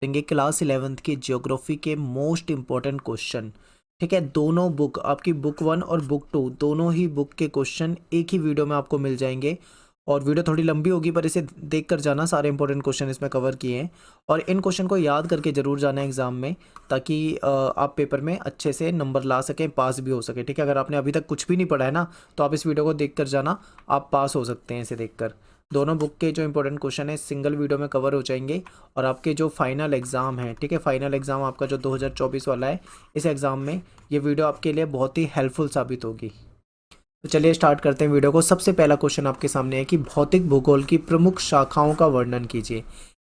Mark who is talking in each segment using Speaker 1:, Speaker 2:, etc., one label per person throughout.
Speaker 1: देंगे class 11th की geography के मोस्ट इम्पोर्टेंट क्वेश्चन। ठीक है, दोनों बुक आपकी बुक 1 और बुक 2 दोनों ही बुक के क्वेश्चन एक ही वीडियो में आपको मिल जाएंगे। और वीडियो थोड़ी लंबी होगी पर इसे देख कर जाना, सारे इंपॉर्टेंट क्वेश्चन इसमें कवर किए हैं। और इन क्वेश्चन को याद करके ज़रूर जाना एग्ज़ाम में, ताकि आप पेपर में अच्छे से नंबर ला सकें, पास भी हो सके। ठीक है, अगर आपने अभी तक कुछ भी नहीं पढ़ा है ना, तो आप इस वीडियो को देख कर जाना, आप पास हो सकते हैं इसे देखकर। दोनों बुक के जो इंपॉर्टेंट क्वेश्चन है सिंगल वीडियो में कवर हो जाएंगे। और आपके जो फाइनल एग्ज़ाम है, ठीक है, फाइनल एग्ज़ाम आपका जो 2024 वाला है, इस एग्ज़ाम में ये वीडियो आपके लिए बहुत ही हेल्पफुल साबित होगी। तो चलिए स्टार्ट करते हैं वीडियो को। सबसे पहला क्वेश्चन आपके सामने है कि भौतिक भूगोल की प्रमुख शाखाओं का वर्णन कीजिए।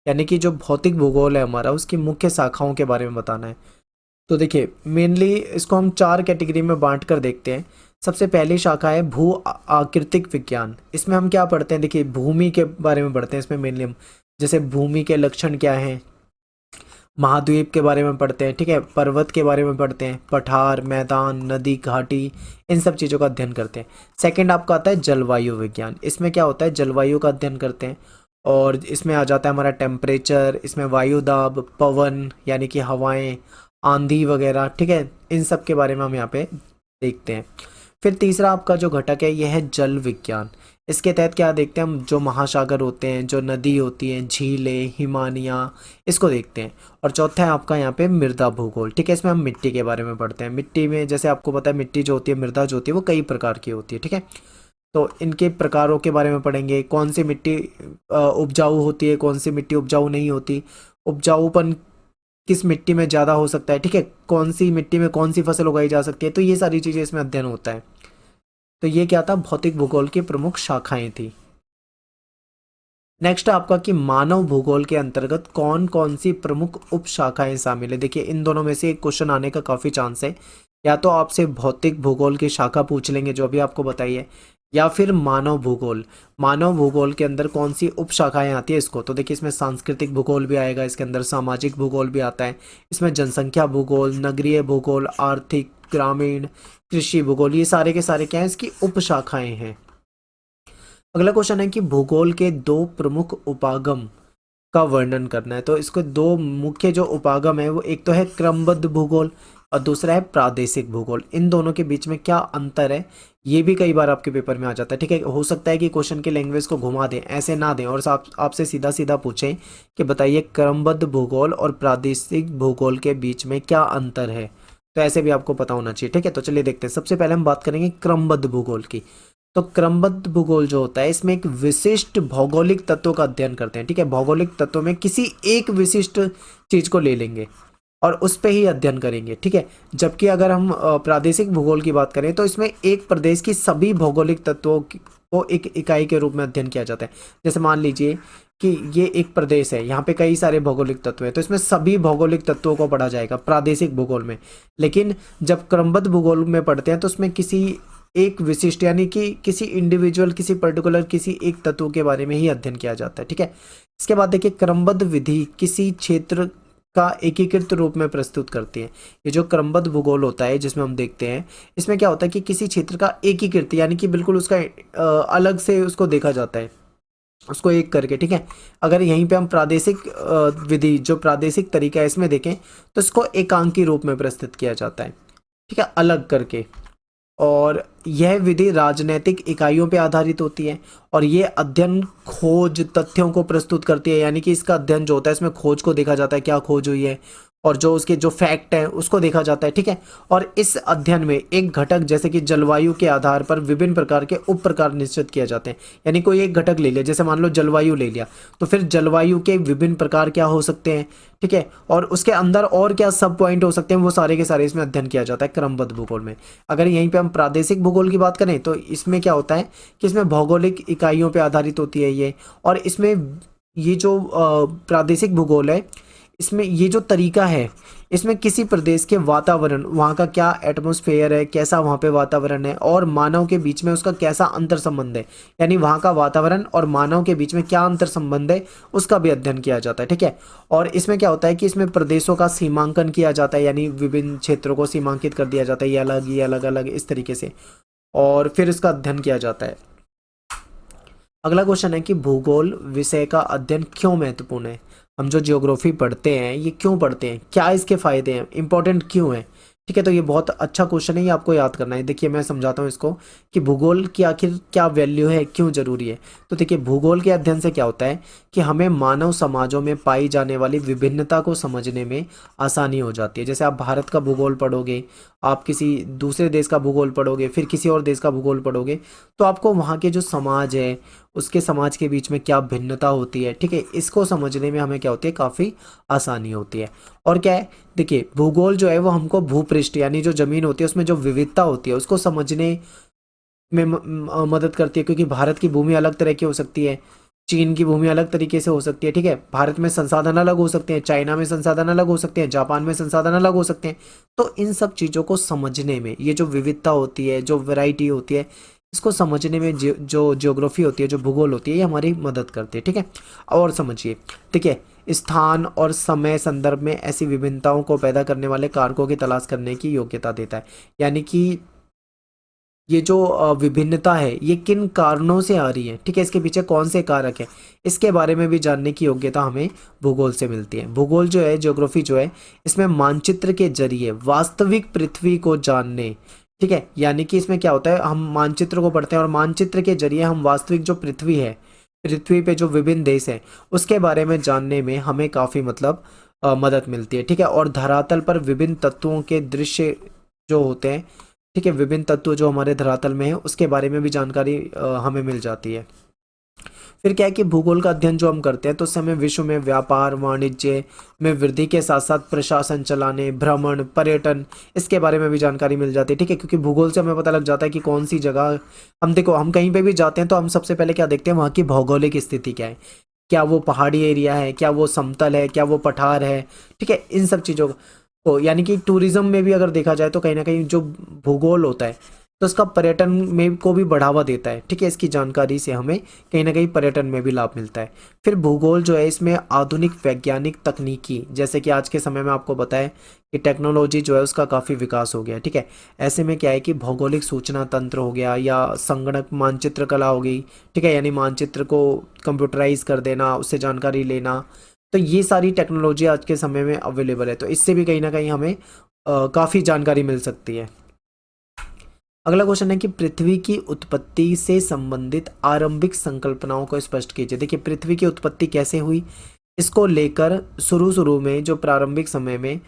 Speaker 1: यानी कि जो भौतिक भूगोल है हमारा, उसकी मुख्य शाखाओं के बारे में बताना है। तो देखिए, मेनली इसको हम 4 कैटेगरी में बांट कर देखते हैं। सबसे पहली शाखा है भू आकृतिक विज्ञान। इसमें हम क्या पढ़ते हैं, देखिए भूमि के बारे में पढ़ते हैं इसमें मेनली हम। जैसे भूमि के लक्षण क्या हैं, महाद्वीप के बारे में पढ़ते हैं, ठीक है, पर्वत के बारे में पढ़ते हैं, पठार, मैदान, नदी, घाटी, इन सब चीज़ों का अध्ययन करते हैं। सेकंड आपका आता है जलवायु विज्ञान। इसमें क्या होता है, जलवायु का अध्ययन करते हैं। और इसमें आ जाता है हमारा टेम्परेचर, इसमें वायु दाब, पवन यानी कि हवाएं, आंधी वगैरह, ठीक है, इन सब के बारे में हम यहाँ पे देखते हैं। फिर तीसरा आपका जो घटक है यह है जल विज्ञान। इसके तहत क्या देखते हैं हम, जो महासागर होते हैं, जो नदी होती हैं, झीलें, हिमानियाँ, इसको देखते हैं। और चौथा है आपका यहाँ पे मृदा भूगोल। ठीक है, इसमें हम मिट्टी के बारे में पढ़ते हैं। मिट्टी में जैसे आपको पता है, मिट्टी जो होती है, मृदा जो होती है, वो कई प्रकार की होती है। ठीक है, तो इनके प्रकारों के बारे में पढ़ेंगे। कौन सी मिट्टी उपजाऊ होती है, कौन सी मिट्टी उपजाऊ नहीं होती, उपजाऊपन किस मिट्टी में ज़्यादा हो सकता है, ठीक है, कौन सी मिट्टी में कौन सी फसल उगाई जा सकती है। तो ये सारी चीज़ें इसमें अध्ययन होता है। तो ये क्या था, भौतिक भूगोल की प्रमुख शाखाएं थी। नेक्स्ट आपका कि मानव भूगोल के अंतर्गत कौन कौन सी प्रमुख उप शाखाएं शामिल है। देखिए, इन दोनों में से एक क्वेश्चन आने का काफ़ी चांस है। या तो आपसे भौतिक भूगोल की शाखा पूछ लेंगे जो अभी आपको बताई है, या फिर मानव भूगोल। मानव भूगोल के अंदर कौन सी उप शाखाएं आती है इसको, तो देखिए इसमें सांस्कृतिक भूगोल भी आएगा, इसके अंदर सामाजिक भूगोल भी आता है, इसमें जनसंख्या भूगोल, नगरीय भूगोल, आर्थिक, ग्रामीण, कृषि भूगोल, ये सारे के सारे क्या है, इसकी उप शाखाएं हैं। अगला क्वेश्चन है कि भूगोल के दो प्रमुख उपागम का वर्णन करना है। तो इसको दो मुख्य जो उपागम है, वो एक तो है क्रमबद्ध भूगोल और दूसरा है प्रादेशिक भूगोल। इन दोनों के बीच में क्या अंतर है, ये भी कई बार आपके पेपर में आ जाता है। ठीक है, हो सकता है कि क्वेश्चन की लैंग्वेज को घुमा दें, ऐसे ना दें, और आपसे सीधा सीधा पूछें कि बताइए क्रमबद्ध भूगोल और प्रादेशिक भूगोल के बीच में क्या अंतर है। तो ऐसे भी आपको पता होना चाहिए। ठीक है, तो चलिए देखते हैं। सबसे पहले हम बात करेंगे क्रमबद्ध भूगोल की। तो क्रमबद्ध भूगोल जो होता है, इसमें एक विशिष्ट भौगोलिक तत्व का अध्ययन करते हैं। ठीक है, भौगोलिक तत्व में किसी एक विशिष्ट चीज को ले लेंगे और उस पे ही अध्ययन करेंगे। ठीक है, जबकि अगर हम प्रादेशिक भूगोल की बात करें तो इसमें एक प्रदेश की सभी भौगोलिक तत्वों को एक इकाई के रूप में अध्ययन किया जाता है। जैसे मान लीजिए कि ये एक प्रदेश है, यहाँ पे कई सारे भौगोलिक तत्व हैं, तो इसमें सभी भौगोलिक तत्वों को पढ़ा जाएगा प्रादेशिक भूगोल में। लेकिन जब क्रमबद्ध भूगोल में पढ़ते हैं तो उसमें किसी एक विशिष्ट यानी कि किसी इंडिविजुअल, किसी पर्टिकुलर, किसी एक तत्व के बारे में ही अध्ययन किया जाता है। ठीक है, इसके बाद देखिए क्रमबद्ध विधि किसी क्षेत्र का एकीकृत रूप में प्रस्तुत करती है। ये जो क्रमबद्ध भूगोल होता है जिसमें हम देखते हैं, इसमें क्या होता है कि किसी क्षेत्र का एकीकृत यानी कि बिल्कुल उसका अलग से उसको देखा जाता है, उसको एक करके। ठीक है, अगर यहीं पे हम प्रादेशिक विधि, जो प्रादेशिक तरीका है, इसमें देखें तो इसको एकांकी रूप में प्रस्तुत किया जाता है। ठीक है, अलग करके। और यह विधि राजनैतिक इकाइयों पर आधारित होती है और ये अध्ययन खोज तथ्यों को प्रस्तुत करती है। यानी कि इसका अध्ययन जो होता है, इसमें खोज को देखा जाता है, क्या खोज हुई है, और जो उसके जो फैक्ट हैं उसको देखा जाता है। ठीक है, और इस अध्ययन में एक घटक जैसे कि जलवायु के आधार पर विभिन्न प्रकार के उप प्रकार निश्चित किए जाते हैं। यानी कोई एक घटक ले लिया, जैसे मान लो जलवायु ले लिया, तो फिर जलवायु के विभिन्न प्रकार क्या हो सकते हैं, ठीक है, और उसके अंदर और क्या सब पॉइंट हो सकते हैं, वो सारे के सारे इसमें अध्ययन किया जाता है क्रमबद्ध भूगोल में। अगर यहीं पे हम प्रादेशिक भूगोल की बात करें तो इसमें क्या होता है कि इसमें भौगोलिक इकाइयों पे आधारित होती है ये। और इसमें ये जो प्रादेशिक भूगोल है, इसमें ये जो तरीका है, इसमें किसी प्रदेश के वातावरण, वहाँ का क्या एटमॉस्फेयर है, कैसा वहाँ पे वातावरण है, और मानव के बीच में उसका कैसा अंतर संबंध है, यानी वहाँ का वातावरण और मानव के बीच में क्या अंतर संबंध है, उसका भी अध्ययन किया जाता है। ठीक है, और इसमें क्या होता है कि इसमें प्रदेशों का सीमांकन किया जाता है, यानी विभिन्न क्षेत्रों को सीमांकित कर दिया जाता है, ये अलग अलग इस तरीके से, और फिर इसका अध्ययन किया जाता है। अगला क्वेश्चन है कि भूगोल विषय का अध्ययन क्यों महत्वपूर्ण है। हम जो ज्योग्राफी पढ़ते हैं ये क्यों पढ़ते हैं, क्या इसके फायदे हैं, इंपॉर्टेंट क्यों है। ठीक है, तो ये बहुत अच्छा क्वेश्चन है, ये आपको याद करना है। देखिए मैं समझाता हूँ इसको कि भूगोल की आखिर क्या वैल्यू है, क्यों जरूरी है। तो देखिए भूगोल के अध्ययन से क्या होता है कि हमें मानव समाजों में पाई जाने वाली विभिन्नता को समझने में आसानी हो जाती है। जैसे आप भारत का भूगोल पढ़ोगे, आप किसी दूसरे देश का भूगोल पढ़ोगे, फिर किसी और देश का भूगोल पढ़ोगे, तो आपको वहाँ के जो समाज है उसके समाज के बीच में क्या भिन्नता होती है, ठीक है, इसको समझने में हमें क्या होती है, काफ़ी आसानी होती है। और क्या है, देखिए भूगोल जो है वो हमको भूपृष्ठ यानी जो जमीन होती है उसमें जो विविधता होती है उसको समझने में मदद करती है, क्योंकि भारत की भूमि अलग तरह की हो सकती है, चीन की भूमि अलग तरीके से हो सकती है। ठीक है, भारत में संसाधन अलग हो सकते हैं, चाइना में संसाधन अलग हो सकते हैं, जापान में संसाधन अलग हो सकते हैं। तो इन सब चीज़ों को समझने में, ये जो विविधता होती है, जो वैरायटी होती है, इसको समझने में जो ज्योग्राफी होती है, जो भूगोल होती है, ये हमारी मदद करती है। ठीक है, और समझिए, देखिए स्थान और समय संदर्भ में ऐसी विभिन्नताओं को पैदा करने वाले कारकों की तलाश करने की योग्यता देता है। यानी कि ये जो विभिन्नता है ये किन कारणों से आ रही है, ठीक है, इसके पीछे कौन से कारक है, इसके बारे में भी जानने की योग्यता हमें भूगोल से मिलती है। भूगोल जो है, ज्योग्राफी जो है, इसमें मानचित्र के जरिए वास्तविक पृथ्वी को जानने, ठीक है, यानी कि इसमें क्या होता है, हम मानचित्र को पढ़ते हैं और मानचित्र के जरिए हम वास्तविक जो पृथ्वी है, पृथ्वी पे जो विभिन्न देश हैं उसके बारे में जानने में हमें काफ़ी मतलब मदद मिलती है। ठीक है, और धरातल पर विभिन्न तत्वों के दृश्य जो होते हैं, ठीक है, विभिन्न तत्व जो हमारे धरातल में है उसके बारे में भी जानकारी हमें मिल जाती है। फिर क्या है कि भूगोल का अध्ययन जो हम करते हैं तो उस समय विश्व में व्यापार वाणिज्य में वृद्धि के साथ साथ प्रशासन चलाने, भ्रमण, पर्यटन, इसके बारे में भी जानकारी मिल जाती है। ठीक है, क्योंकि भूगोल से हमें पता लग जाता है कि कौन सी जगह, हम देखो हम कहीं पे भी जाते हैं तो हम सबसे पहले क्या देखते हैं, वहाँ की भौगोलिक स्थिति क्या है, क्या वो पहाड़ी एरिया है, क्या वो समतल है, क्या वो पठार है। ठीक है, इन सब चीज़ों को, यानी कि टूरिज्म में भी अगर देखा जाए तो कहीं ना कहीं जो भूगोल होता है तो इसका पर्यटन में को भी बढ़ावा देता है। ठीक है, इसकी जानकारी से हमें कहीं ना कहीं पर्यटन में भी लाभ मिलता है। फिर भूगोल जो है इसमें आधुनिक वैज्ञानिक तकनीकी, जैसे कि आज के समय में आपको बताएं कि टेक्नोलॉजी जो है उसका काफ़ी विकास हो गया। ठीक है, ऐसे में क्या है कि भौगोलिक सूचना तंत्र हो गया या संगणक मानचित्र कला हो गई। ठीक है, यानी मानचित्र को कंप्यूटराइज कर देना, उससे जानकारी लेना, तो ये सारी टेक्नोलॉजी आज के समय में अवेलेबल है, तो इससे भी कहीं ना कहीं हमें काफ़ी जानकारी मिल सकती है। अगला क्वेश्चन है कि पृथ्वी की उत्पत्ति से संबंधित आरंभिक संकल्पनाओं को स्पष्ट कीजिए। देखिए पृथ्वी की उत्पत्ति कैसे हुई, इसको लेकर शुरू शुरू में जो प्रारंभिक समय में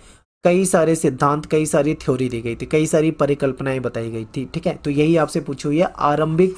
Speaker 1: कई सारे सिद्धांत, कई सारी थ्योरी दी गई थी, कई सारी परिकल्पनाएं बताई गई थी। ठीक है, तो यही आपसे पूछी हुई है, आरंभिक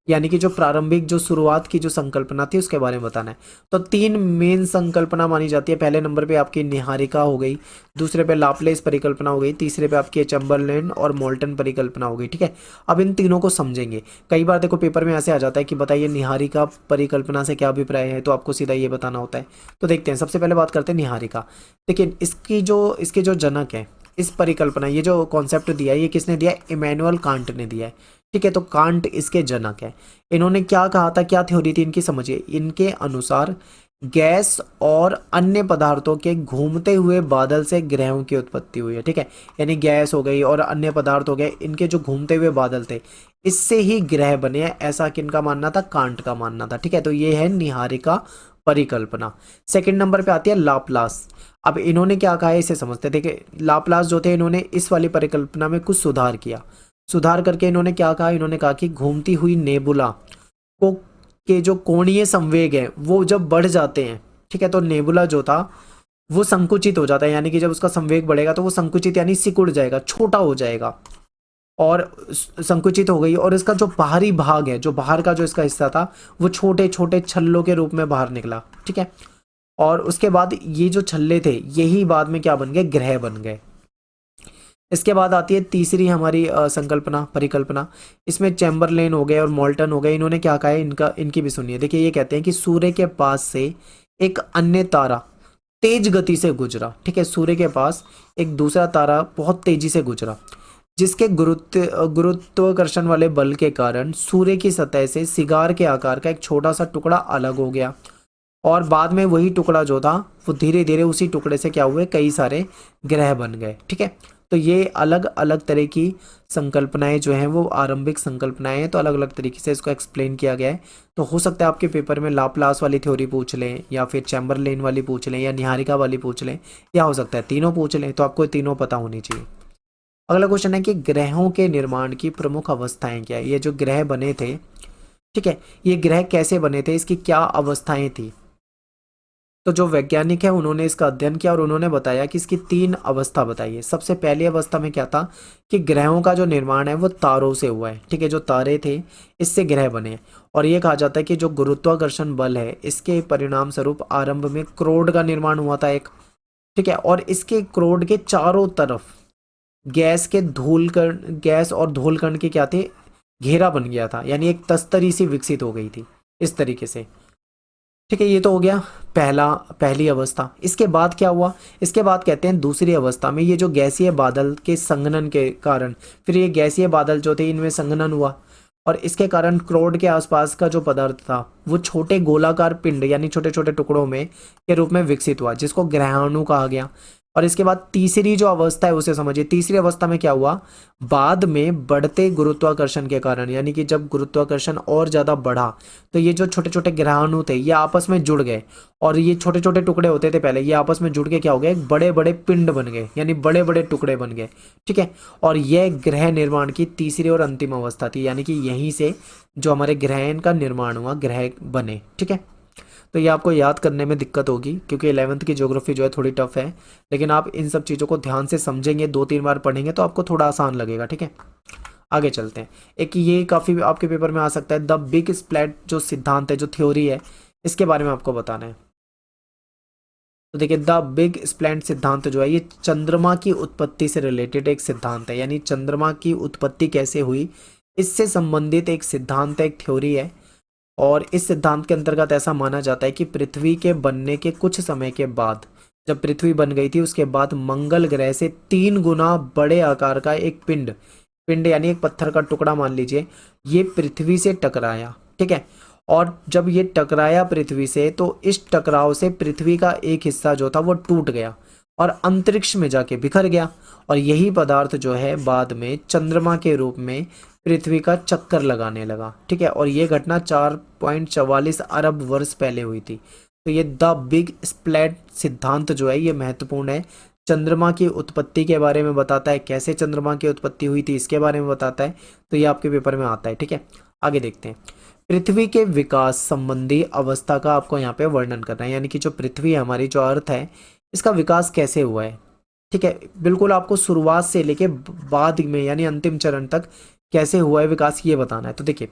Speaker 1: यानी कि जो प्रारंभिक, जो शुरुआत की जो संकल्पना थी उसके बारे में बताना है। तो तीन मेन संकल्पना मानी जाती है। पहले नंबर पे आपकी निहारिका हो गई, दूसरे पे लाप्लेस परिकल्पना हो गई, तीसरे पे आपकी चैम्बरलेन और मोल्टन परिकल्पना हो गई। ठीक है, अब इन तीनों को समझेंगे। कई बार देखो पेपर में ऐसे आ जाता है कि बताइए निहारिका परिकल्पना से क्या अभिप्राय है, तो आपको सीधा ये बताना होता है। तो देखते हैं, सबसे पहले बात करते हैं निहारिका। देखिए इसके जो जनक है, इस परिकल्पना, ये जो कॉन्सेप्ट दिया है ये किसने दिया है, इमैनुअल कांट ने दिया है। ठीक है, तो कांट इसके जनक है। इन्होंने क्या कहा था, क्या थ्योरी थी इनकी, समझिए। इनके अनुसार गैस और अन्य पदार्थों के घूमते हुए बादल से ग्रहों की उत्पत्ति हुई है। ठीक है, यानी गैस हो गई और अन्य पदार्थ हो गए, इनके जो घूमते हुए बादल थे इससे ही ग्रह बने हैं, ऐसा किनका मानना था, कांट का मानना था। ठीक है, तो ये है निहारिका परिकल्पना। सेकंड नंबर पे आती है लाप्लास। अब इन्होंने क्या कहा है इसे समझते हैं। देखिए लाप्लास जो थे, इन्होंने इस वाली परिकल्पना में कुछ सुधार किया। सुधार करके इन्होंने क्या कहा, इन्होंने कहा कि घूमती हुई नेबुला को के जो कोणीय संवेग है वो जब बढ़ जाते हैं, ठीक है, तो नेबुला जो था वो संकुचित हो जाता है, यानी कि जब उसका संवेग बढ़ेगा तो वो संकुचित यानी सिकुड़ जाएगा, छोटा हो जाएगा, और संकुचित हो गई, और इसका जो बाहरी भाग है, जो बाहर का जो इसका हिस्सा था वो छोटे छोटे छल्लों के रूप में बाहर निकला। ठीक है, और उसके बाद ये जो छल्ले थे यही बाद में क्या बन गए, ग्रह बन गए। इसके बाद आती है तीसरी हमारी संकल्पना, परिकल्पना। इसमें चैम्बरलेन हो गए और मोल्टन हो गए। इन्होंने क्या कहा है, इनकी भी सुनिए। देखिए ये कहते हैं कि सूर्य के पास से एक अन्य तारा तेज गति से गुजरा। ठीक है, सूर्य के पास एक दूसरा तारा बहुत तेजी से गुजरा, जिसके गुरुत्वाकर्षण वाले बल के कारण सूर्य की सतह से सिगार के आकार का एक छोटा सा टुकड़ा अलग हो गया, और बाद में वही टुकड़ा जो था वो धीरे धीरे उसी टुकड़े से क्या हुए, कई सारे ग्रह बन गए। ठीक है, तो ये अलग अलग तरह की संकल्पनाएं जो हैं वो आरंभिक संकल्पनाएं हैं, तो अलग अलग तरीके से इसको एक्सप्लेन किया गया है। तो हो सकता है आपके पेपर में लाप्लास वाली थ्योरी पूछ लें, या फिर चैम्बरलेन वाली पूछ लें, या निहारिका वाली पूछ लें, या हो सकता है तीनों पूछ लें, तो आपको तीनों पता होनी चाहिए। अगला क्वेश्चन है कि ग्रहों के निर्माण की प्रमुख अवस्थाएं क्या है। ये जो ग्रह बने थे, ठीक है, ये ग्रह कैसे बने थे, इसकी क्या अवस्थाएं थी। तो जो वैज्ञानिक है उन्होंने इसका अध्ययन किया और उन्होंने बताया कि इसकी 3 अवस्था बताई है। सबसे पहली अवस्था में क्या था कि ग्रहों का जो निर्माण है वो तारों से हुआ है, ठीक है, जो तारे थे इससे ग्रह बने। और ये कहा जाता है कि जो गुरुत्वाकर्षण बल है इसके परिणाम स्वरूप आरंभ में क्रोड का निर्माण हुआ था एक, ठीक है, और इसके क्रोड के चारों तरफ गैस और धूल कण के क्या थे, घेरा बन गया था, यानी एक तस्तरी सी विकसित हो गई थी इस तरीके से, ठीक है। ये तो हो गया पहली अवस्था। इसके बाद क्या हुआ, इसके बाद कहते हैं दूसरी अवस्था में ये जो गैसीय बादल के संघनन के कारण, फिर ये गैसीय बादल जो थे इनमें संघनन हुआ, और इसके कारण क्रोड के आसपास का जो पदार्थ था वो छोटे गोलाकार पिंड यानी छोटे छोटे टुकड़ों में के रूप में विकसित हुआ, जिसको ग्रहाणु कहा गया। और इसके बाद तीसरी जो अवस्था है उसे समझिए। तीसरी अवस्था में क्या हुआ, बाद में बढ़ते गुरुत्वाकर्षण के कारण, यानी कि जब गुरुत्वाकर्षण और ज़्यादा बढ़ा तो ये जो छोटे छोटे ग्रहाणु थे ये आपस में जुड़ गए, और ये छोटे छोटे टुकड़े होते थे पहले, ये आपस में जुड़ के क्या हो गए, बड़े बड़े पिंड बन गए, यानी बड़े बड़े टुकड़े बन गए, ठीक है। और यह ग्रह निर्माण की तीसरी और अंतिम अवस्था थी, यानी कि यहीं से जो हमारे ग्रहण का निर्माण हुआ, ग्रह बने, ठीक है। तो ये आपको याद करने में दिक्कत होगी क्योंकि 11th की ज्योग्राफी जो है थोड़ी टफ है, लेकिन आप इन सब चीज़ों को ध्यान से समझेंगे, 2-3 बार पढ़ेंगे तो आपको थोड़ा आसान लगेगा, ठीक है। आगे चलते हैं। एक ये काफ़ी आपके पेपर में आ सकता है, द बिग स्प्लैट जो सिद्धांत है, जो थ्योरी है, इसके बारे में आपको बताना है। तो देखिए, द बिग स्प्लैट सिद्धांत जो है ये चंद्रमा की उत्पत्ति से रिलेटेड एक सिद्धांत है, यानी चंद्रमा की उत्पत्ति कैसे हुई इससे संबंधित एक सिद्धांत है, एक थ्योरी है। और इस सिद्धांत के अंतर्गत ऐसा माना जाता है कि पृथ्वी के बनने के कुछ समय के बाद, जब पृथ्वी बन गई थी उसके बाद मंगल ग्रह से 3 गुना बड़े आकार का एक पिंड पिंड यानी एक पत्थर का टुकड़ा मान लीजिए, ये पृथ्वी से टकराया, ठीक है। और जब ये टकराया पृथ्वी से तो इस टकराव से पृथ्वी का एक हिस्सा जो था वो टूट गया और अंतरिक्ष में जाके बिखर गया, और यही पदार्थ जो है बाद में चंद्रमा के रूप में पृथ्वी का चक्कर लगाने लगा, ठीक है। और ये घटना 4.44 अरब वर्ष पहले हुई थी। तो ये द बिग स्प्लैट सिद्धांत जो है ये महत्वपूर्ण है, चंद्रमा की उत्पत्ति के बारे में बताता है, कैसे चंद्रमा की उत्पत्ति हुई थी इसके बारे में बताता है। तो ये आपके पेपर में आता है, ठीक है। आगे देखते हैं। पृथ्वी के विकास संबंधी अवस्था का आपको यहाँ पे वर्णन करना है, यानी कि जो पृथ्वी है हमारी, जो अर्थ है, इसका विकास कैसे हुआ है, ठीक है। बिल्कुल आपको शुरुआत से लेके बाद में यानी अंतिम चरण तक कैसे हुआ है विकास ये बताना है। तो देखिए,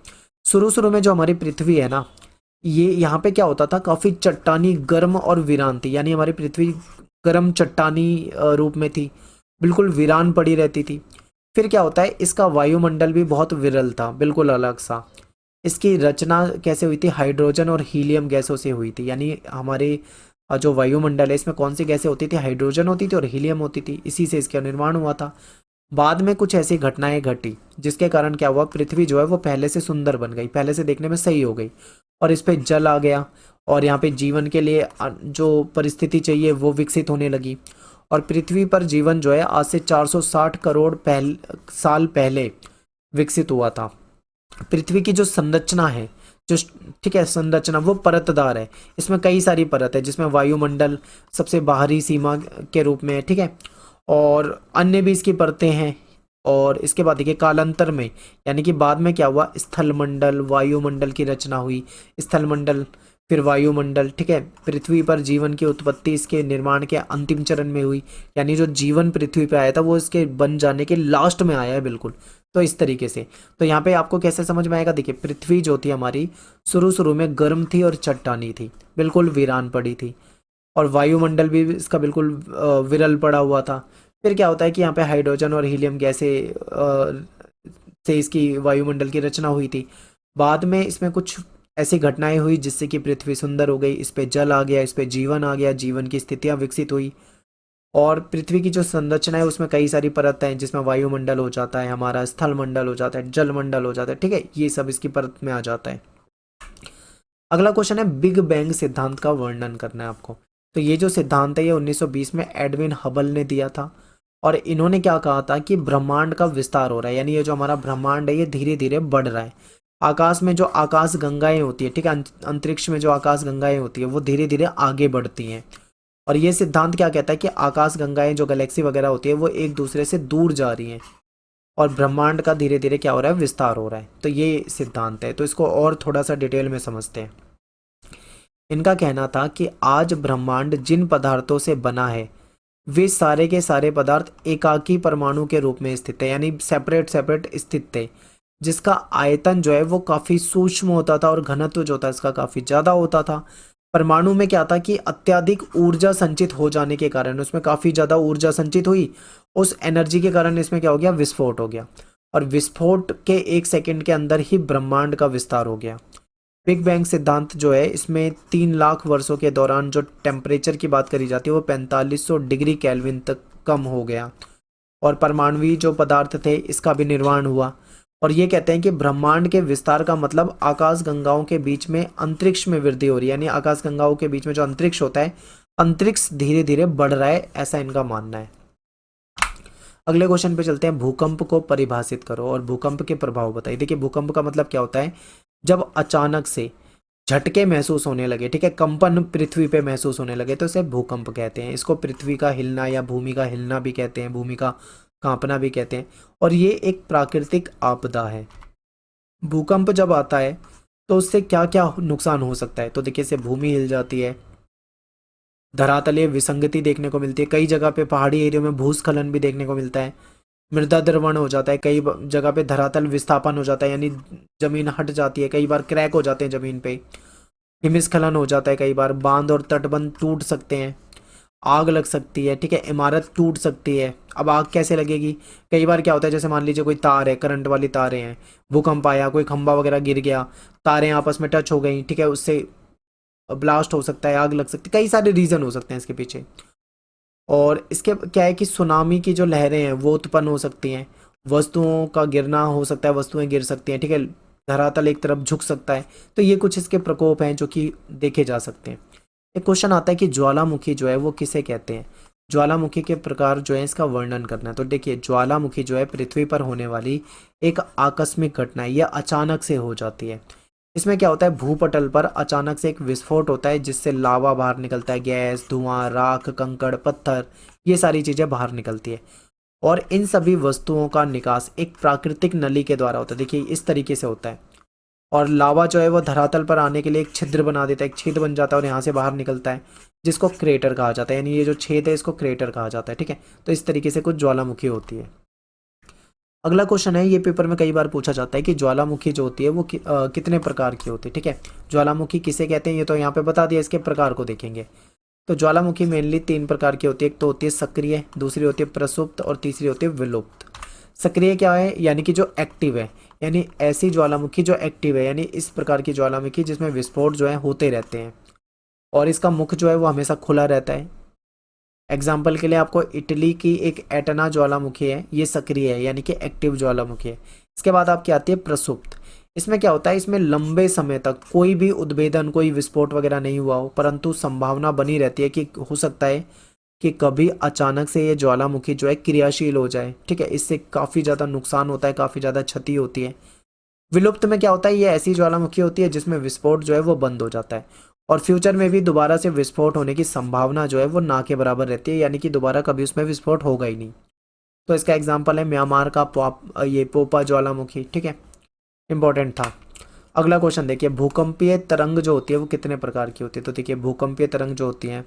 Speaker 1: शुरू शुरू में जो हमारी पृथ्वी है ना, ये यहाँ पे क्या होता था, काफ़ी चट्टानी, गर्म और वीरान थी, यानी हमारी पृथ्वी गर्म चट्टानी रूप में थी, बिल्कुल वीरान पड़ी रहती थी। फिर क्या होता है, इसका वायुमंडल भी बहुत विरल था, बिल्कुल अलग सा। इसकी रचना कैसे हुई थी, हाइड्रोजन और हीलियम गैसों से हुई थी, यानी हमारे जो वायुमंडल है इसमें कौन सी गैसें होती थी, हाइड्रोजन होती थी और हीलियम होती थी, इसी से इसका निर्माण हुआ था। बाद में कुछ ऐसी घटनाएं घटी जिसके कारण क्या हुआ, पृथ्वी जो है वो पहले से सुंदर बन गई, पहले से देखने में सही हो गई, और इस पे जल आ गया, और यहाँ पे जीवन के लिए जो परिस्थिति चाहिए वो विकसित होने लगी। और पृथ्वी पर जीवन जो है आज से 460 करोड़ साल पहले विकसित हुआ था। पृथ्वी की जो संरचना है, जो, ठीक है, संरचना वो परतदार है, इसमें कई सारी परत है, जिसमें वायुमंडल सबसे बाहरी सीमा के रूप में है, ठीक है, और अन्य भी इसकी परतें हैं। और इसके बाद देखिए कालांतर में, यानी कि बाद में क्या हुआ, स्थलमंडल, वायुमंडल की रचना हुई, स्थलमंडल फिर वायुमंडल, ठीक है। पृथ्वी पर जीवन की उत्पत्ति इसके निर्माण के अंतिम चरण में हुई, यानी जो जीवन पृथ्वी पे आया था वो इसके बन जाने के लास्ट में आया है, बिल्कुल। तो इस तरीके से, तो यहाँ पे आपको कैसे समझ में आएगा, देखिए पृथ्वी जो थी हमारी शुरू शुरू में गर्म थी और चट्टानी थी, बिल्कुल वीरान पड़ी थी, और वायुमंडल भी इसका बिल्कुल विरल पड़ा हुआ था। फिर क्या होता है कि यहाँ पे हाइड्रोजन और हीलियम गैसें से इसकी वायुमंडल की रचना हुई थी। बाद में इसमें कुछ ऐसी घटनाएं हुई जिससे कि पृथ्वी सुंदर हो गई, इस पे जल आ गया, इस पे जीवन आ गया, जीवन की स्थितियां विकसित हुई। और पृथ्वी की जो संरचना है उसमें कई सारी परत हैं, जिसमें वायुमंडल हो जाता है हमारा, स्थल मंडल हो जाता है, जल मंडल हो जाता है, ठीक है, ये सब इसकी परत में आ जाता है। अगला क्वेश्चन है, बिग बैंग सिद्धांत का वर्णन करना है आपको। तो ये जो सिद्धांत है ये 1920 में एडविन हबल ने दिया था, और इन्होंने क्या कहा था कि ब्रह्मांड का विस्तार हो रहा है, यानी ये जो हमारा ब्रह्मांड है ये धीरे धीरे बढ़ रहा है। आकाश में जो आकाश गंगाएं होती है, ठीक है, अंतरिक्ष में जो आकाश गंगाएं होती है वो धीरे धीरे आगे बढ़ती हैं। और ये सिद्धांत क्या कहता है कि आकाश गंगाएं जो गैलेक्सी वगैरह होती है वो एक दूसरे से दूर जा रही हैं और ब्रह्मांड का धीरे धीरे क्या हो रहा है, विस्तार हो रहा है। तो ये सिद्धांत है। तो इसको और थोड़ा सा डिटेल में समझते हैं। इनका कहना था कि आज ब्रह्मांड जिन पदार्थों से बना है वे सारे के सारे पदार्थ एकाकी परमाणु के रूप में स्थित है, यानी सेपरेट सेपरेट स्थित थे, जिसका आयतन जो है वो काफी सूक्ष्म होता था और घनत्व जो था इसका काफी ज्यादा होता था। परमाणु में क्या था कि अत्यधिक ऊर्जा संचित हो जाने के कारण, उसमें काफी ज्यादा ऊर्जा संचित हुई, उस एनर्जी के कारण इसमें क्या हो गया, विस्फोट हो गया। और विस्फोट के 1 सेकंड के अंदर ही ब्रह्मांड का विस्तार हो गया। बिग बैंग सिद्धांत जो है इसमें 3 लाख वर्षों के दौरान जो टेम्परेचर की बात करी जाती है वो 4500 डिग्री केल्विन तक कम हो गया और परमाणुवीय जो पदार्थ थे इसका भी निर्माण हुआ। और ये कहते हैं कि ब्रह्मांड के विस्तार का मतलब आकाश गंगाओं के बीच में अंतरिक्ष में वृद्धि हो रही है, यानी आकाश गंगाओं के बीच में जो अंतरिक्ष होता है, अंतरिक्ष धीरे धीरे बढ़ रहा है, ऐसा इनका मानना है। अगले क्वेश्चन पे चलते हैं। भूकंप को परिभाषित करो और भूकंप के प्रभाव बताइए। देखिए भूकंप का मतलब क्या होता है, जब अचानक से झटके महसूस होने लगे, ठीक है, कंपन पृथ्वी पे महसूस होने लगे तो इसे भूकंप कहते हैं। इसको पृथ्वी का हिलना या भूमि का हिलना भी कहते हैं, भूमि का कांपना भी कहते हैं। और ये एक प्राकृतिक आपदा है। भूकंप जब आता है तो उससे क्या क्या नुकसान हो सकता है, तो देखिए इससे भूमि हिल जाती है, धरातलीय विसंगति देखने को मिलती है, कई जगह पे पहाड़ी एरिया में भूस्खलन भी देखने को मिलता है, मृदा द्रवण हो जाता है, कई जगह पे धरातल विस्थापन हो जाता है, यानी जमीन हट जाती है, कई बार क्रैक हो जाते हैं जमीन पे, हिमस्खलन हो जाता है, कई बार बांध और तटबंध टूट सकते हैं, आग लग सकती है, ठीक है, इमारत टूट सकती है। अब आग कैसे लगेगी, कई बार क्या होता है, जैसे मान लीजिए कोई तार है, करंट वाली तारें हैं, भूकंप आया, कोई खंभा वगैरह गिर गया, तारें आपस में टच हो गई, ठीक है, उससे ब्लास्ट हो सकता है, आग लग सकती है, कई सारे रीजन हो सकते हैं इसके पीछे। और इसके क्या है कि सुनामी की जो लहरें हैं वो उत्पन्न हो सकती हैं, वस्तुओं का गिरना हो सकता है, वस्तुएं गिर सकती हैं, ठीक है, धरातल एक तरफ झुक सकता है। तो ये कुछ इसके प्रकोप हैं जो कि देखे जा सकते हैं। एक क्वेश्चन आता है कि ज्वालामुखी जो है वो किसे कहते हैं, ज्वालामुखी के प्रकार जो है इसका वर्णन करना है। तो देखिए ज्वालामुखी जो है पृथ्वी पर होने वाली एक आकस्मिक घटना है, यह अचानक से हो जाती है। इसमें क्या होता है, भूपटल पर अचानक से एक विस्फोट होता है जिससे लावा बाहर निकलता है, गैस, धुआं, राख, कंकड़, पत्थर, ये सारी चीजें बाहर निकलती है। और इन सभी वस्तुओं का निकास एक प्राकृतिक नली के द्वारा होता है। देखिए इस तरीके से होता है। और लावा जो है वो धरातल पर आने के लिए एक छिद्र बना देता है, एक छेद बन जाता है और यहाँ से बाहर निकलता है, जिसको क्रेटर कहा जाता है, यानी ये जो छेद है इसको क्रेटर कहा जाता है, ठीक है। तो इस तरीके से कुछ ज्वालामुखी होती है। अगला क्वेश्चन है, ये पेपर में कई बार पूछा जाता है कि ज्वालामुखी जो होती है वो कितने प्रकार की होती है, ठीक है। ज्वालामुखी किसे कहते हैं ये तो यहाँ पे बता दिया, इसके प्रकार को देखेंगे। तो ज्वालामुखी मेनली 3 प्रकार की होती है। एक तो होती है सक्रिय, दूसरी होती है प्रसुप्त और तीसरी होती है विलुप्त। सक्रिय क्या है, यानी कि जो एक्टिव है, यानी ऐसी ज्वालामुखी जो एक्टिव है, यानी इस प्रकार की ज्वालामुखी जिसमें विस्फोट जो है होते रहते हैं और इसका मुख जो है वो हमेशा खुला रहता है। एग्जाम्पल के लिए आपको इटली की एक एटना ज्वालामुखी है, ये सक्रिय है यानी कि एक्टिव ज्वालामुखी है। इसके बाद आपकी आती है प्रसुप्त। इसमें क्या होता है, इसमें लंबे समय तक कोई भी उद्भेदन, कोई विस्फोट वगैरह नहीं हुआ हो, परंतु संभावना बनी रहती है कि हो सकता है कि कभी अचानक से ये ज्वालामुखी जो है क्रियाशील हो जाए, ठीक है। इससे काफ़ी ज़्यादा नुकसान होता है, काफ़ी ज़्यादा क्षति होती है। विलुप्त में क्या होता है, ये ऐसी ज्वालामुखी होती है जिसमें विस्फोट जो है वो बंद हो जाता है और फ्यूचर में भी दोबारा से विस्फोट होने की संभावना जो है वो ना के बराबर रहती है, यानी कि दोबारा कभी उसमें विस्फोट होगा ही नहीं। तो इसका एग्जाम्पल है म्यांमार का ये पोपा ज्वालामुखी, ठीक है, इंपॉर्टेंट था। अगला क्वेश्चन देखिए, भूकंपीय तरंग जो होती है वो कितने प्रकार की होती है। तो देखिए भूकंपीय तरंग जो होती है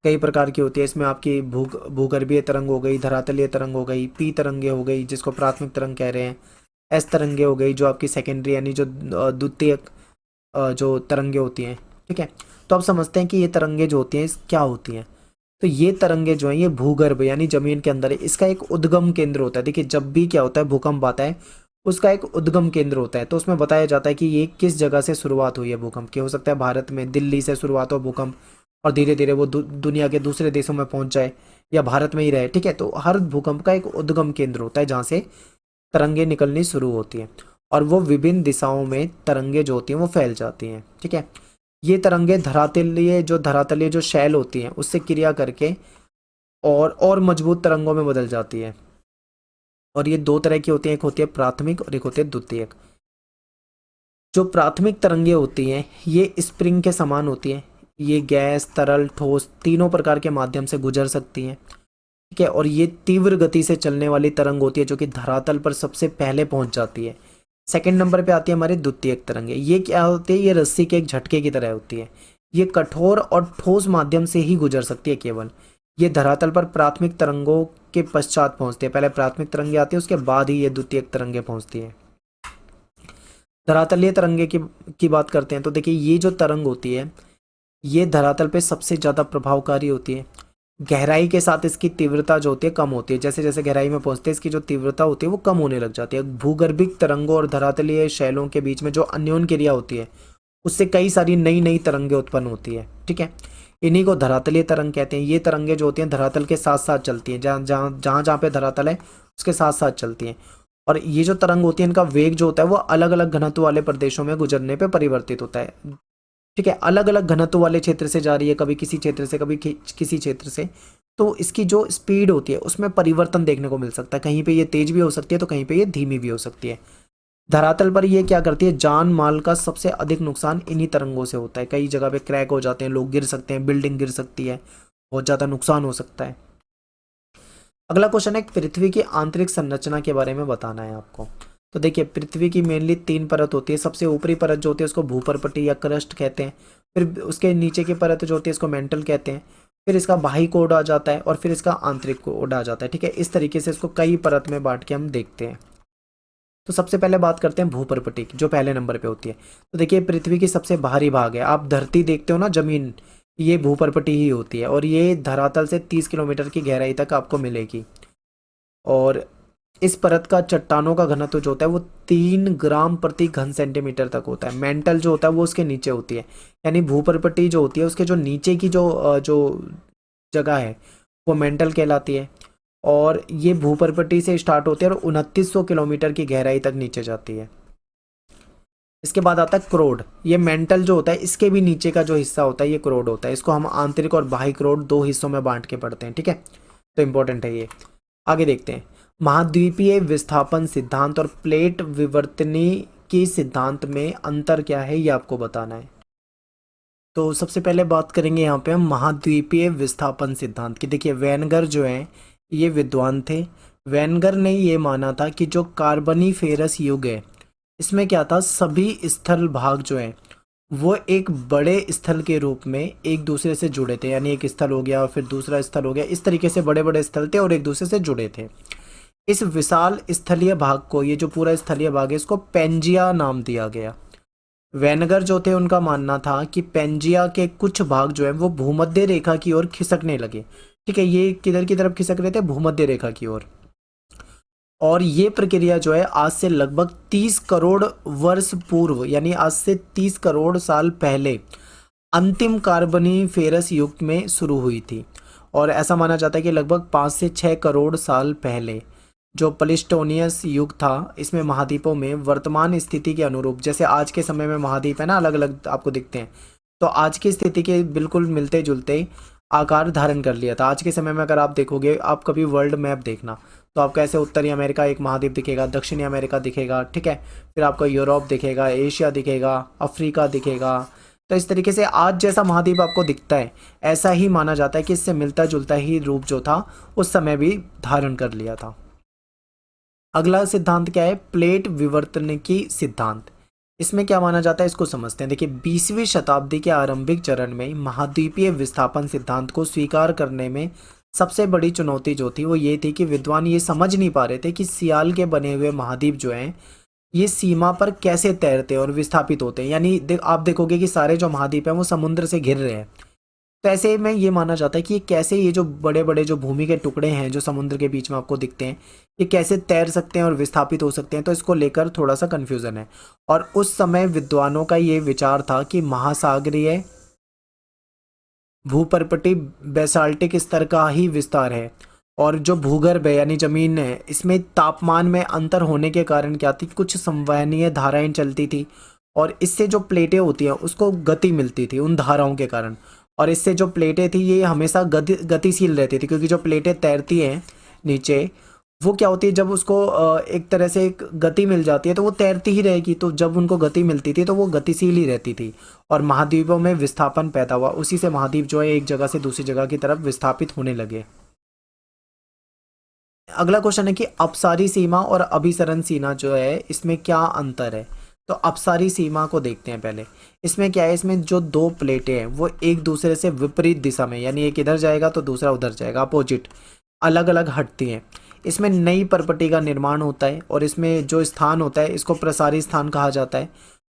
Speaker 1: कई प्रकार की होती है। इसमें आपकी भूगर्भीय तरंग हो गई, धरातलीय तरंग हो गई, पी तरंगे हो गई जिसको प्राथमिक तरंग कह रहे हैं, एस तरंगे हो गई जो आपकी सेकेंडरी यानी जो द्वितीयक जो तरंगे होती हैं, ठीक है। तो अब समझते हैं कि ये तरंगे जो होती हैं क्या होती हैं। तो ये तरंगे जो हैं ये भूगर्भ यानी जमीन के अंदर है, इसका एक उद्गम केंद्र होता है। देखिए जब भी क्या होता है भूकंप आता है उसका एक उद्गम केंद्र होता है, तो उसमें बताया जाता है कि ये किस जगह से शुरुआत हुई है भूकंप की। हो सकता है भारत में दिल्ली से शुरुआत हो भूकंप और धीरे धीरे वो दुनिया के दूसरे देशों में पहुंच जाए या भारत में ही रहे, ठीक है। तो हर भूकंप का एक उद्गम केंद्र होता है जहाँ से तरंगे निकलनी शुरू होती हैं और वो विभिन्न दिशाओं में तरंगे जो होती हैं वो फैल जाती हैं, ठीक है। ये तरंगे धरातलीय जो शैल होती हैं उससे क्रिया करके और मजबूत तरंगों में बदल जाती है। और ये दो तरह की होती है, एक होती है प्राथमिक और एक होती है द्वितीयक। जो प्राथमिक तरंगे होती हैं ये स्प्रिंग के समान होती है, ये गैस, तरल, ठोस तीनों प्रकार के माध्यम से गुजर सकती हैं, ठीक है। और ये तीव्र गति से चलने वाली तरंग होती है जो कि धरातल पर सबसे पहले पहुंच जाती है। सेकंड नंबर पे आती है हमारी द्वितीयक तरंगे। ये क्या होती है, ये रस्सी के एक झटके की तरह होती है, ये कठोर और ठोस माध्यम से ही गुजर सकती है केवल। ये धरातल पर प्राथमिक तरंगों के पश्चात पहुंचती है, पहले प्राथमिक तरंगे आती है उसके बाद ही ये द्वितीयक तरंगे पहुंचती है। धरातलीय तरंगे की बात करते हैं तो देखिए ये जो तरंग होती है ये धरातल पे सबसे ज़्यादा प्रभावकारी होती है। गहराई के साथ इसकी तीव्रता जो होती है कम होती है, जैसे जैसे गहराई में पहुंचते हैं इसकी जो तीव्रता होती है वो कम होने लग जाती है। भूगर्भिक तरंगों और धरातलीय शैलों के बीच में जो अन्योन क्रिया होती है उससे कई सारी नई नई तरंगें उत्पन्न होती है, ठीक है। इन्हीं को धरातलीय तरंग कहते हैं। ये तरंगे जो होती हैं धरातल के साथ साथ चलती हैं, जहाँ जहाँ जहाँ जहाँ पे धरातल है उसके साथ साथ चलती हैं। और ये जो तरंग होती है इनका वेग जो होता है वो अलग अलग घनत्व वाले प्रदेशों में गुजरने पे परिवर्तित होता है, ठीक है। अलग अलग घनत्व वाले क्षेत्र से जा रही है, कभी किसी क्षेत्र से कभी किसी क्षेत्र से, तो इसकी जो स्पीड होती है उसमें परिवर्तन देखने को मिल सकता है। कहीं पे ये तेज भी हो सकती है तो कहीं पे ये धीमी भी हो सकती है। धरातल पर ये क्या करती है, जान माल का सबसे अधिक नुकसान इन्हीं तरंगों से होता है। कई जगह पे क्रैक हो जाते हैं, लोग गिर सकते हैं, बिल्डिंग गिर सकती है, बहुत ज़्यादा नुकसान हो सकता है। अगला क्वेश्चन है पृथ्वी की आंतरिक संरचना के बारे में बताना है आपको। तो देखिए पृथ्वी की मेनली 3 परत होती है। सबसे ऊपरी परत जो होती है उसको भूपर्पटी या क्रस्ट कहते हैं, फिर उसके नीचे की परत जो होती है इसको मेंटल कहते हैं, फिर इसका बाह्य कोड आ जाता है और फिर इसका आंतरिक कोड आ जाता है, ठीक है। इस तरीके से इसको कई परत में बांट के हम देखते हैं। तो सबसे पहले बात करते हैं भूपर्पटी की, जो पहले नंबर पे होती है। तो देखिए पृथ्वी की सबसे बाहरी भाग है, आप धरती देखते हो ना, जमीन, ये भूपर्पटी ही होती है और ये धरातल से 30 किलोमीटर की गहराई तक आपको मिलेगी। और इस परत का चट्टानों का घनत्व जो होता है वो 3 ग्राम प्रति घन सेंटीमीटर तक होता है। मेंटल जो होता है वो उसके नीचे होती है, यानी भूपर्पटी जो होती है उसके जो नीचे की जो जगह है वो मेंटल कहलाती है। और ये भूपर्पटी से स्टार्ट होती है और 2900 किलोमीटर की गहराई तक नीचे जाती है। इसके बाद आता है क्रोड। ये मेंटल जो होता है इसके भी नीचे का जो हिस्सा होता है ये क्रोड होता है। इसको हम आंतरिक और बाह्य क्रोड 2 हिस्सों में बांट के पढ़ते हैं, ठीक है। तो इंपॉर्टेंट है ये। आगे देखते हैं महाद्वीपीय विस्थापन सिद्धांत और प्लेट विवर्तनी की सिद्धांत में अंतर क्या है ये आपको बताना है। तो सबसे पहले बात करेंगे यहाँ पे हम महाद्वीपीय विस्थापन सिद्धांत की। देखिए वेनगर जो है ये विद्वान थे। वेनगर ने ये माना था कि जो कार्बनीफेरस युग है इसमें क्या था, सभी स्थल भाग जो है वो एक बड़े स्थल के रूप में एक दूसरे से जुड़े थे, यानी एक स्थल हो गया फिर दूसरा स्थल हो गया, इस तरीके से बड़े बड़े स्थल थे और एक दूसरे से जुड़े थे। इस विशाल स्थलीय भाग को, ये जो पूरा स्थलीय भाग है इसको पेंजिया नाम दिया गया। वेनगर जो थे उनका मानना था कि पेंजिया के कुछ भाग जो है वो भूमध्य रेखा की ओर खिसकने लगे, ठीक है। ये किधर की तरफ खिसक रहे थे, भूमध्य रेखा की ओर। और ये प्रक्रिया जो है आज से लगभग 30 करोड़ वर्ष पूर्व, यानी आज से 30 करोड़ साल पहले अंतिम कार्बनीफेरस युग में शुरू हुई थी। और ऐसा माना जाता है कि लगभग 5 से 6 करोड़ साल पहले जो प्लेस्टोनियस युग था इसमें महाद्वीपों में वर्तमान स्थिति के अनुरूप, जैसे आज के समय में महाद्वीप है ना अलग अलग आपको दिखते हैं, तो आज की स्थिति के बिल्कुल मिलते जुलते आकार धारण कर लिया था। आज के समय में अगर आप देखोगे, आप कभी वर्ल्ड मैप देखना तो आपको ऐसे उत्तरी अमेरिका एक महाद्वीप दिखेगा, दक्षिणी अमेरिका दिखेगा, ठीक है, फिर आपको यूरोप दिखेगा, एशिया दिखेगा, अफ्रीका दिखेगा। तो इस तरीके से आज जैसा महाद्वीप आपको दिखता है ऐसा ही माना जाता है कि इससे मिलता जुलता ही रूप जो था उस समय भी धारण कर लिया था। अगला सिद्धांत क्या है, प्लेट विवर्तनिकी सिद्धांत। इसमें क्या माना जाता है इसको समझते हैं। देखिए 20वीं शताब्दी के आरंभिक चरण में महाद्वीपीय विस्थापन सिद्धांत को स्वीकार करने में सबसे बड़ी चुनौती जो थी वो ये थी कि विद्वान ये समझ नहीं पा रहे थे कि सियाल के बने हुए महाद्वीप जो हैं ये सीमा पर कैसे तैरते और विस्थापित होते हैं। यानी आप देखोगे कि सारे जो महाद्वीप हैं वो समुद्र से घिर रहे हैं। तो ऐसे में ये माना जाता है कि कैसे ये जो बड़े बड़े जो भूमि के टुकड़े हैं जो समुद्र के बीच में आपको दिखते हैं ये कैसे तैर सकते हैं और विस्थापित हो सकते हैं। तो इसको लेकर थोड़ा सा कन्फ्यूज़न है। और उस समय विद्वानों का ये विचार था कि महासागरीय भूपर्पटी बेसाल्टिक स्तर का ही विस्तार है और जो भूगर्भ है यानी जमीन है इसमें तापमान में अंतर होने के कारण क्या थी, कुछ संवहनीय धाराएं चलती थी और इससे जो प्लेटें होती हैं उसको गति मिलती थी उन धाराओं के कारण। और इससे जो प्लेटें थी ये हमेशा गतिशील रहती थी, क्योंकि जो प्लेटें तैरती हैं नीचे, वो क्या होती है, जब उसको एक तरह से एक गति मिल जाती है तो वो तैरती ही रहेगी, तो जब उनको गति मिलती थी तो वो गतिशील ही रहती थी, और महाद्वीपों में विस्थापन पैदा हुआ, उसी से महाद्वीप जो है एक जगह से दूसरी जगह की तरफ विस्थापित होने लगे। अगला क्वेश्चन है कि अपसारी सीमा और अभिसरण सीमा जो है इसमें क्या अंतर है। तो अपसारी सीमा को देखते हैं पहले। इसमें क्या है, इसमें जो दो प्लेटें हैं वो एक दूसरे से विपरीत दिशा में, यानी एक इधर जाएगा तो दूसरा उधर जाएगा, अपोजिट, अलग अलग हटती हैं। इसमें नई परपटी का निर्माण होता है, और इसमें जो स्थान होता है इसको प्रसारी स्थान कहा जाता है।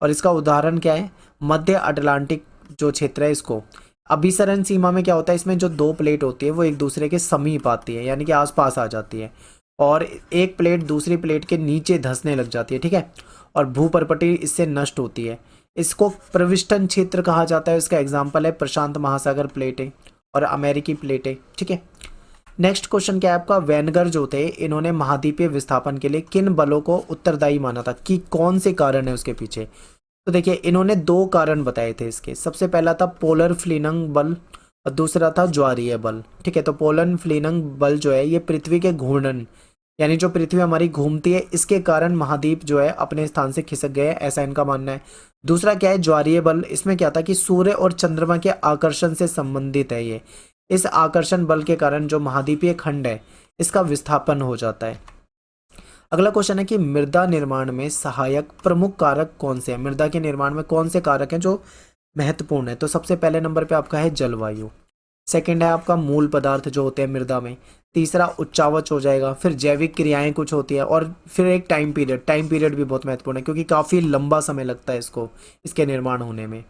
Speaker 1: और इसका उदाहरण क्या है, मध्य अटलांटिक जो क्षेत्र है इसको। अभिसरण सीमा में क्या होता है, इसमें जो दो प्लेट होती है वो एक दूसरे के समीप आती है, यानी कि आसपास आ जाती है, और एक प्लेट दूसरी प्लेट के नीचे धंसने लग जाती है, ठीक है, और भूपर्पटी इससे नष्ट होती है। इसको प्रविष्टन क्षेत्र कहा जाता है। इसका एग्जाम्पल है प्रशांत महासागर प्लेटें और अमेरिकी प्लेटें, ठीक है। नेक्स्ट क्वेश्चन क्या है आपका, वेनगर जो थे इन्होंने महाद्वीपीय विस्थापन के लिए किन बलों को उत्तरदायी माना था, कि कौन से कारण है उसके पीछे। तो देखिए इन्होंने दो कारण बताए थे इसके। सबसे पहला था पोलर फ्लिनंग बल और दूसरा था ज्वारीय बल, ठीक है। तो पोलर फ्लिनंग बल जो है ये पृथ्वी के घूर्णन, यानी जो पृथ्वी हमारी घूमती है इसके कारण महाद्वीप जो है अपने स्थान से खिसक गए, ऐसा इनका मानना है। दूसरा क्या है, ज्वारीय बल। इसमें क्या था कि सूर्य और चंद्रमा के आकर्षण से संबंधित है ये। इस आकर्षण बल के कारण जो महाद्वीपीय खंड है इसका विस्थापन हो जाता है। अगला क्वेश्चन है कि मृदा निर्माण में सहायक प्रमुख कारक कौन से हैं। मृदा के निर्माण में कौन से कारक हैं जो महत्वपूर्ण है। तो सबसे पहले नंबर पे आपका है जलवायु, सेकंड है आपका मूल पदार्थ जो होते हैं मृदा में, तीसरा उच्चावच हो जाएगा, फिर जैविक क्रियाएं कुछ होती है, और फिर एक टाइम पीरियड। टाइम पीरियड भी बहुत महत्वपूर्ण है क्योंकि काफ़ी लंबा समय लगता है इसको, इसके निर्माण होने में।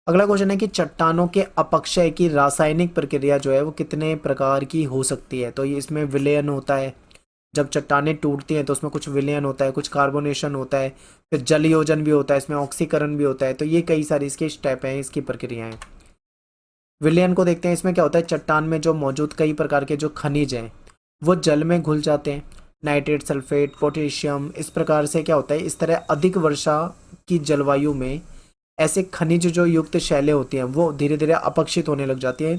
Speaker 1: अगला क्वेश्चन है कि चट्टानों के अपक्षय की रासायनिक प्रक्रिया जो है वो कितने प्रकार की हो सकती है। तो ये इसमें विलयन होता है, जब चट्टानें टूटती हैं तो उसमें कुछ विलयन होता है, कुछ कार्बोनेशन होता है, फिर जल योजन भी होता है, इसमें ऑक्सीकरण भी होता है। तो ये कई सारी इसके स्टेप हैं, इसकी प्रक्रियाएं। विलयन को देखते हैं। इसमें क्या होता है, चट्टान में जो मौजूद कई प्रकार के जो खनिज हैं वो जल में घुल जाते हैं, नाइट्रेट, सल्फेट, पोटेशियम। इस प्रकार से क्या होता है, इस तरह अधिक वर्षा की जलवायु में ऐसे खनिज जो युक्त शैलें होती हैं वो धीरे धीरे अपक्षित होने लग जाती है।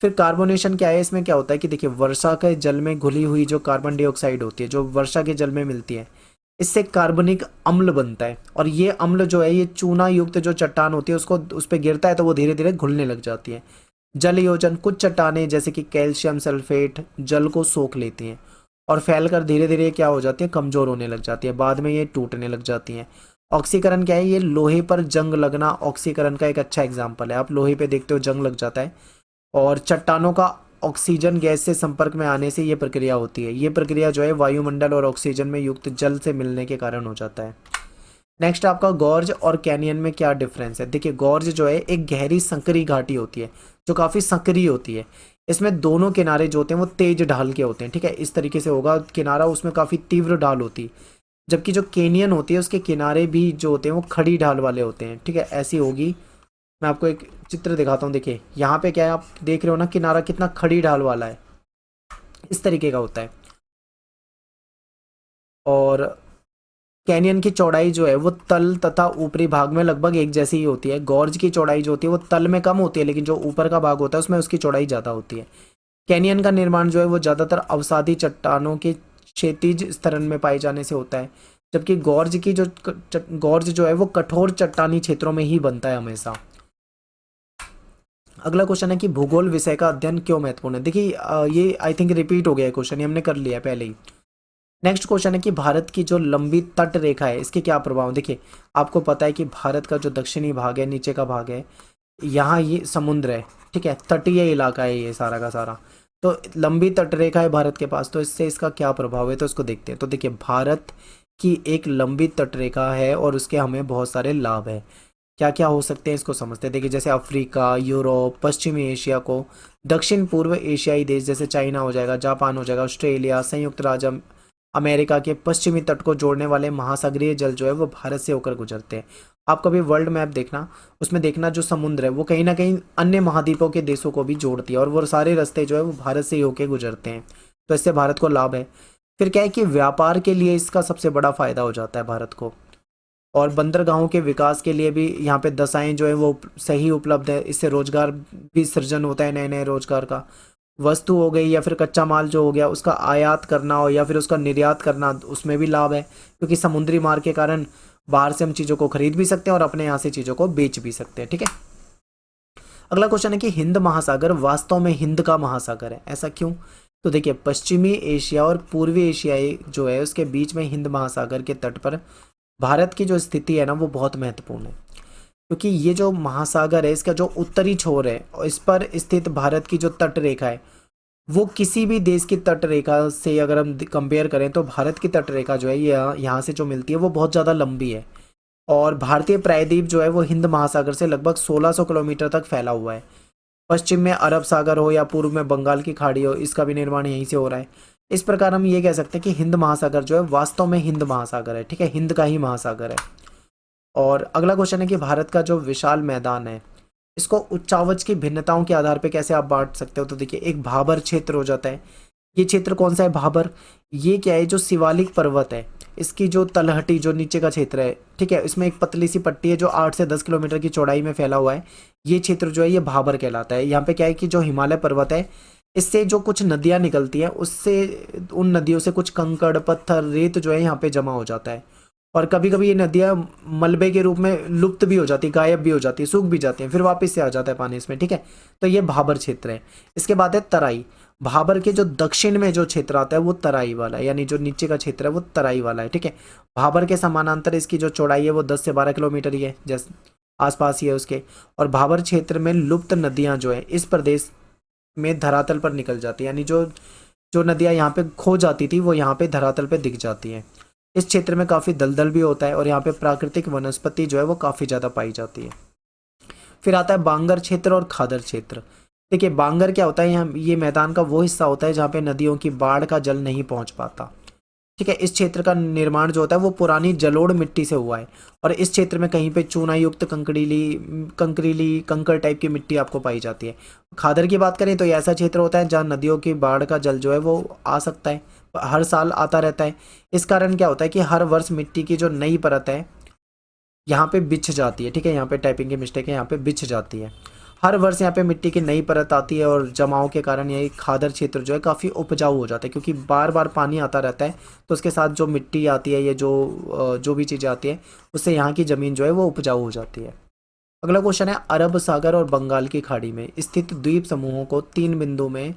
Speaker 1: फिर कार्बोनेशन क्या है, इसमें क्या होता है कि देखिए वर्षा के जल में घुली हुई जो कार्बन डाइऑक्साइड होती है जो वर्षा के जल में मिलती है, इससे कार्बनिक अम्ल बनता है, और ये अम्ल जो है ये चूना युक्त जो चट्टान होती है उसको उस पर गिरता है तो वो धीरे धीरे घुलने लग जाती है। जल योजन, कुछ चट्टानें जैसे कि कैल्शियम सल्फेट जल को सोख लेती हैं और फैलकर धीरे धीरे क्या हो जाती है, कमजोर होने लग जाती है, बाद में ये टूटने लग जाती हैं। ऑक्सीकरण क्या है, ये लोहे पर जंग लगना ऑक्सीकरण का एक अच्छा एग्जाम्पल है। आप लोहे पे देखते हो जंग लग जाता है, और चट्टानों का ऑक्सीजन गैस से संपर्क में आने से ये प्रक्रिया होती है। ये प्रक्रिया जो है वायुमंडल और ऑक्सीजन में युक्त जल से मिलने के कारण हो जाता है। नेक्स्ट आपका गॉर्ज और कैनियन में क्या डिफरेंस है। देखिए गॉर्ज जो है एक गहरी संकरी घाटी होती है जो काफ़ी संकरी होती है। इसमें दोनों किनारे जो होते हैं वो तेज ढाल के होते हैं, ठीक है, इस तरीके से होगा किनारा, उसमें काफ़ी तीव्र ढाल होती है। जबकि जो कैनियन होती है उसके किनारे भी जो होते हैं वो खड़ी ढाल वाले होते हैं, ठीक है, ऐसी होगी। मैं आपको एक चित्र दिखाता हूँ। देखिए यहाँ पे क्या है, आप देख रहे हो ना किनारा कितना खड़ी ढाल वाला है, इस तरीके का होता है। और कैनियन की चौड़ाई जो है वो तल तथा ऊपरी भाग में लगभग एक जैसी ही होती है। गॉर्ज की चौड़ाई जो होती है वो तल में कम होती है, लेकिन जो ऊपर का भाग होता है उसमें उसकी चौड़ाई ज़्यादा होती है। कैनियन का निर्माण जो है वो ज़्यादातर अवसादी चट्टानों के क्षैतिज स्तरण में पाए जाने से होता है, जबकि गॉर्ज जो है वो कठोर चट्टानी क्षेत्रों में ही बनता है हमेशा। अगला क्वेश्चन है कि भूगोल विषय का अध्ययन क्यों महत्वपूर्ण है। देखिए ये आई थिंक रिपीट हो गया है क्वेश्चन, ये हमने कर लिया है पहले ही। नेक्स्ट क्वेश्चन है कि भारत की जो लंबी तट रेखा है इसके क्या प्रभाव। देखिए आपको पता है कि भारत का जो दक्षिणी भाग है, नीचे का भाग है, यहाँ ये समुद्र है, ठीक है, तटीय इलाका है ये सारा का सारा। तो लंबी तट रेखा है भारत के पास, तो इससे इसका क्या प्रभाव है तो इसको देखते हैं। तो देखिए भारत की एक लंबी तट रेखा है और उसके हमें बहुत सारे लाभ है। क्या क्या हो सकते हैं इसको समझते हैं। देखिए जैसे अफ्रीका, यूरोप, पश्चिमी एशिया को दक्षिण पूर्व एशियाई देश जैसे चाइना हो जाएगा, जापान हो जाएगा, ऑस्ट्रेलिया, संयुक्त राज्य अमेरिका के पश्चिमी तट को जोड़ने वाले महासागरीय जल जो है वो भारत से होकर गुजरते हैं। आप कभी वर्ल्ड मैप देखना, उसमें देखना जो समुद्र है वो कहीं ना कहीं अन्य महाद्वीपों के देशों को भी जोड़ती है, और वो सारे रास्ते जो है वो भारत से ही होकर गुजरते हैं, तो इससे भारत को लाभ है। फिर क्या है कि व्यापार के लिए इसका सबसे बड़ा फायदा हो जाता है भारत को। और बंदरगाहों के विकास के लिए भी यहाँ पे दशाएं जो है वो सही उपलब्ध है, इससे रोजगार भी सृजन होता है, नए नए रोजगार का। वस्तु हो गई या फिर कच्चा माल जो हो गया उसका आयात करना हो या फिर उसका निर्यात करना, उसमें भी लाभ है, क्योंकि समुद्री मार्ग के कारण बाहर से हम चीज़ों को खरीद भी सकते हैं और अपने यहाँ से चीज़ों को बेच भी सकते हैं। ठीक है, अगला क्वेश्चन है कि हिंद महासागर वास्तव में हिंद का महासागर है, ऐसा क्यों? तो देखिए, पश्चिमी एशिया और पूर्वी एशियाई जो है उसके बीच में हिंद महासागर के तट पर भारत की जो स्थिति है ना वो बहुत महत्वपूर्ण है, क्योंकि ये जो महासागर है इसका जो उत्तरी छोर है और इस पर स्थित भारत की जो तट रेखा है वो किसी भी देश की तट रेखा से अगर हम कंपेयर करें तो भारत की तट रेखा जो है ये यहाँ से जो मिलती है वो बहुत ज़्यादा लंबी है। और भारतीय प्रायद्वीप जो है वो हिंद महासागर से लगभग 1600 किलोमीटर तक फैला हुआ है। पश्चिम में अरब सागर हो या पूर्व में बंगाल की खाड़ी हो, इसका भी निर्माण यहीं से हो रहा है। इस प्रकार हम ये कह सकते हैं कि हिंद महासागर जो है वास्तव में हिंद महासागर है। ठीक है, हिंद का ही महासागर है। और अगला क्वेश्चन है कि भारत का जो विशाल मैदान है इसको उच्चावच की भिन्नताओं के आधार पे कैसे आप बांट सकते हो? तो देखिए, एक भाबर क्षेत्र हो जाता है। ये क्षेत्र कौन सा है? भाबर। ये क्या है? जो शिवालिक पर्वत है इसकी जो तलहटी जो नीचे का क्षेत्र है, ठीक है, इसमें एक पतली सी पट्टी है जो 8 से 10 किलोमीटर की चौड़ाई में फैला हुआ है। ये क्षेत्र जो है ये भाबर कहलाता है। यहाँ पे क्या है कि जो हिमालय पर्वत है इससे जो कुछ नदियाँ निकलती हैं उससे उन नदियों से कुछ कंकड़ पत्थर रेत जो है यहाँ पे जमा हो जाता है। और कभी कभी ये नदियाँ मलबे के रूप में लुप्त भी हो जाती, गायब भी हो जाती, सूख भी जाती हैं, फिर वापस से आ जाता है पानी इसमें। ठीक है, तो ये भाबर क्षेत्र है। इसके बाद है तराई। भाबर के जो दक्षिण में जो क्षेत्र आता है वो तराई वाला है, यानी जो नीचे का क्षेत्र है वो तराई वाला है। ठीक है, भाबर के समानांतर इसकी जो चौड़ाई है वो 10 से 12 किलोमीटर ही है, जैसे आसपास ही है उसके। और भाबर क्षेत्र में लुप्त नदियाँ जो है इस प्रदेश में धरातल पर निकल जाती है, यानी जो जो नदियाँ यहाँ पे खो जाती थी वो यहाँ पे धरातल पे दिख जाती हैं। इस क्षेत्र में काफ़ी दलदल भी होता है और यहाँ पे प्राकृतिक वनस्पति जो है वो काफ़ी ज़्यादा पाई जाती है। फिर आता है बांगर क्षेत्र और खादर क्षेत्र। देखिए, बांगर क्या होता है? यहाँ ये मैदान का वो हिस्सा होता है जहाँ पे नदियों की बाढ़ का जल नहीं पहुँच पाता। ठीक है, इस क्षेत्र का निर्माण जो होता है वो पुरानी जलोढ़ मिट्टी से हुआ है और इस क्षेत्र में कहीं पे चूना युक्त कंकरीली कंकर टाइप की मिट्टी आपको पाई जाती है। खादर की बात करें तो ये ऐसा क्षेत्र होता है जहाँ नदियों की बाढ़ का जल जो है वो आ सकता है, हर साल आता रहता है। इस कारण क्या होता है कि हर वर्ष मिट्टी की जो नई परत है यहाँ पे बिछ जाती है। ठीक है, यहाँ पे टाइपिंग की मिस्टेक है, यहाँ पे बिछ जाती है। हर वर्ष यहाँ पे मिट्टी की नई परत आती है और जमाव के कारण यही खादर क्षेत्र जो है काफ़ी उपजाऊ हो जाता है, क्योंकि बार बार पानी आता रहता है तो उसके साथ जो मिट्टी आती है, ये जो भी चीज़ें आती है उससे यहाँ की ज़मीन जो है वो उपजाऊ हो जाती है। अगला क्वेश्चन है, अरब सागर और बंगाल की खाड़ी में स्थित द्वीप समूहों को 3 बिंदु में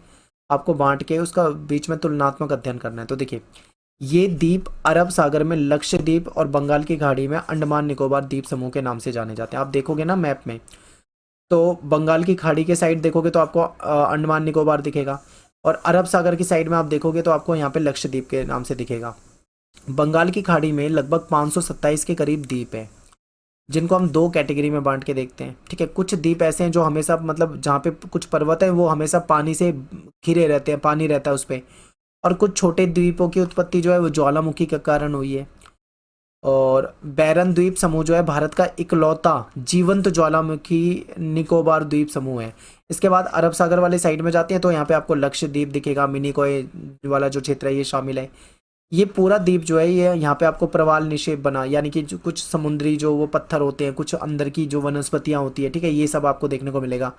Speaker 1: आपको बांट के उसका बीच में तुलनात्मक अध्ययन करना है। तो देखिए, ये द्वीप अरब सागर में लक्षद्वीप और बंगाल की खाड़ी में अंडमान निकोबार द्वीप समूह के नाम से जाने जाते हैं। आप देखोगे ना मैप में तो बंगाल की खाड़ी के साइड देखोगे तो आपको अंडमान निकोबार दिखेगा और अरब सागर की साइड में आप देखोगे तो आपको यहाँ पे लक्षद्वीप के नाम से दिखेगा। बंगाल की खाड़ी में लगभग 527 के करीब द्वीप है, जिनको हम 2 कैटेगरी में बांट के देखते हैं। ठीक है, कुछ द्वीप ऐसे हैं जो हमेशा मतलब जहाँ पे कुछ पर्वत है वो हमेशा पानी से घिरे रहते हैं, पानी रहता है उस पर। और कुछ छोटे द्वीपों की उत्पत्ति जो है वो ज्वालामुखी के कारण हुई है। और बैरन द्वीप समूह जो है भारत का इकलौता जीवंत ज्वालामुखी निकोबार द्वीप समूह है। इसके बाद अरब सागर वाले साइड में जाते हैं तो यहाँ पे आपको लक्षद्वीप दिखेगा, मिनिकॉय वाला जो क्षेत्र है ये शामिल है। ये पूरा द्वीप जो है ये यहाँ पे आपको प्रवाल निक्षेप बना, यानी कि जो कुछ समुद्री जो वो पत्थर होते हैं, कुछ अंदर की जो वनस्पतियाँ होती है, ठीक है, ये सब आपको देखने को मिलेगा।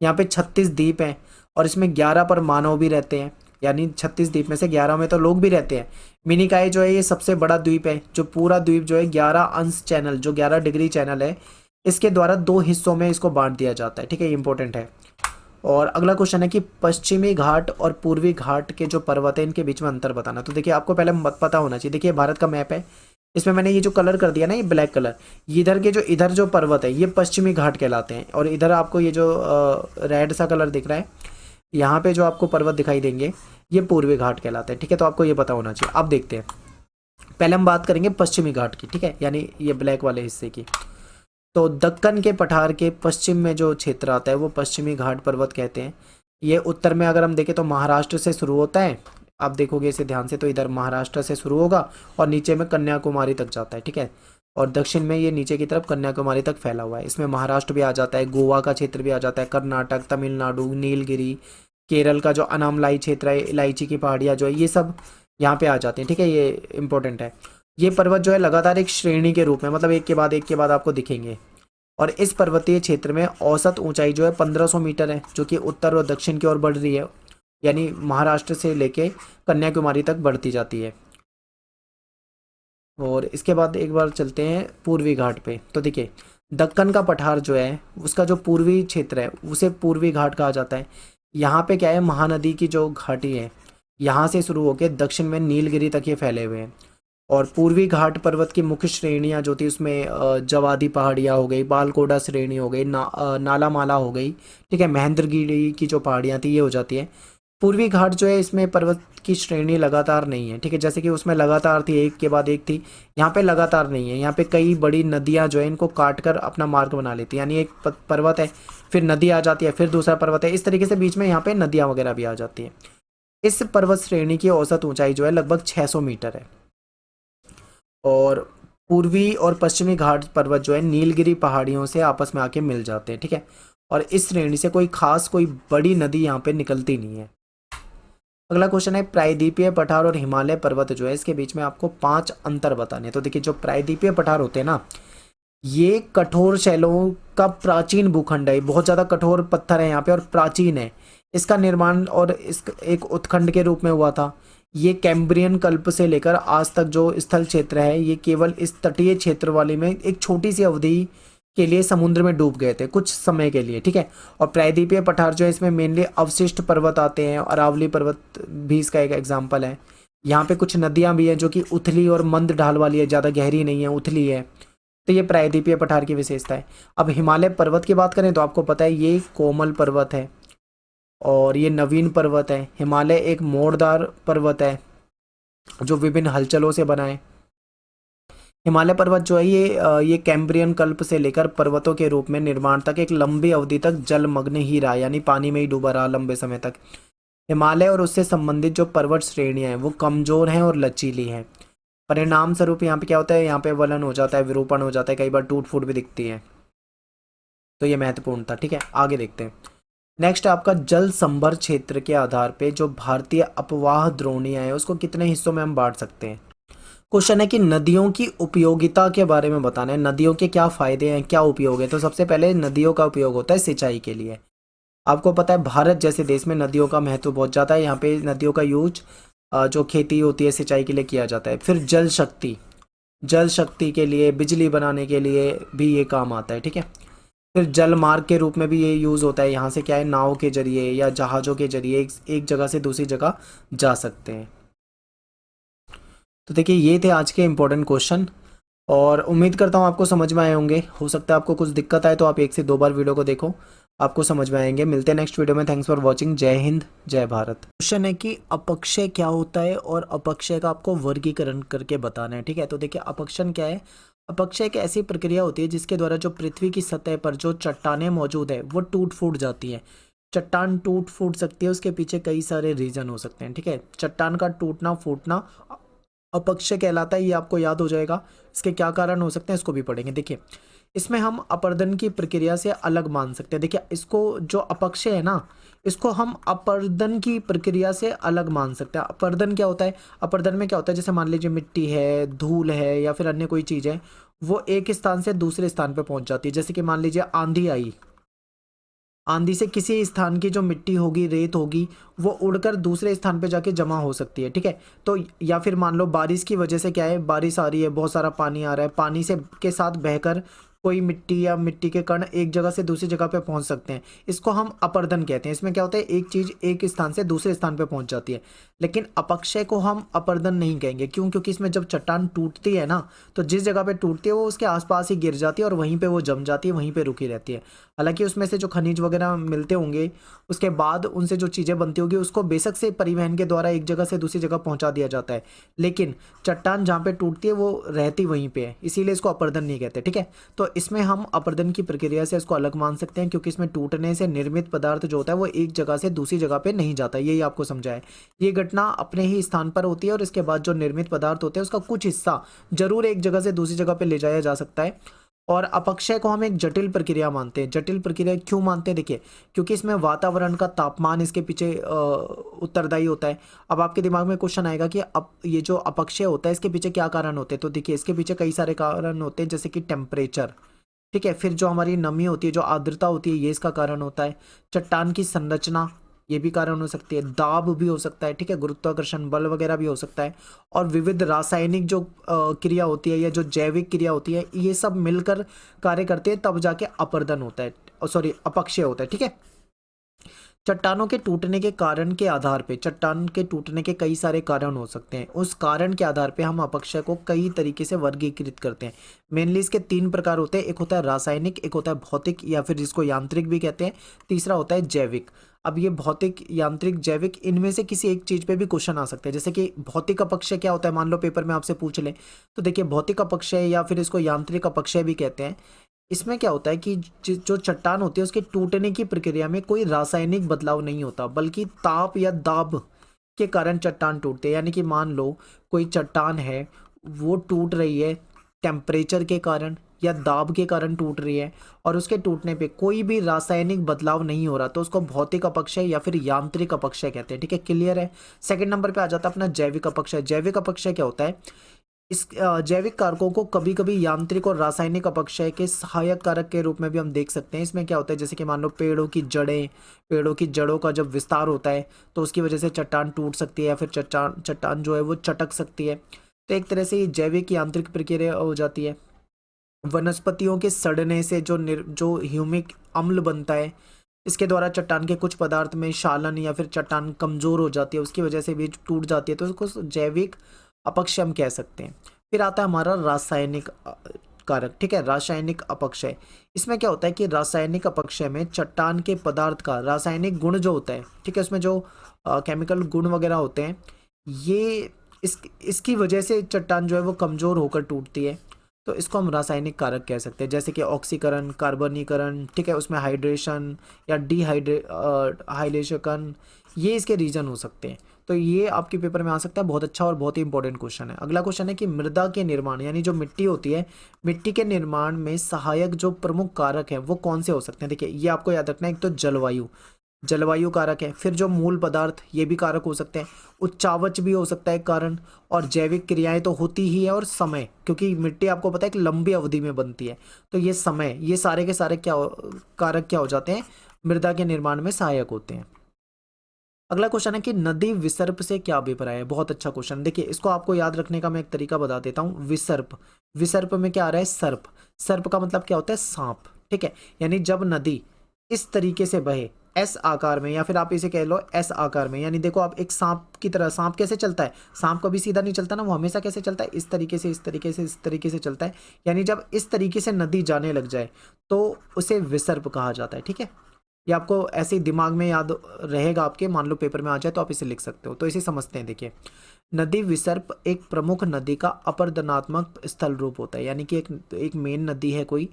Speaker 1: यहाँ पे 36 द्वीप हैं और इसमें 11 पर मानव भी रहते हैं, यानी 36 द्वीप में से 11 में तो लोग भी रहते हैं। मिनिकॉय जो है ये सबसे बड़ा द्वीप है, जो पूरा द्वीप जो है 11 अंश चैनल जो 11 डिग्री चैनल है इसके द्वारा 2 हिस्सों में इसको बांट दिया जाता है। ठीक है, ये इंपॉर्टेंट है। और अगला क्वेश्चन है कि पश्चिमी घाट और पूर्वी घाट के जो पर्वत है इनके बीच में अंतर बताना। तो देखिए, आपको पहले पता होना चाहिए। देखिए, भारत का मैप है, इसमें मैंने ये जो कलर कर दिया ना, ये ब्लैक कलर, इधर जो पर्वत है ये पश्चिमी घाट कहलाते हैं और इधर आपको ये जो रेड सा कलर दिख रहा है यहाँ पे जो आपको पर्वत दिखाई देंगे ये पूर्वी घाट कहलाते हैं। ठीक है, तो आपको ये पता होना चाहिए। अब देखते हैं, पहले हम बात करेंगे पश्चिमी घाट की, ठीक है, यानी ये ब्लैक वाले हिस्से की। तो दक्कन के पठार के पश्चिम में जो क्षेत्र आता है वो पश्चिमी घाट पर्वत कहते हैं। ये उत्तर में अगर हम देखें तो महाराष्ट्र से शुरू होता है, आप देखोगे इसे ध्यान से तो इधर महाराष्ट्र से शुरू होगा और नीचे में कन्याकुमारी तक जाता है। ठीक है, और दक्षिण में ये नीचे की तरफ कन्याकुमारी तक फैला हुआ है। इसमें महाराष्ट्र भी आ जाता है, गोवा का क्षेत्र भी आ जाता है, कर्नाटक, तमिलनाडु, नीलगिरी, केरल का जो अनामलाई क्षेत्र है, इलायची की पहाड़ियाँ जो है ये सब यहाँ पे आ जाते हैं। ठीक है, ये इंपॉर्टेंट है। ये पर्वत जो है लगातार एक श्रेणी के रूप में, मतलब एक के बाद आपको दिखेंगे। और इस पर्वतीय क्षेत्र में औसत ऊंचाई जो है 1500 मीटर है, जो कि उत्तर और दक्षिण की ओर बढ़ रही है, यानी महाराष्ट्र से लेके कन्याकुमारी तक बढ़ती जाती है। और इसके बाद एक बार चलते हैं पूर्वी घाट पे। तो देखिए, दक्कन का पठार जो है उसका जो पूर्वी क्षेत्र है उसे पूर्वी घाट कहा जाता है। यहाँ पे क्या है, महानदी की जो घाटी है यहाँ से शुरू होकर दक्षिण में नीलगिरी तक ये फैले हुए हैं। और पूर्वी घाट पर्वत की मुख्य श्रेणियाँ जो थी उसमें जवादी पहाड़ियाँ हो गई, बालकोडा श्रेणी हो गई, नाला माला हो गई, ठीक है, महेंद्रगिरी की जो पहाड़ियाँ थी ये हो जाती है। पूर्वी घाट जो है इसमें पर्वत की श्रेणी लगातार नहीं है, ठीक है, जैसे कि उसमें लगातार थी, एक के बाद एक थी, यहाँ पे लगातार नहीं है। यहाँ पे कई बड़ी नदियाँ जो है इनको काट कर अपना मार्ग बना लेती है, यानी एक पर्वत है, फिर नदी आ जाती है, फिर दूसरा पर्वत है, इस तरीके से बीच में यहाँ पे नदियाँ वगैरह भी आ जाती है। इस पर्वत श्रेणी की औसत ऊंचाई जो है लगभग 600 मीटर है। और पूर्वी और पश्चिमी घाट पर्वत जो है नीलगिरी पहाड़ियों से आपस में आके मिल जाते हैं, ठीक है। और इस श्रेणी से कोई बड़ी नदी यहाँ पे निकलती नहीं है। अगला क्वेश्चन है, प्रायद्वीपीय पठार और हिमालय पर्वत जो है इसके बीच में आपको 5 अंतर बताने हैं। तो देखिए, जो प्रायद्वीपीय पठार होते हैं ना, ये कठोर शैलों का प्राचीन भूखंड है, बहुत ज़्यादा कठोर पत्थर है यहाँ पे और प्राचीन है। इसका निर्माण और इस एक उत्खंड के रूप में हुआ था। ये कैम्ब्रियन कल्प से लेकर आज तक जो स्थल क्षेत्र है ये केवल इस तटीय क्षेत्र वाले में एक छोटी सी अवधि के लिए समुद्र में डूब गए थे कुछ समय के लिए, ठीक है। और प्रायद्वीपीय पठार जो है इसमें मेनली अवशिष्ट पर्वत आते हैं, अरावली पर्वत भी इसका एक एग्जाम्पल है। यहाँ पे कुछ नदियाँ भी हैं जो कि उथली और मंद ढाल वाली है, ज़्यादा गहरी नहीं है, उथली है। तो ये प्रायद्वीपीय पठार की विशेषता है। अब हिमालय पर्वत की बात करें तो आपको पता है ये कोमल पर्वत है और ये नवीन पर्वत है। हिमालय एक मोड़दार पर्वत है जो विभिन्न हलचलों से बना है। हिमालय पर्वत जो है ये कैम्ब्रियन कल्प से लेकर पर्वतों के रूप में निर्माण तक एक लंबी अवधि तक जलमग्न ही रहा, यानी पानी में ही डूबा रहा लंबे समय तक। हिमालय और उससे संबंधित जो पर्वत श्रेणियां हैं वो कमजोर हैं और लचीली हैं। परिणाम स्वरूप यहाँ पे क्या होता है, यहाँ पे वलन हो जाता है, विरूपण हो जाता है, कई बार टूट फूट भी दिखती है। तो ये महत्वपूर्ण था, ठीक है। आगे देखते हैं। नेक्स्ट आपका जल संभर क्षेत्र के आधार पे जो भारतीय अपवाह द्रोणियां है उसको कितने हिस्सों में हम बांट सकते हैं। क्वेश्चन है कि नदियों की उपयोगिता के बारे में बताना है, नदियों के क्या फायदे हैं, क्या उपयोग है। तो सबसे पहले नदियों का उपयोग होता है सिंचाई के लिए। आपको पता है भारत जैसे देश में नदियों का महत्व बहुत ज़्यादा है। यहाँ पे नदियों का यूज जो खेती होती है सिंचाई के लिए किया जाता है। फिर जल शक्ति के लिए, बिजली बनाने के लिए भी ये काम आता है, ठीक है। फिर जल मार्ग के रूप में भी ये यूज़ होता है। यहाँ से क्या है, नाव के जरिए या जहाज़ों के जरिए एक जगह से दूसरी जगह जा सकते हैं। तो देखिए, ये थे आज के इम्पोर्टेंट क्वेश्चन और उम्मीद करता हूँ आपको समझ में आए होंगे। हो सकता है आपको कुछ दिक्कत आए तो आप 1 से 2 बार वीडियो को देखो, आपको समझ में आएंगे। मिलते हैं नेक्स्ट वीडियो में। Thanks for watching. जय हिंद, जय भारत। क्वेश्चन है कि अपक्षय क्या होता है और अपक्षय का आपको वर्गीकरण करके बताना है, ठीक है। तो देखिए, अपक्षय क्या है। अपक्षय एक ऐसी प्रक्रिया होती है जिसके द्वारा जो पृथ्वी की सतह पर जो चट्टानें मौजूद है वो टूट फूट जाती हैं। चट्टान टूट फूट सकती है, उसके पीछे कई सारे रीजन हो सकते हैं, ठीक है। चट्टान का टूटना फूटना अपक्षय कहलाता है, ये आपको याद हो जाएगा। इसके क्या कारण हो सकते हैं इसको भी पढ़ेंगे। देखिए, इसमें हम अपर्दन की प्रक्रिया से अलग मान सकते हैं। देखिए, इसको जो अपक्षय है ना, इसको हम अपर्दन की प्रक्रिया से अलग मान सकते हैं। अपर्दन क्या होता है, अपर्दन में क्या होता है, जैसे मान लीजिए मिट्टी है, धूल है या फिर अन्य कोई चीज़ है, वो एक स्थान से दूसरे स्थान पर पहुंच जाती है। जैसे कि मान लीजिए आंधी आई, आंधी से किसी स्थान की जो मिट्टी होगी, रेत होगी, वो उड़कर दूसरे स्थान पे जाके जमा हो सकती है, ठीक है। तो या फिर मान लो बारिश की वजह से क्या है, बारिश आ रही है, बहुत सारा पानी आ रहा है, पानी से के साथ बहकर कोई मिट्टी या मिट्टी के कण एक जगह से दूसरी जगह पे पहुंच सकते हैं। इसको हम अपर्दन कहते हैं। इसमें क्या होता है, एक चीज़ एक स्थान से दूसरे स्थान पे पहुंच जाती है। लेकिन अपक्षय को हम अपर्दन नहीं कहेंगे। क्यों? क्योंकि इसमें जब चट्टान टूटती है ना, तो जिस जगह पे टूटती है वो उसके आसपास ही गिर जाती है और वहीं पे वो जम जाती है, वहीं पे रुकी रहती है। हालांकि उसमें से जो खनिज वगैरह मिलते होंगे, उसके बाद उनसे जो चीज़ें बनती होगी उसको बेशक से परिवहन के द्वारा एक जगह से दूसरी जगह पहुंचा दिया जाता है, लेकिन चट्टान जहाँ पे टूटती है वो रहती वहीं पे है, इसीलिए इसको अपर्दन नहीं कहते, ठीक है। तो इसमें हम अपर्दन की प्रक्रिया से इसको अलग मान सकते हैं, क्योंकि इसमें टूटने से निर्मित पदार्थ जो होता है वो एक जगह से दूसरी जगह पे नहीं जाता। यही आपको समझा है। ये घटना अपने ही स्थान पर होती है और इसके बाद जो निर्मित पदार्थ होते हैं उसका कुछ हिस्सा जरूर एक जगह से दूसरी जगह पे ले जाया जा सकता है। और अपक्षय को हम एक जटिल प्रक्रिया मानते हैं। जटिल प्रक्रिया क्यों मानते हैं? देखिए, क्योंकि इसमें वातावरण का तापमान इसके पीछे उत्तरदायी होता है। अब आपके दिमाग में क्वेश्चन आएगा कि अब ये जो अपक्षय होता है इसके पीछे क्या कारण होते हैं? तो देखिए, इसके पीछे कई सारे कारण होते हैं, जैसे कि टेम्परेचर, ठीक है, फिर जो हमारी नमी होती है, जो आर्द्रता होती है, ये इसका कारण होता है। चट्टान की संरचना, ये भी कारण हो सकती है। दाब भी हो सकता है, ठीक है, गुरुत्वाकर्षण बल वगैरह भी हो सकता है। और विविध रासायनिक जो क्रिया होती है या जो जैविक क्रिया होती है, ये सब मिलकर कार्य करते हैं, तब जाके अपर्दन होता है, सॉरी अपक्षय होता है, ठीक है। चट्टानों के टूटने के कारण के आधार पे, चट्टान के टूटने के कई सारे कारण हो सकते हैं, उस कारण के आधार पे हम अपक्षय को कई तरीके से वर्गीकृत करते हैं। मेनली इसके 3 प्रकार होते हैं, एक होता है रासायनिक, एक होता है भौतिक या फिर जिसको यांत्रिक भी कहते हैं, तीसरा होता है जैविक। अब ये भौतिक, यांत्रिक, जैविक, इनमें से किसी एक चीज पे भी क्वेश्चन आ सकते हैं। जैसे कि भौतिक अपक्षय क्या होता है, मान लो पेपर में आपसे पूछ ले, तो देखिए भौतिक अपक्षय या फिर इसको यांत्रिक अपक्षय भी कहते हैं। इसमें क्या होता है कि जो चट्टान होती है उसके टूटने की प्रक्रिया में कोई रासायनिक बदलाव नहीं होता, बल्कि ताप या दाब के कारण चट्टान टूटते हैं। यानी कि मान लो कोई चट्टान है, वो टूट रही है टेम्परेचर के कारण या दाब के कारण टूट रही है, और उसके टूटने पे कोई भी रासायनिक बदलाव नहीं हो रहा, तो उसको भौतिक अपक्षय या फिर यांत्रिक अपक्षय कहते हैं, ठीक है, क्लियर है। सेकंड नंबर पे आ जाता है अपना जैविक अपक्षय। जैविक अपक्षय क्या होता है? इस जैविक कारकों को कभी कभी यांत्रिक और रासायनिक अपक्षय के सहायक कारक के रूप में भी हम देख सकते हैं। इसमें क्या होता है, जैसे कि मान लो पेड़ों की जड़ें, पेड़ों की जड़ों का जब विस्तार होता है तो उसकी वजह से चट्टान टूट सकती है या फिर चट्टान चट्टान जो है वो चटक सकती है। तो एक तरह से ये जैविक यांत्रिक प्रक्रिया हो जाती है। वनस्पतियों के सड़ने से जो ह्यूमिक अम्ल बनता है, इसके द्वारा चट्टान के कुछ पदार्थ में शालन या फिर चट्टान कमजोर हो जाती है, उसकी वजह से भी टूट जाती है, तो उसको जैविक अपक्षय हम कह सकते हैं। फिर आता है हमारा रासायनिक कारक, ठीक है, रासायनिक अपक्षय। इसमें क्या होता है कि रासायनिक अपक्षय में चट्टान के पदार्थ का रासायनिक गुण जो होता है, ठीक है, उसमें जो केमिकल गुण वगैरह होते हैं, ये इसकी वजह से चट्टान जो है वो कमजोर होकर टूटती है, तो इसको हम रासायनिक कारक कह सकते हैं। जैसे कि ऑक्सीकरण, कार्बनीकरण, ठीक है, उसमें हाइड्रेशन या हाइलेशकन, ये इसके रीजन हो सकते हैं। तो ये आपके पेपर में आ सकता है, बहुत अच्छा और बहुत ही इंपॉर्टेंट क्वेश्चन है। अगला क्वेश्चन है कि मृदा के निर्माण, यानी जो मिट्टी होती है, मिट्टी के निर्माण में सहायक जो प्रमुख कारक है वो कौन से हो सकते हैं? देखिए, ये आपको याद रखना है, एक तो जलवायु, जलवायु कारक है, फिर जो मूल पदार्थ, ये भी कारक हो सकते हैं, उच्चावच भी हो सकता है कारण, और जैविक क्रियाएं तो होती ही है, और समय, क्योंकि मिट्टी आपको पता है कि लंबी अवधि में बनती है, तो ये समय, ये सारे के सारे कारक क्या हो जाते हैं, मृदा के निर्माण में सहायक होते हैं। अगला क्वेश्चन है कि नदी विसर्प से क्या अभिप्राय है? बहुत अच्छा क्वेश्चन। देखिए, इसको आपको याद रखने का मैं एक तरीका बता देता हूँ। विसर्प, विसर्प में क्या आ रहा है? सर्प। सर्प का मतलब क्या होता है? सांप, ठीक है। यानी जब नदी इस तरीके से बहे, एस आकार में, या फिर आप इसे कह लो एस आकार में, यानी देखो आप एक सांप की तरह, सांप कैसे चलता है? सांप कभी सीधा नहीं चलता ना, वो हमेशा कैसे चलता है? इस तरीके से, इस तरीके से, इस तरीके से चलता है। यानी जब इस तरीके से नदी जाने लग जाए तो उसे विसर्प कहा जाता है, ठीक है। ये आपको ऐसे ही दिमाग में याद रहेगा आपके, मान लो पेपर में आ जाए तो आप इसे लिख सकते हो। तो इसे समझते हैं। देखिए, नदी विसर्प एक प्रमुख नदी का अपरदनात्मक स्थल रूप होता है, यानी कि एक मेन नदी है कोई,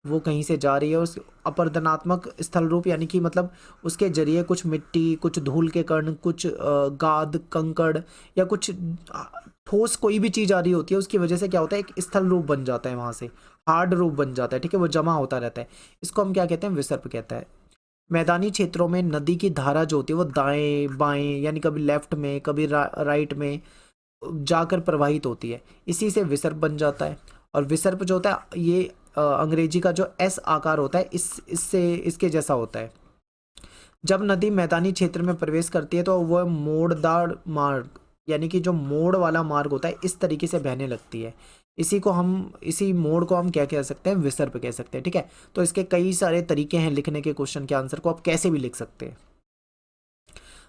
Speaker 1: वो कहीं से जा रही है, उस अपरदनात्मक स्थल रूप, यानी कि मतलब उसके जरिए कुछ मिट्टी, कुछ धूल के कण, कुछ गाद, कंकड़, या कुछ ठोस कोई भी चीज आ रही होती है, उसकी वजह से क्या होता है, एक स्थल रूप बन जाता है, वहां से हार्ड रूप बन जाता है, ठीक है, वो जमा होता रहता है। इसको हम क्या कहते हैं? विसर्प कहता है। मैदानी क्षेत्रों में नदी की धारा जो होती है वो दाएं बाएं, यानी कभी लेफ्ट में, कभी राइट में जाकर प्रवाहित होती है, इसी से विसर्प बन जाता है। और विसर्प जो होता है, ये अंग्रेजी का जो एस आकार होता है, इससे इसके जैसा होता है। जब नदी मैदानी क्षेत्र में प्रवेश करती है तो वह मोड़दार मार्ग, यानी कि जो मोड़ वाला मार्ग होता है, इस तरीके से बहने लगती है। इसी मोड़ को हम क्या कह सकते हैं? विसर्प कह सकते हैं, ठीक है। तो इसके कई सारे तरीके हैं लिखने के, क्वेश्चन के आंसर को आप कैसे भी लिख सकते हैं।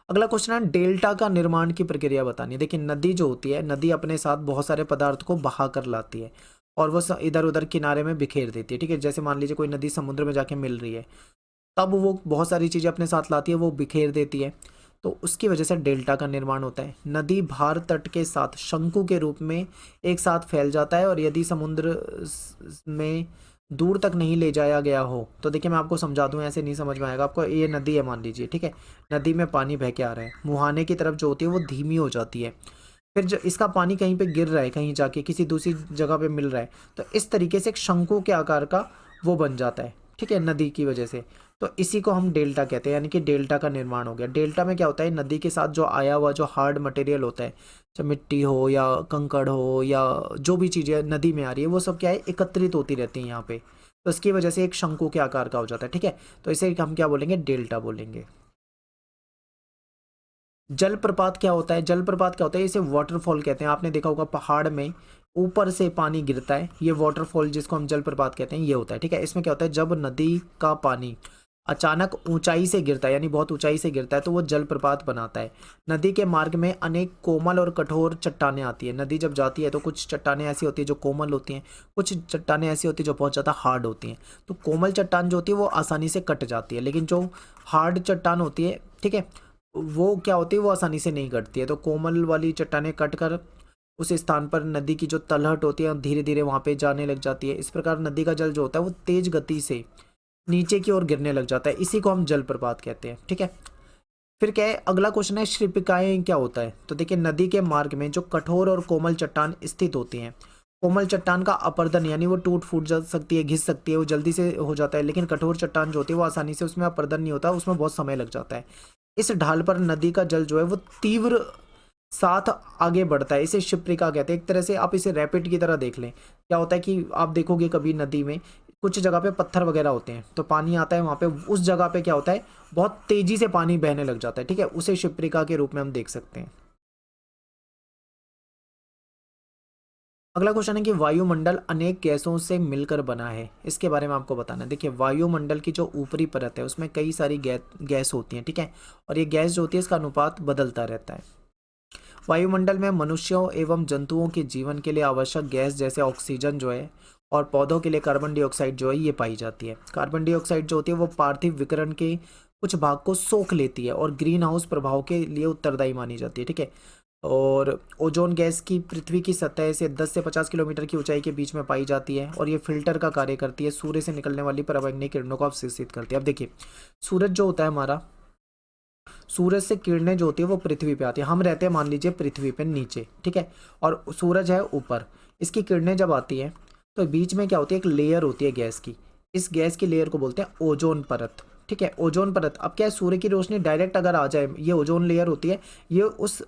Speaker 1: अगला क्वेश्चन है डेल्टा का निर्माण की प्रक्रिया बतानी है। देखिए, नदी जो होती है, नदी अपने साथ बहुत सारे पदार्थ को बहा कर लाती है और वो इधर उधर किनारे में बिखेर देती है, ठीक है। जैसे मान लीजिए कोई नदी समुद्र में जाके मिल रही है, तब वो बहुत सारी चीज़ें अपने साथ लाती है, वो बिखेर देती है, तो उसकी वजह से डेल्टा का निर्माण होता है। नदी भार तट के साथ शंकु के रूप में एक साथ फैल जाता है, और यदि समुद्र में दूर तक नहीं ले जाया गया हो, तो देखिए मैं आपको समझा दूं, ऐसे नहीं समझ में आएगा आपको। ये नदी है मान लीजिए, ठीक है, नदी में पानी बह के आ रहा है, मुहाने की तरफ जो होती है वो धीमी हो जाती है, फिर जो इसका पानी कहीं पे गिर रहा है, कहीं जाके किसी दूसरी जगह पे मिल रहा है, तो इस तरीके से एक शंकु के आकार का वो बन जाता है, ठीक है, नदी की वजह से। तो इसी को हम डेल्टा कहते हैं, यानी कि डेल्टा का निर्माण हो गया। डेल्टा में क्या होता है, नदी के साथ जो आया हुआ जो हार्ड मटेरियल होता है, चाहे मिट्टी हो या कंकड़ हो या जो भी चीज़ें नदी में आ रही है, वो सब क्या है, एकत्रित होती रहती हैं यहाँ पे। तो इसकी वजह से एक शंकु के आकार का हो जाता है, ठीक है। तो इसे हम क्या बोलेंगे, डेल्टा बोलेंगे। जलप्रपात क्या होता है, जलप्रपात क्या होता है, इसे वाटरफॉल कहते हैं। आपने देखा होगा पहाड़ में ऊपर से पानी गिरता है, ये वाटरफॉल जिसको हम जलप्रपात कहते हैं ये होता है, ठीक है। इसमें क्या होता है, जब नदी का पानी अचानक ऊंचाई से गिरता है, यानी बहुत ऊंचाई से गिरता है, तो वो जलप्रपात बनाता है। नदी के मार्ग में अनेक कोमल और कठोर चट्टानें आती है। नदी जब जाती है तो कुछ चट्टानें ऐसी होती है जो कोमल होती हैं, कुछ चट्टानें ऐसी होती है जो बहुत ज़्यादा हार्ड होती हैं। तो कोमल चट्टान जो होती है वो आसानी से कट जाती है, लेकिन जो हार्ड चट्टान होती है, ठीक है, वो क्या होती है, वो आसानी से नहीं कटती है। तो कोमल वाली चट्टानें कट कर उस स्थान पर नदी की जो तलहट होती है धीरे धीरे वहाँ पे जाने लग जाती है। इस प्रकार नदी का जल जो होता है वो तेज गति से नीचे की ओर गिरने लग जाता है, इसी को हम जलप्रपात कहते हैं, ठीक है। फिर क्या है, अगला क्वेश्चन है श्रीपिकाएं क्या होता है। तो देखिए, नदी के मार्ग में जो कठोर और कोमल चट्टान स्थित होती हैं, कोमल चट्टान का अपरदन यानी वो टूट फूट जा सकती है, घिस सकती है, वो जल्दी से हो जाता है, लेकिन कठोर चट्टान जो होती है वो आसानी से, उसमें अपरदन नहीं होता, उसमें बहुत समय लग जाता है। इस ढाल पर नदी का जल जो है वो तीव्र साथ आगे बढ़ता है, इसे शिप्रिका कहते हैं। एक तरह से आप इसे रैपिड की तरह देख लें। क्या होता है कि आप देखोगे कभी नदी में कुछ जगह पे पत्थर वगैरह होते हैं, तो पानी आता है वहाँ पे, उस जगह पे क्या होता है, बहुत तेजी से पानी बहने लग जाता है, ठीक है, उसे शिप्रिका के रूप में हम देख सकते हैं। अगला क्वेश्चन है कि वायुमंडल अनेक गैसों से मिलकर बना है, इसके बारे में आपको बताना है। देखिए, वायुमंडल की जो ऊपरी परत है उसमें कई सारी गैस होती हैं, ठीक है, और ये गैस जो होती है इसका अनुपात बदलता रहता है। वायुमंडल में मनुष्यों एवं जंतुओं के जीवन के लिए आवश्यक गैस जैसे ऑक्सीजन जो है, और पौधों के लिए कार्बन डाइऑक्साइड जो है ये पाई जाती है। कार्बन डाइऑक्साइड जो होती है वो पार्थिव विकिरण के कुछ भाग को सोख लेती है और ग्रीन हाउस प्रभाव के लिए उत्तरदायी मानी जाती है, ठीक है। और ओजोन गैस की पृथ्वी की सतह से 10 से 50 किलोमीटर की ऊंचाई के बीच में पाई जाती है, और ये फिल्टर का कार्य करती है, सूर्य से निकलने वाली पराबैंगनी किरणों को अवशोषित करती है। अब देखिए, सूरज जो होता है हमारा, सूरज से किरणें जो होती है वो पृथ्वी पे आती है। हम रहते हैं मान लीजिए पृथ्वी पे नीचे, ठीक है, और सूरज है ऊपर। इसकी किरणें जब आती हैं तो बीच में क्या होती है, एक लेयर होती है गैस की। इस गैस की लेयर को बोलते हैं ओजोन परत, ठीक है, ओजोन परत। अब क्या है, सूर्य की रोशनी डायरेक्ट अगर आ जाए, ये ओजोन लेयर होती है, ये उस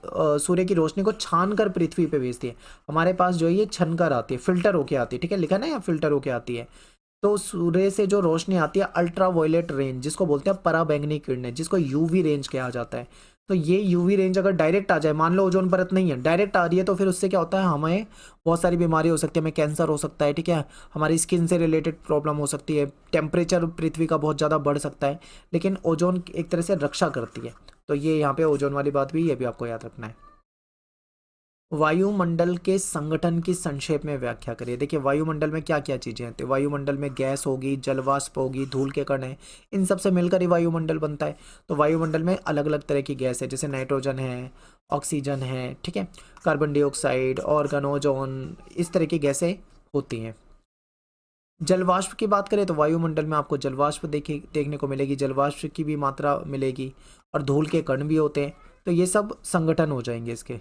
Speaker 1: सूर्य की रोशनी को छान कर पृथ्वी पे भेजती है। हमारे पास जो है ये छन कर आती है, फिल्टर होके आती है, ठीक है, लिखा ना यहाँ फिल्टर होके आती है। तो सूर्य से जो रोशनी आती है अल्ट्रा वायलेट रेंज, जिसको बोलते हैं पराबैंगनी किरणें, जिसको यूवी रेंज कहा जाता है। तो ये यूवी रेंज अगर डायरेक्ट आ जाए, मान लो ओजोन परत नहीं है, डायरेक्ट आ रही है, तो फिर उससे क्या होता है, हमें बहुत सारी बीमारी हो सकती है, हमें कैंसर हो सकता है, ठीक है, हमारी स्किन से रिलेटेड प्रॉब्लम हो सकती है, टेम्परेचर पृथ्वी का बहुत ज़्यादा बढ़ सकता है, लेकिन ओजोन एक तरह से रक्षा करती है। तो ये यहाँ पे ओजोन वाली बात भी, ये भी आपको याद रखना है। वायुमंडल के संगठन की संक्षेप में व्याख्या करिए। देखिए, वायुमंडल में क्या क्या चीज़ें हैं, तो वायुमंडल में गैस होगी, जलवाष्प होगी, धूल के कण हैं, इन सब से मिलकर ही वायुमंडल बनता है। तो वायुमंडल में अलग अलग तरह की गैस है, जैसे नाइट्रोजन है, ऑक्सीजन है, ठीक है, कार्बन डाइऑक्साइड, ऑर्गन, ओजोन, इस तरह की गैसें होती हैं। जलवाष्प की बात करें तो वायुमंडल में आपको जलवाष्प देखने को मिलेगी, जलवाष्प की भी मात्रा मिलेगी, और धूल के कण भी होते हैं। तो ये सब संगठन हो जाएंगे इसके।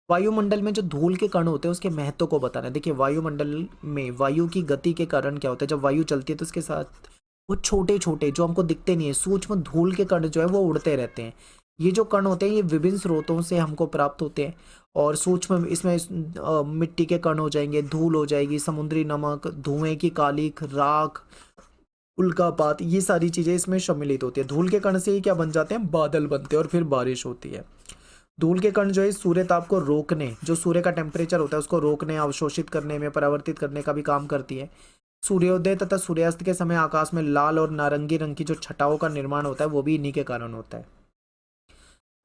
Speaker 1: वायुमंडल में जो धूल के कण होते हैं उसके महत्व को बताना है। देखिए, वायुमंडल में वायु की गति के कारण क्या होता है, जब वायु चलती है तो उसके साथ वो छोटे छोटे जो हमको दिखते नहीं है सूक्ष्म धूल के कण जो है वो उड़ते रहते हैं। ये जो कण होते हैं ये विभिन्न स्रोतों से हमको प्राप्त होते हैं, और सूक्ष्म इसमें मिट्टी के कण हो जाएंगे, धूल हो जाएगी, समुद्री नमक, धुएं की कालिख, राख, उल्कापात, ये सारी चीजें इसमें सम्मिलित होती है। धूल के कण से ही क्या बन जाते हैं, बादल बनते हैं, और फिर बारिश होती है। धूल के कण जो है सूर्य ताप को रोकने, जो सूर्य का टेम्परेचर होता है उसको रोकने, अवशोषित करने में, परावर्तित करने का भी काम करती है। सूर्योदय तथा सूर्यास्त के समय आकाश में लाल और नारंगी रंग की जो छटाओं का निर्माण होता है वो भी इन्हीं के कारण होता है।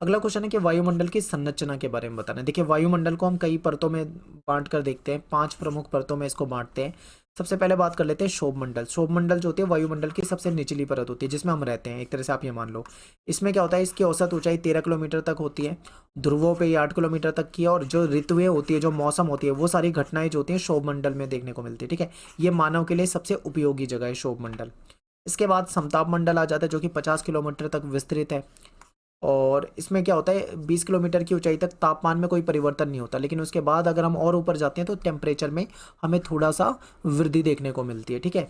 Speaker 1: अगला क्वेश्चन है कि वायुमंडल की संरचना के बारे में बताना है। देखिए, वायुमंडल को हम कई परतों में बांट कर देखते हैं, 5 प्रमुख परतों में इसको बांटते हैं। सबसे पहले बात कर लेते हैं शोभमंडल। शोभमंडल जो होती है वायुमंडल की सबसे निचली परत होती है जिसमें हम रहते हैं, एक तरह से आप ये मान लो। इसमें क्या होता है, इसकी औसत ऊंचाई 13 किलोमीटर तक होती है, ध्रुवों पे ये 8 किलोमीटर तक की है, और जो ऋतुएं होती है, जो मौसम होती है, वो सारी घटनाएं जो होती हैं शोभमंडल में देखने को मिलती है, ठीक है। ये मानव के लिए सबसे उपयोगी जगह है शोभमंडल। इसके बाद समताप मंडल आ जाता है जो कि 50 किलोमीटर तक विस्तृत है। और इसमें क्या होता है 20 किलोमीटर की ऊंचाई तक तापमान में कोई परिवर्तन नहीं होता, लेकिन उसके बाद अगर हम और ऊपर जाते हैं तो टेम्परेचर में हमें थोड़ा सा वृद्धि देखने को मिलती है। ठीक है,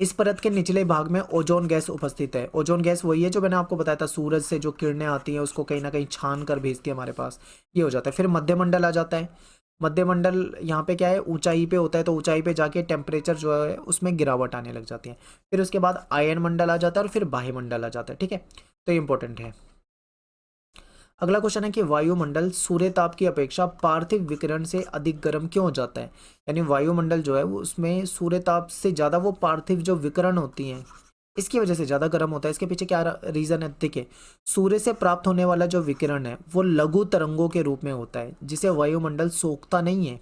Speaker 1: इस परत के निचले भाग में ओजोन गैस उपस्थित है। ओजोन गैस वही है जो मैंने आपको बताया था, सूरज से जो किरणें आती हैं उसको कहीं ना कहीं छान कर भेजती है हमारे पास, ये हो जाता है। फिर मध्यमंडल आ जाता है। मध्यमंडल यहाँ पे क्या है, ऊंचाई पे होता है, तो ऊंचाई पे जाके टेम्परेचर जो है उसमें गिरावट आने लग जाती है। फिर उसके बाद आयन मंडल आ जाता है और फिर बाह्य मंडल आ जाता है। ठीक है, तो ये इंपॉर्टेंट है। अगला क्वेश्चन है कि वायुमंडल सूर्य ताप की अपेक्षा पार्थिव विकिरण से अधिक गर्म क्यों हो जाता है। यानी वायुमंडल जो है वो उसमें सूर्य ताप से ज़्यादा वो पार्थिव जो विकिरण होती हैं इसकी वजह से ज़्यादा गर्म होता है। इसके पीछे क्या रीज़न है, देखिए सूर्य से प्राप्त होने वाला जो विकिरण है वो लघु तरंगों के रूप में होता है जिसे वायुमंडल सोखता नहीं है।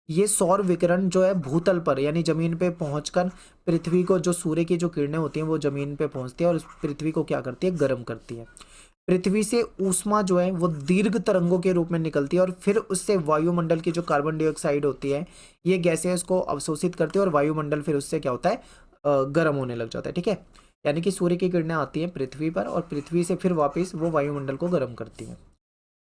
Speaker 1: ये सौर विकिरण जो है भूतल पर यानी जमीन पे पहुंचकर पृथ्वी को, जो सूर्य की जो किरणें होती हैं वो जमीन पे पहुंचती है और पृथ्वी को क्या करती है, गर्म करती है। पृथ्वी से ऊष्मा जो है वो दीर्घ तरंगों के रूप में निकलती है और फिर उससे वायुमंडल की जो कार्बन डाइऑक्साइड होती है ये गैसें उसको अवशोषित करती है और वायुमंडल फिर उससे क्या होता है, गर्म होने लग जाता है। ठीक है, यानी कि सूर्य की किरणें आती हैं पृथ्वी पर और पृथ्वी से फिर वापस वो वायुमंडल को गर्म करती हैं।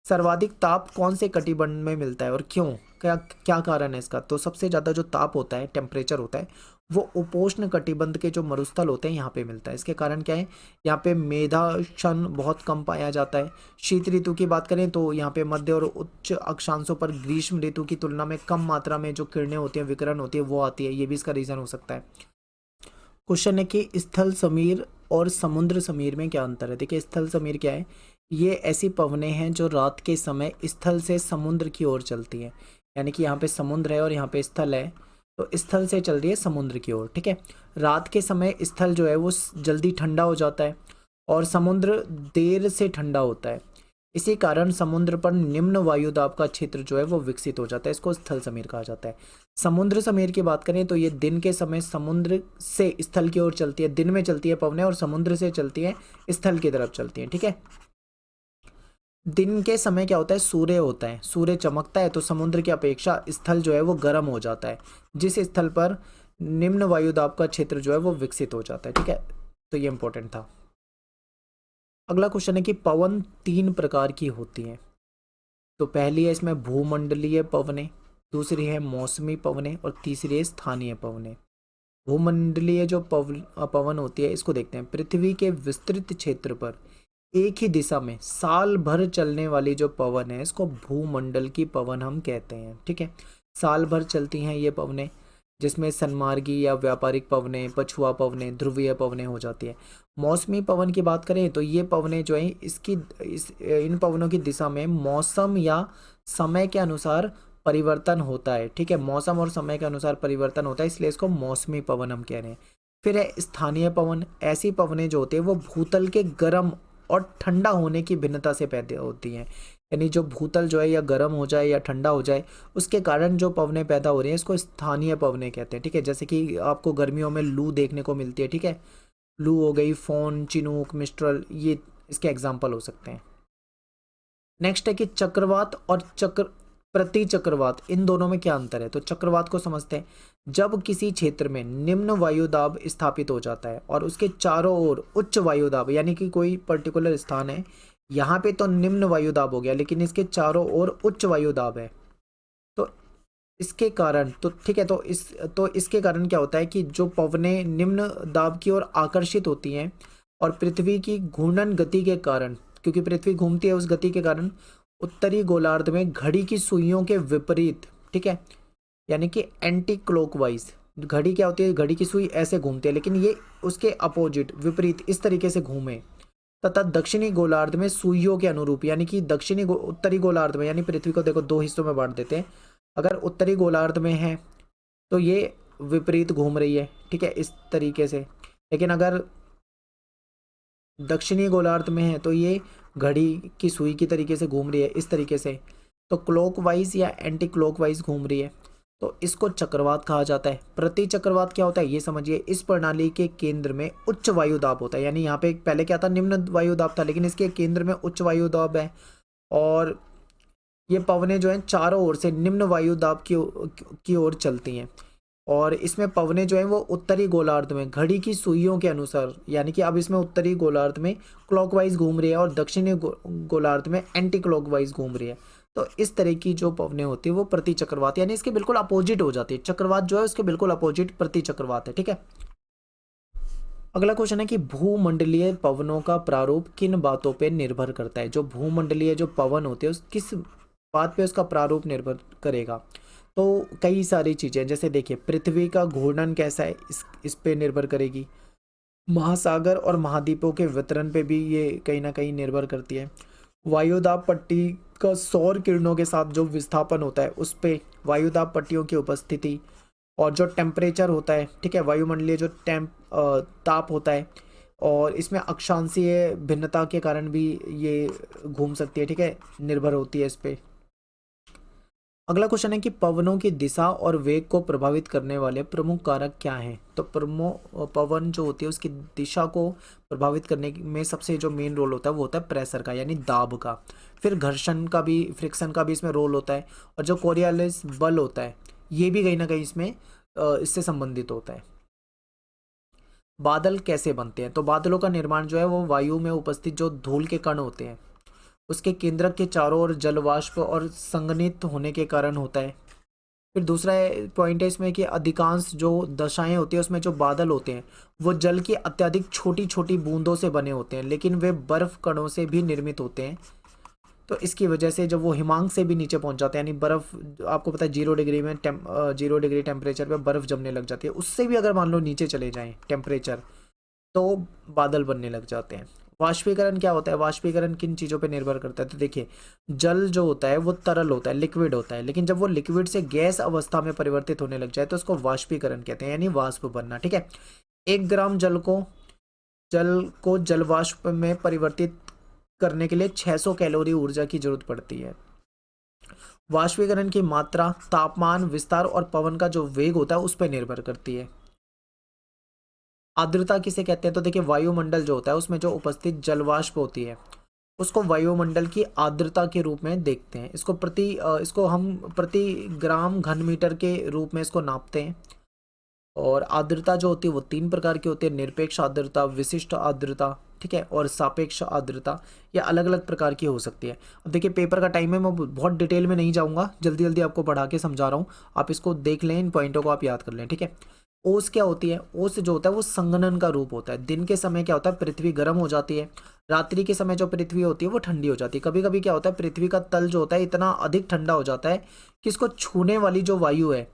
Speaker 1: सर्वाधिक ताप कौन से कटिबंध में मिलता है और क्यों, क्या क्या कारण है इसका। तो सबसे ज़्यादा जो ताप होता है, टेम्परेचर होता है, वो उपोष्ण कटिबंध के जो मरुस्थल होते हैं यहाँ पे मिलता है। इसके कारण क्या है, यहाँ पे मेधाक्षण बहुत कम पाया जाता है। शीत ऋतु की बात करें तो यहाँ पे मध्य और उच्च अक्षांशों पर ग्रीष्म ऋतु की तुलना में कम मात्रा में जो किरणें होती हैं, विकिरण होती है, वो आती है। ये भी इसका रीज़न हो सकता है। क्वेश्चन है कि स्थल समीर और समुद्र समीर में क्या अंतर है। देखिए स्थल समीर क्या है, ये ऐसी पवनें हैं जो रात के समय स्थल से समुद्र की ओर चलती हैं। यानी कि यहाँ पे समुद्र है और यहाँ पे स्थल है, तो स्थल से चल रही है समुद्र की ओर। ठीक है, रात के समय स्थल जो है वो जल्दी ठंडा हो जाता है और समुद्र देर से ठंडा होता है। इसी कारण समुद्र पर निम्न वायुदाब का क्षेत्र जो है वो विकसित हो जाता है। इसको स्थल समीर कहा जाता है। समुद्र समीर की बात करें तो ये दिन के समय समुद्र से स्थल की ओर चलती है, दिन में चलती है पवनें और समुद्र से चलती है स्थल की तरफ चलती है। ठीक है, दिन के समय क्या होता है, सूर्य होता है, सूर्य चमकता है तो समुद्र की अपेक्षा स्थल जो है वो गर्म हो जाता है, जिस स्थल पर निम्न वायुदाब का क्षेत्र जो है वो विकसित हो जाता है। ठीक है, तो ये इंपॉर्टेंट था। अगला क्वेश्चन है कि पवन 3 प्रकार की होती हैं। तो पहली है इसमें भूमंडलीय पवनें, दूसरी है मौसमी पवनें और तीसरी है स्थानीय पवनें। भूमंडलीय जो पवन होती है इसको देखते हैं। पृथ्वी के विस्तृत क्षेत्र पर एक ही दिशा में साल भर चलने वाली जो पवन है इसको भूमंडल की पवन हम कहते हैं। ठीक है, साल भर चलती हैं ये पवनें, जिसमें सन्मार्गी या व्यापारिक पवनें, पछुआ पवनें, ध्रुवीय पवनें हो जाती है। मौसमी पवन की बात करें तो ये पवनें जो हैं इन पवनों की दिशा में मौसम या समय के अनुसार परिवर्तन होता है। ठीक है, मौसम और समय के अनुसार परिवर्तन होता है, इसलिए इसको मौसमी पवन हम कह रहे हैं। फिर है स्थानीय पवन। ऐसी पवनें जो होती है वो भूतल के गर्म और ठंडा होने की भिन्नता से पैदा होती हैं। यानी जो भूतल जो है या गर्म हो जाए या ठंडा हो जाए उसके कारण जो पवनें पैदा हो रही हैं इसको स्थानीय पवनें कहते हैं। ठीक है, जैसे कि आपको गर्मियों में लू देखने को मिलती है। ठीक है, लू हो गई, फोन, चिनूक, मिस्ट्रल, ये इसके एग्जाम्पल हो सकते हैं। नेक्स्ट है कि चक्रवात और प्रति चक्रवात, इन दोनों में क्या अंतर है। तो चक्रवात को समझते हैं। जब किसी क्षेत्र में निम्न वायुदाब स्थापित हो जाता है और उसके चारों ओर उच्च वायुदाब, यानी कि कोई पर्टिकुलर स्थान है, यहाँ पे तो निम्न वायुदाब हो गया लेकिन इसके चारों ओर उच्च वायुदाब है, तो इसके कारण तो ठीक है, तो इसके कारण क्या होता है कि जो पवनें निम्न दाब की ओर आकर्षित होती हैं और पृथ्वी की घूर्णन गति के कारण, क्योंकि पृथ्वी घूमती है उस गति के कारण, उत्तरी गोलार्ध में घड़ी की सुइयों के विपरीत, ठीक है, यानी कि एंटी क्लॉकवाइज, घड़ी क्या होती है, घड़ी की सुई ऐसे घूमती है लेकिन ये उसके अपोजिट, विपरीत इस तरीके से घूमे, तथा दक्षिणी गोलार्ध में सुइयों के अनुरूप, यानी कि उत्तरी गोलार्ध में, यानी पृथ्वी को देखो 2 हिस्सों में बांट देते हैं। अगर उत्तरी गोलार्ध में है तो ये विपरीत घूम रही है, ठीक है, इस तरीके से। लेकिन अगर दक्षिणी गोलार्ध में है तो ये घड़ी की सुई की तरीके से घूम रही है, इस तरीके से, तो क्लॉकवाइज या एंटी क्लॉकवाइज घूम रही है, तो इसको चक्रवात कहा जाता है। प्रति चक्रवात क्या होता है ये समझिए। इस प्रणाली के केंद्र में उच्च वायुदाब होता है, यानी यहाँ पे पहले क्या था, निम्न वायुदाब था, लेकिन इसके केंद्र में उच्च वायुदाब है और ये पवनें जो हैं चारों ओर से निम्न वायुदाब की ओर चलती हैं। और इसमें पवने जो है वो उत्तरी गोलार्ध में घड़ी की सुइयों के अनुसार, यानी कि अब इसमें उत्तरी गोलार्ध में क्लॉकवाइज घूम रही है और दक्षिणी गोलार्ध में एंटी क्लॉकवाइज घूम रही है। तो इस तरह की जो पवने होती है वो प्रति चक्रवात, यानी इसके बिल्कुल अपोजिट हो जाती है। चक्रवात जो है उसके बिल्कुल अपोजिट प्रति चक्रवात है, ठीक है। अगला क्वेश्चन है कि भूमंडलीय पवनों का प्रारूप किन बातों पे निर्भर करता है। जो भूमंडलीय जो पवन होते हैं उस किस बात पे उसका प्रारूप निर्भर करेगा। तो कई सारी चीज़ें, जैसे देखिए पृथ्वी का घूर्णन कैसा है, इस पे निर्भर करेगी। महासागर और महाद्वीपों के वितरण पे भी ये कहीं ना कहीं निर्भर करती है। वायुदाब पट्टी का सौर किरणों के साथ जो विस्थापन होता है उस पे वायुदाब पट्टियों की उपस्थिति, और जो टेम्परेचर होता है, ठीक है, वायुमंडलीय जो ताप होता है, और इसमें अक्षांशीय भिन्नता के कारण भी ये घूम सकती है, ठीक है, निर्भर होती है इस पे। अगला क्वेश्चन है कि पवनों की दिशा और वेग को प्रभावित करने वाले प्रमुख कारक क्या हैं। तो पवन जो होती है उसकी दिशा को प्रभावित करने में सबसे जो मेन रोल होता है वो होता है प्रेशर का, यानी दाब का। फिर घर्षण का भी, फ्रिक्शन का भी इसमें रोल होता है। और जो कोरियोलिस बल होता है ये भी कहीं ना कहीं इसमें इससे संबंधित होता है। बादल कैसे बनते हैं। तो बादलों का निर्माण जो है वो वायु में उपस्थित जो धूल के कण होते हैं उसके केंद्रक के चारों ओर जलवाष्प और संघनित होने के कारण होता है। फिर दूसरा पॉइंट है इसमें कि अधिकांश जो दशाएं होती है उसमें जो बादल होते हैं वो जल की अत्यधिक छोटी छोटी बूंदों से बने होते हैं, लेकिन वे बर्फ कणों से भी निर्मित होते हैं। तो इसकी वजह से जब वो हिमांक से भी नीचे पहुंच जाते हैं, यानी बर्फ, आपको पता है 0 डिग्री में 0 डिग्री टेम्परेचर पे बर्फ जमने लग जाती है, उससे भी अगर मान लो नीचे चले जाएं टेम्परेचर तो बादल बनने लग जाते हैं। वाष्पीकरण क्या होता है। वाष्पीकरण किन चीज़ों पे निर्भर करता है। तो देखिए जल जो होता है वो तरल होता है, लिक्विड होता है, लेकिन जब वो लिक्विड से गैस अवस्था में परिवर्तित होने लग जाए तो उसको वाष्पीकरण कहते हैं, यानी वाष्प बनना, ठीक है। 1 ग्राम जल को जलवाष्प में परिवर्तित करने के लिए 600 कैलोरी ऊर्जा की जरूरत पड़ती है। वाष्पीकरण की मात्रा तापमान, विस्तार और पवन का जो वेग होता है उस पर निर्भर करती है। आर्द्रता किसे कहते हैं। तो देखिए वायुमंडल जो होता है उसमें जो उपस्थित जलवाष्प होती है उसको वायुमंडल की आर्द्रता के रूप में देखते हैं। इसको हम प्रति ग्राम घन मीटर के रूप में इसको नापते हैं। और आर्द्रता जो होती है वो 3 प्रकार की होती है। निरपेक्ष आर्द्रता, विशिष्ट आर्द्रता, ठीक है, और सापेक्ष आर्द्रता। ये अलग अलग प्रकार की हो सकती है। अब देखिए पेपर का टाइम है, मैं बहुत डिटेल में नहीं जाऊंगा, जल्दी जल्दी आपको पढ़ा के समझा रहा हूँ, आप इसको देख लें, इन पॉइंटों को आप याद कर लें, ठीक है। ओस क्या होती है। ओस जो होता है वो संघनन का रूप होता है। दिन के समय क्या होता है पृथ्वी गर्म हो जाती है, रात्रि के समय जो पृथ्वी होती है वो ठंडी हो जाती है। कभी कभी क्या होता है पृथ्वी का तल जो होता है इतना अधिक ठंडा हो जाता है कि इसको छूने वाली जो वायु है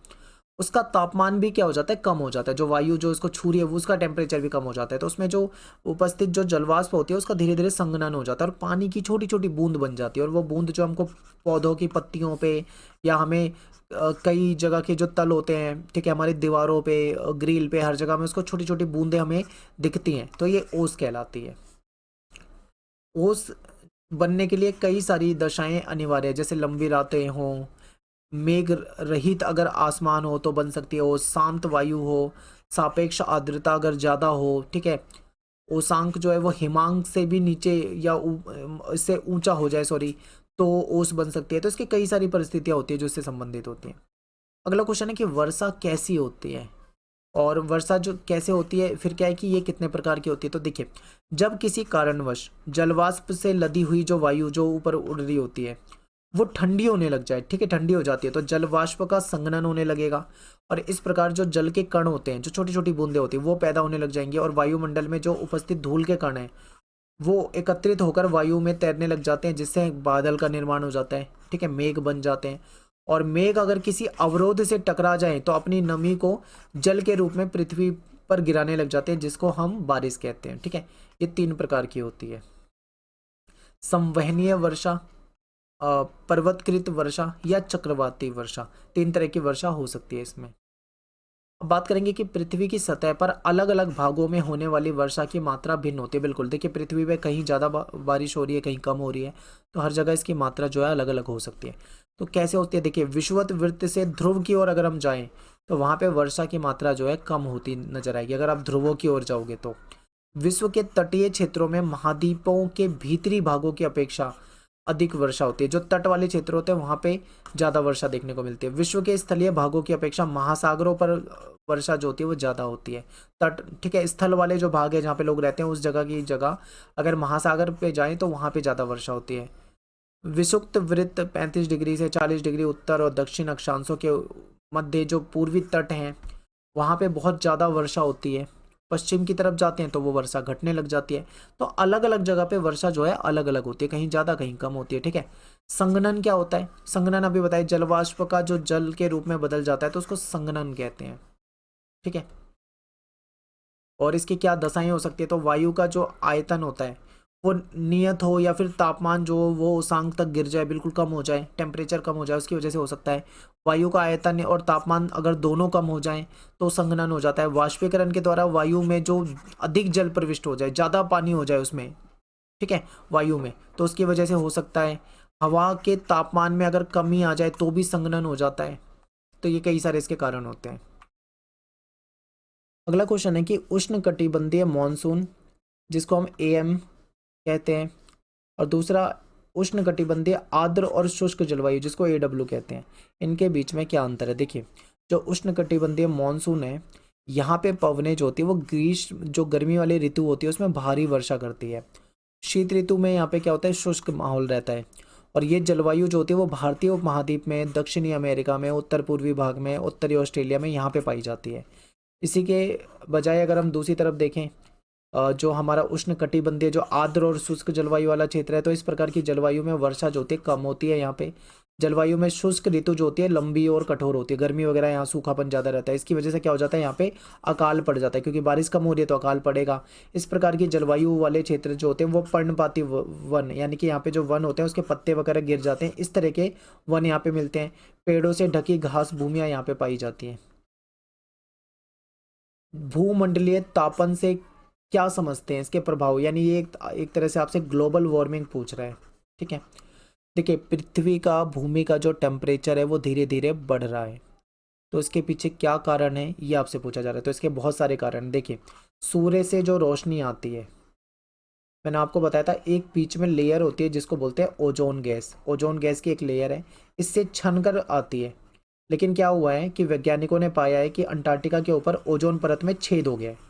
Speaker 1: उसका तापमान भी क्या हो जाता है, कम हो जाता है। जो वायु जो इसको छू रही है वो उसका टेम्परेचर भी कम हो जाता है। तो उसमें जो उपस्थित जो जलवाष्प होती है उसका धीरे धीरे संघनन हो जाता है और पानी की छोटी छोटी बूंद बन जाती है। और वो बूंद जो हमको पौधों की पत्तियों पे या हमें कई जगह के जो तल होते हैं, ठीक है, हमारी दीवारों पे, ग्रिल पे, हर जगह में उसको छोटी छोटी बूंदें हमें दिखती हैं, तो ये ओस कहलाती है। ओस बनने के लिए कई सारी दशाएं अनिवार्य है, जैसे लंबी रातें हों, मेघ रहित अगर आसमान हो तो बन सकती है ओस, शांत वायु हो, सापेक्ष आर्द्रता अगर ज़्यादा हो, ठीक है, ओसांक जो है वो हिमांक से भी नीचे या इससे ऊंचा हो जाए, सॉरी, तो ओस बन सकती है। तो इसकी कई सारी परिस्थितियां होती है जो इससे संबंधित होती हैं। अगला क्वेश्चन है कि वर्षा कैसी होती है। और वर्षा जो कैसे होती है, फिर क्या है कि ये कितने प्रकार की होती है। तो देखिए जब किसी कारणवश जलवाष्प से लदी हुई जो वायु जो ऊपर उड़ रही होती है वो ठंडी होने लग जाए, ठीक है, ठंडी हो जाती है, तो जलवाष्प का संघनन होने लगेगा और इस प्रकार जो जल के कण होते हैं, जो छोटी छोटी बूंदें होती हैं, वो पैदा होने लग जाएंगी और वायुमंडल में जो उपस्थित धूल के कण हैं वो एकत्रित होकर वायु में तैरने लग जाते हैं, जिससे बादल का निर्माण हो जाता है, ठीक है, मेघ बन जाते हैं। और मेघ अगर किसी अवरोध से टकरा जाए तो अपनी नमी को जल के रूप में पृथ्वी पर गिराने लग जाते हैं, जिसको हम बारिश कहते हैं, ठीक है। ये 3 प्रकार की होती है। संवहनीय वर्षा, पर्वतकृत वर्षा या चक्रवाती वर्षा, 3 तरह की वर्षा हो सकती है इसमें। अब बात करेंगे कि पृथ्वी की सतह पर अलग अलग भागों में होने वाली वर्षा की मात्रा भिन्न होती है। बिल्कुल देखिए पृथ्वी पे कहीं ज़्यादा बारिश हो रही है, कहीं कम हो रही है, तो हर जगह इसकी मात्रा जो है अलग अलग हो सकती है। तो कैसे होती है, देखिए विषुवत वृत्त से ध्रुव की ओर अगर हम जाएं तो वहाँ पे वर्षा की मात्रा जो है कम होती नजर आएगी अगर आप ध्रुवों की ओर जाओगे तो। विश्व के तटीय क्षेत्रों में महाद्वीपों के भीतरी भागों की अपेक्षा अधिक वर्षा होती है। जो तट वाले क्षेत्र होते हैं वहाँ पे ज़्यादा वर्षा देखने को मिलती है। विश्व के स्थलीय भागों की अपेक्षा महासागरों पर वर्षा जो होती है वो ज़्यादा होती है। तट, ठीक है, स्थल वाले जो भाग है जहाँ पे लोग रहते हैं उस जगह की जगह अगर महासागर पे जाएं तो वहाँ पे ज़्यादा वर्षा होती है। विषुक्त वृत्त 35 डिग्री से 40 डिग्री उत्तर और दक्षिण अक्षांशों के मध्य जो पूर्वी तट हैं वहाँ पे बहुत ज़्यादा वर्षा होती है। पश्चिम की तरफ जाते हैं तो वो वर्षा घटने लग जाती है। तो अलग अलग जगह पे वर्षा जो है अलग अलग होती है, कहीं ज़्यादा कहीं कम होती है। ठीक है, संघनन क्या होता है? संघनन अभी बताइए, जलवाष्प का जो जल के रूप में बदल जाता है तो उसको संघनन कहते हैं। ठीक है, और इसकी क्या दशाएं हो सकती है? तो वायु का जो आयतन होता है वो नियत हो या फिर तापमान जो हो वो उसांक तक गिर जाए, बिल्कुल कम हो जाए, टेम्परेचर कम हो जाए, उसकी वजह से हो सकता है। वायु का आयतन और तापमान अगर दोनों कम हो जाएं तो संघनन हो जाता है। वाष्पीकरण के द्वारा वायु में जो अधिक जल प्रविष्ट हो जाए, ज़्यादा पानी हो जाए उसमें, ठीक है, वायु में, तो उसकी वजह से हो सकता है। हवा के तापमान में अगर कमी आ जाए तो भी संघनन हो जाता है। तो ये कई सारे इसके कारण होते हैं। अगला क्वेश्चन है कि उष्ण कटिबंधीय मॉनसून, जिसको हम एएम कहते हैं, और दूसरा उष्ण कटिबंधीय आर्द्र और शुष्क जलवायु, जिसको एडब्ल्यू कहते हैं, इनके बीच में क्या अंतर है? देखिए, जो उष्ण कटिबंधीय मॉनसून है, यहाँ पे पवनें जो होती है वो ग्रीष्म, जो गर्मी वाली ऋतु होती है उसमें भारी वर्षा करती है। शीत ऋतु में यहाँ पे क्या होता है? शुष्क माहौल रहता है। और ये जलवायु जो होती है वो भारतीय उपमहाद्वीप में, दक्षिणी अमेरिका में, उत्तर पूर्वी भाग में, उत्तरी ऑस्ट्रेलिया में यहाँ पे पाई जाती है। इसी के बजाय अगर हम दूसरी तरफ देखें, जो हमारा उष्ण कटिबंधीय जो आर्द्र और शुष्क जलवायु वाला क्षेत्र है, तो इस प्रकार की जलवायु में वर्षा जो होती है कम होती है। यहाँ पे जलवायु में शुष्क ऋतु जो होती है लंबी और कठोर होती है। गर्मी वगैरह यहाँ सूखापन ज़्यादा रहता है, इसकी वजह से क्या हो जाता है? यहाँ पे अकाल पड़ जाता है, क्योंकि बारिश कम हो रही है तो अकाल पड़ेगा। इस प्रकार की जलवायु वाले क्षेत्र जो होते हैं वो पर्णपाती वन, यानी कि यहाँ पे जो वन होते हैं उसके पत्ते वगैरह गिर जाते हैं, इस तरह के वन यहाँ पे मिलते हैं। पेड़ों से ढकी घास भूमियाँ यहाँ पे पाई जाती हैं। भूमंडलीय तापन से क्या समझते हैं इसके प्रभाव? यानी ये एक तरह से आपसे ग्लोबल वार्मिंग पूछ रहा है। ठीक है, देखिए, पृथ्वी का, भूमि का जो टेम्परेचर है वो धीरे धीरे बढ़ रहा है, तो इसके पीछे क्या कारण है ये आपसे पूछा जा रहा है। तो इसके बहुत सारे कारण हैं। देखिए, सूर्य से जो रोशनी आती है, मैंने आपको बताया था एक बीच में लेयर होती है जिसको बोलते हैं ओजोन गैस। ओजोन गैस की एक लेयर है, इससे छनकर आती है। लेकिन क्या हुआ है कि वैज्ञानिकों ने पाया है कि अंटार्कटिका के ऊपर ओजोन परत में छेद हो गया है।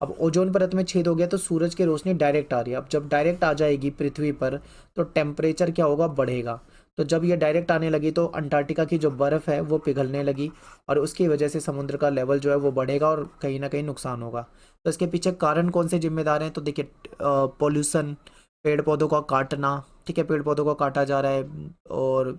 Speaker 1: अब ओजोन परत में छेद हो गया तो सूरज की रोशनी डायरेक्ट आ रही है। अब जब डायरेक्ट आ जाएगी पृथ्वी पर तो टेम्परेचर क्या होगा? बढ़ेगा। तो जब ये डायरेक्ट आने लगी तो अंटार्कटिका की जो बर्फ़ है वो पिघलने लगी, और उसकी वजह से समुद्र का लेवल जो है वो बढ़ेगा और कहीं ना कहीं नुकसान होगा। तो इसके पीछे कारण कौन से जिम्मेदार हैं? तो देखिए, पॉल्यूशन, पेड़ पौधों का काटना, ठीक है, पेड़ पौधों को काटा जा रहा है और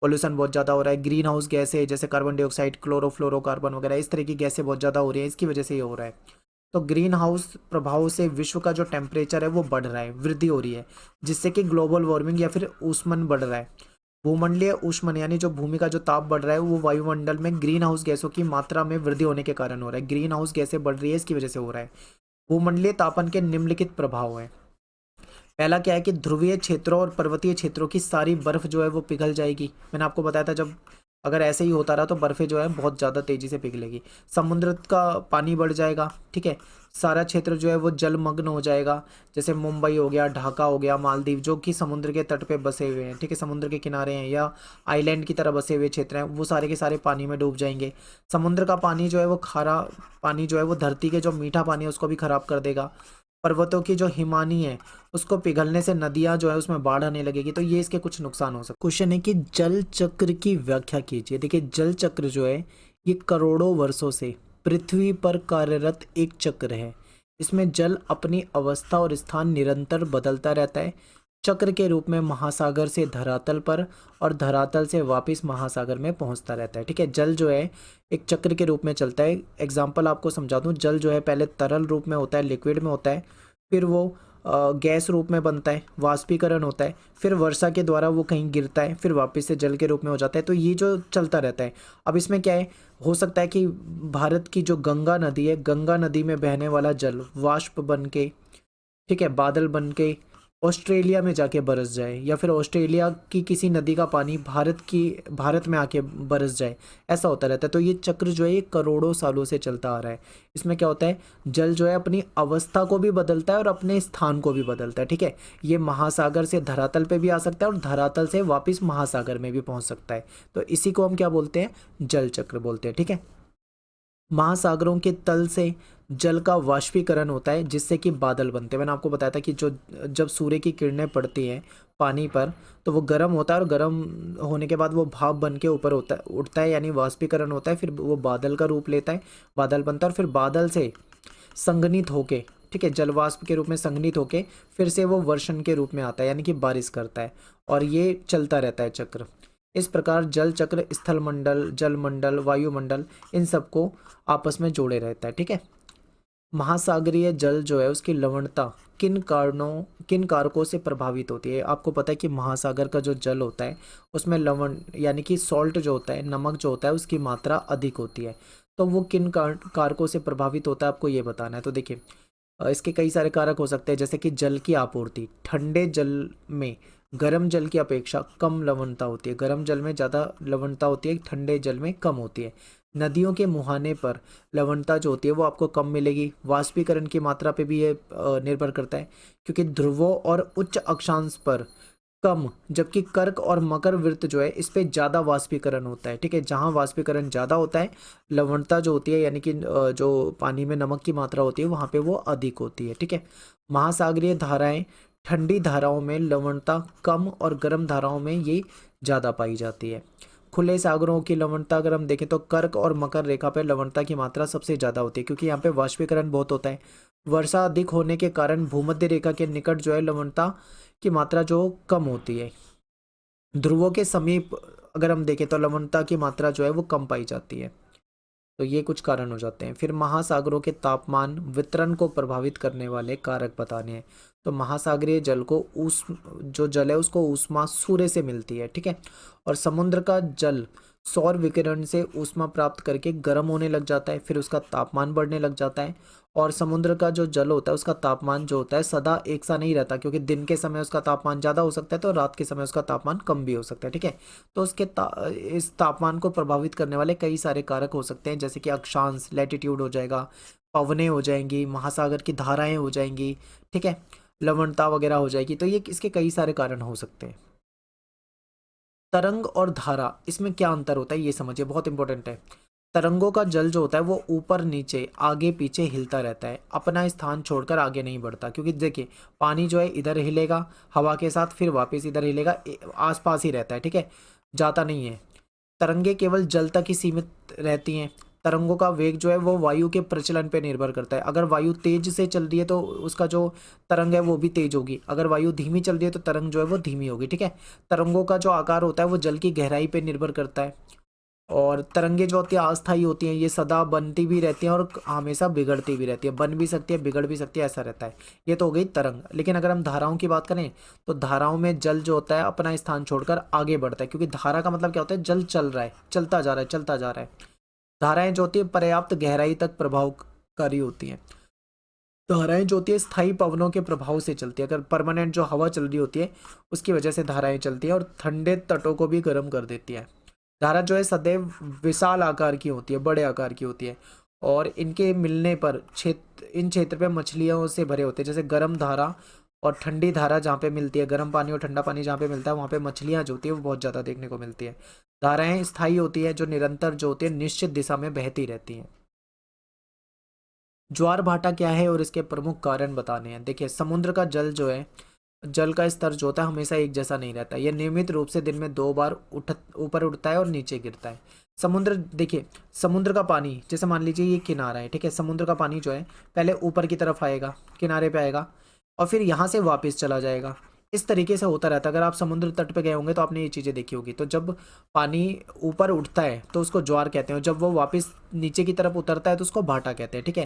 Speaker 1: पॉल्यूशन बहुत ज़्यादा हो रहा है। ग्रीन हाउस गैसें जैसे कार्बन डाइऑक्साइड, क्लोरोफ्लोरोकार्बन वगैरह, इस तरह की गैसें बहुत ज़्यादा हो रही है, इसकी वजह से ये हो रहा है। तो ग्रीन हाउस प्रभाव से विश्व का जो टेम्परेचर है वो बढ़ रहा है, वृद्धि हो रही है, जिससे कि ग्लोबल वार्मिंग या फिर ऊष्मन बढ़ रहा है। भूमंडलीय ऊष्मन यानी जो भूमि का जो ताप बढ़ रहा है वो वायुमंडल में ग्रीन हाउस गैसों की मात्रा में वृद्धि होने के कारण हो रहा है। ग्रीन हाउस गैसें बढ़ रही है, इसकी वजह से हो रहा है। भूमंडलीय तापन के निम्नलिखित प्रभाव हैं। पहला क्या है कि ध्रुवीय क्षेत्रों और पर्वतीय क्षेत्रों की सारी बर्फ जो है वो पिघल जाएगी। मैंने आपको बताया था जब अगर ऐसे ही होता रहा तो बर्फें जो है बहुत ज़्यादा तेज़ी से पिघलेगी। समुद्र का पानी बढ़ जाएगा, ठीक है, सारा क्षेत्र जो है वो जलमग्न हो जाएगा। जैसे मुंबई हो गया, ढाका हो गया, मालदीव जो कि समुद्र के तट पे बसे हुए हैं, ठीक है, समुद्र के किनारे हैं या आइलैंड की तरह बसे हुए क्षेत्र हैं, वो सारे के सारे पानी में डूब जाएंगे। समुद्र का पानी जो है वो खारा पानी जो है वो धरती के जो मीठा पानी है उसको भी खराब कर देगा। पर्वतों की जो हिमानी है उसको पिघलने से नदियां जो है उसमें बाढ़ आने लगेगी। तो ये इसके कुछ नुकसान हो सकते। क्वेश्चन है कि जल चक्र की व्याख्या कीजिए। देखिए, जल चक्र जो है ये करोड़ों वर्षों से पृथ्वी पर कार्यरत एक चक्र है। इसमें जल अपनी अवस्था और स्थान निरंतर बदलता रहता है। चक्र के रूप में महासागर से धरातल पर और धरातल से वापस महासागर में पहुंचता रहता है। ठीक है, जल जो है एक चक्र के रूप में चलता है। एग्जाम्पल आपको समझा दूं, जल जो है पहले तरल रूप में होता है, लिक्विड में होता है, फिर वो गैस रूप में बनता है, वाष्पीकरण होता है, फिर वर्षा के द्वारा वो कहीं गिरता है, फिर वापस से जल के रूप में हो जाता है। तो ये जो चलता रहता है। अब इसमें क्या है, हो सकता है कि भारत की जो गंगा नदी है, गंगा नदी में बहने वाला जल वाष्प बन के, ठीक है, बादल बन के ऑस्ट्रेलिया में जाके बरस जाए, या फिर ऑस्ट्रेलिया की किसी नदी का पानी भारत में आके बरस जाए, ऐसा होता रहता है। तो ये चक्र जो है ये करोड़ों सालों से चलता आ रहा है। इसमें क्या होता है, जल जो है अपनी अवस्था को भी बदलता है और अपने स्थान को भी बदलता है, ठीक है। ये महासागर से धरातल पे भी आ सकता है और धरातल से वापस महासागर में भी पहुंच सकता है। तो इसी को हम क्या बोलते हैं, जल चक्र बोलते हैं, ठीक है। महासागरों के तल से जल का वाष्पीकरण होता है जिससे कि बादल बनते हैं। मैंने आपको बताया था कि जो जब सूर्य की किरणें पड़ती हैं पानी पर तो वो गर्म होता है, और गर्म होने के बाद वो भाप बन के ऊपर होता है उठता है, यानी वाष्पीकरण होता है, फिर वो बादल का रूप लेता है, बादल बनता है, और फिर बादल से संघनित होके, ठीक है, जलवाष्प के रूप में संघनित होके फिर से वो वर्षण के रूप में आता है, यानी कि बारिश करता है। और ये चलता रहता है चक्र। इस प्रकार जल चक्र स्थल मंडल, जल मंडल, वायुमंडल, इन सबको आपस में जोड़े रहता है, ठीक है। महासागरीय जल जो है उसकी लवणता किन कारकों से प्रभावित होती है। आपको पता है कि महासागर का जो जल होता है उसमें लवण यानी कि सॉल्ट जो होता है, नमक जो होता है, उसकी मात्रा अधिक होती है। तो वो किन कारकों से प्रभावित होता है आपको ये बताना है। तो देखिए, इसके कई सारे कारक हो सकते हैं, जैसे कि जल की आपूर्ति। ठंडे जल में गर्म जल की अपेक्षा कम लवणता होती है, गर्म जल में ज़्यादा लवणता होती है, ठंडे जल में कम होती है। नदियों के मुहाने पर लवणता जो होती है वो आपको कम मिलेगी। वाष्पीकरण की मात्रा पे भी ये निर्भर करता है, क्योंकि ध्रुवों और उच्च अक्षांश पर कम, जबकि कर्क और मकर वृत्त जो है इस पे ज़्यादा वाष्पीकरण होता है, ठीक है। जहाँ वाष्पीकरण ज़्यादा होता है, लवणता जो होती है यानी कि जो पानी में नमक की मात्रा होती है वहाँ पे वो अधिक होती है, ठीक है। महासागरीय धाराएं, ठंडी धाराओं में लवणता कम और गर्म धाराओं में ये ज़्यादा पाई जाती है। खुले सागरों की लवणता अगर हम देखें तो कर्क और मकर रेखा पर लवणता की मात्रा सबसे ज़्यादा होती है, क्योंकि यहाँ पे वाष्पीकरण बहुत होता है। वर्षा अधिक होने के कारण भूमध्य रेखा के निकट जो है लवणता की मात्रा जो कम होती है। ध्रुवों के समीप अगर हम देखें तो लवणता की मात्रा जो है वो कम पाई जाती है। तो ये कुछ कारण हो जाते हैं। फिर महासागरों के तापमान वितरण को प्रभावित करने वाले कारक बताने हैं। तो महासागरीय जल को जो जल है उसको ऊष्मा सूर्य से मिलती है, ठीक है। और समुद्र का जल सौर विकिरण से ऊष्मा प्राप्त करके गर्म होने लग जाता है, फिर उसका तापमान बढ़ने लग जाता है। और समुद्र का जो जल होता है उसका तापमान जो होता है सदा एक सा नहीं रहता, क्योंकि दिन के समय उसका तापमान ज़्यादा हो सकता है तो रात के समय उसका तापमान कम भी हो सकता है, ठीक है। तो इस तापमान को प्रभावित करने वाले कई सारे कारक हो सकते हैं, जैसे कि अक्षांश, लैटिट्यूड हो जाएगा, पवनें हो जाएंगी, महासागर की धाराएं हो जाएंगी, ठीक है, लवणता वगैरह हो जाएगी। तो ये इसके कई सारे कारण हो सकते हैं। तरंग और धारा, इसमें क्या अंतर होता है ये समझिए, बहुत इंपॉर्टेंट है। तरंगों का जल जो होता है वो ऊपर नीचे आगे पीछे हिलता रहता है, अपना स्थान छोड़कर आगे नहीं बढ़ता। क्योंकि देखिए, पानी जो है इधर हिलेगा हवा के साथ, फिर वापस इधर हिलेगा, आसपास ही रहता है, ठीक है, जाता नहीं है। तरंगे केवल जल तक ही सीमित रहती हैं। तरंगों का वेग जो है वो वायु के प्रचलन पे निर्भर करता है। अगर वायु तेज से चल रही है तो उसका जो तरंग है वो भी तेज होगी, अगर वायु धीमी चल रही है तो तरंग जो है वो धीमी होगी, ठीक है। तरंगों का जो आकार होता है वो जल की गहराई पे निर्भर करता है। और तरंगे जो होती है अस्थायी होती हैं, ये सदा बनती भी रहती हैं और हमेशा बिगड़ती भी रहती है, बन भी सकती है बिगड़ भी सकती है, ऐसा रहता है। ये तो हो गई तरंग। लेकिन अगर हम धाराओं की बात करें तो धाराओं में जल जो होता है अपना स्थान छोड़कर आगे बढ़ता है, क्योंकि धारा का मतलब क्या होता है, जल चल रहा है, चलता जा रहा है, चलता जा रहा है। धाराएं जो होती है पर्याप्त गहराई तक प्रभावकारी होती हैं। धाराएं जो होती है स्थायी पवनों के प्रभाव से चलती है, अगर परमानेंट जो हवा चल रही होती है उसकी वजह से धाराएं चलती हैं, और ठंडे तटों को भी गर्म कर देती है। धारा जो है सदैव विशाल आकार की होती है, बड़े आकार की होती है, और इनके मिलने पर इन क्षेत्र पे मछलियों से भरे होते हैं। जैसे गर्म धारा और ठंडी धारा जहाँ पे मिलती है, गर्म पानी और ठंडा पानी जहाँ पे मिलता है वहाँ पे मछलियाँ जो होती है वो बहुत ज़्यादा देखने को मिलती है। धाराएं स्थायी होती है, जो निरंतर जो होती है निश्चित दिशा में बहती रहती हैं। ज्वार भाटा क्या है और इसके प्रमुख कारण बताने हैं। देखिए, समुद्र का जल जो है, जल का स्तर जो होता है हमेशा एक जैसा नहीं रहता, यह नियमित रूप से दिन में 2 बार ऊपर उठता है और नीचे गिरता है। समुद्र, देखिए, समुद्र का पानी, जैसे मान लीजिए ये किनारा है, ठीक है, समुद्र का पानी जो है पहले ऊपर की तरफ आएगा, किनारे पे आएगा, और फिर यहाँ से वापस चला जाएगा। इस तरीके से होता रहता है। अगर आप समुद्र तट पे गए होंगे तो आपने ये चीज़ें देखी होगी। तो जब पानी ऊपर उठता है तो उसको ज्वार कहते हैं, जब वो वापस नीचे की तरफ उतरता है तो उसको भाटा कहते हैं, ठीक है।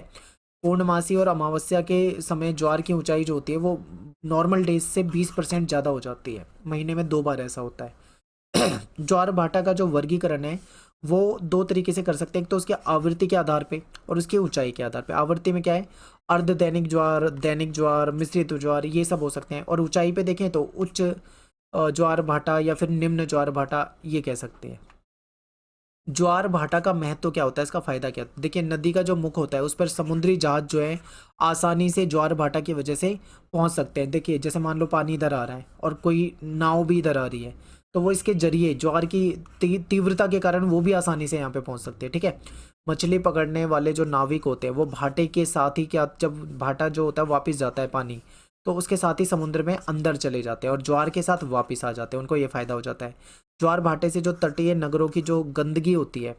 Speaker 1: पूर्णमासी और अमावस्या के समय ज्वार की ऊंचाई जो होती है वो नॉर्मल डेज से 20% ज़्यादा हो जाती है, महीने में 2 बार ऐसा होता है। ज्वार भाटा का जो वर्गीकरण है वो दो तरीके से कर सकते हैं, एक तो उसके आवृत्ति के आधार पे और उसकी ऊंचाई के आधार पे। आवृत्ति में क्या है, अर्ध दैनिक ज्वार, मिश्रित ज्वार, ये सब हो सकते हैं। और ऊंचाई पे देखें तो उच्च ज्वार भाटा या फिर निम्न ज्वार भाटा, ये कह सकते हैं। ज्वार भाटा का महत्व क्या होता है, इसका फायदा क्या होता है? देखिए, नदी का जो मुख होता है उस पर समुद्री जहाज जो है आसानी से ज्वार भाटा की वजह से पहुंच सकते हैं। देखिए, जैसे मान लो पानी इधर आ रहा है और कोई नाव भी इधर आ रही है, तो वो इसके जरिए ज्वार की तीव्रता के कारण वो भी आसानी से यहाँ पे पहुंच सकते हैं। ठीक है, मछली पकड़ने वाले जो नाविक होते हैं वो भाटे के साथ ही, क्या जब भाटा जो होता है वापिस जाता है पानी, तो उसके साथ ही समुद्र में अंदर चले जाते हैं और ज्वार के साथ वापिस आ जाते हैं, उनको ये फायदा हो जाता है। ज्वार भाटे से जो तटीय नगरों की जो गंदगी होती है,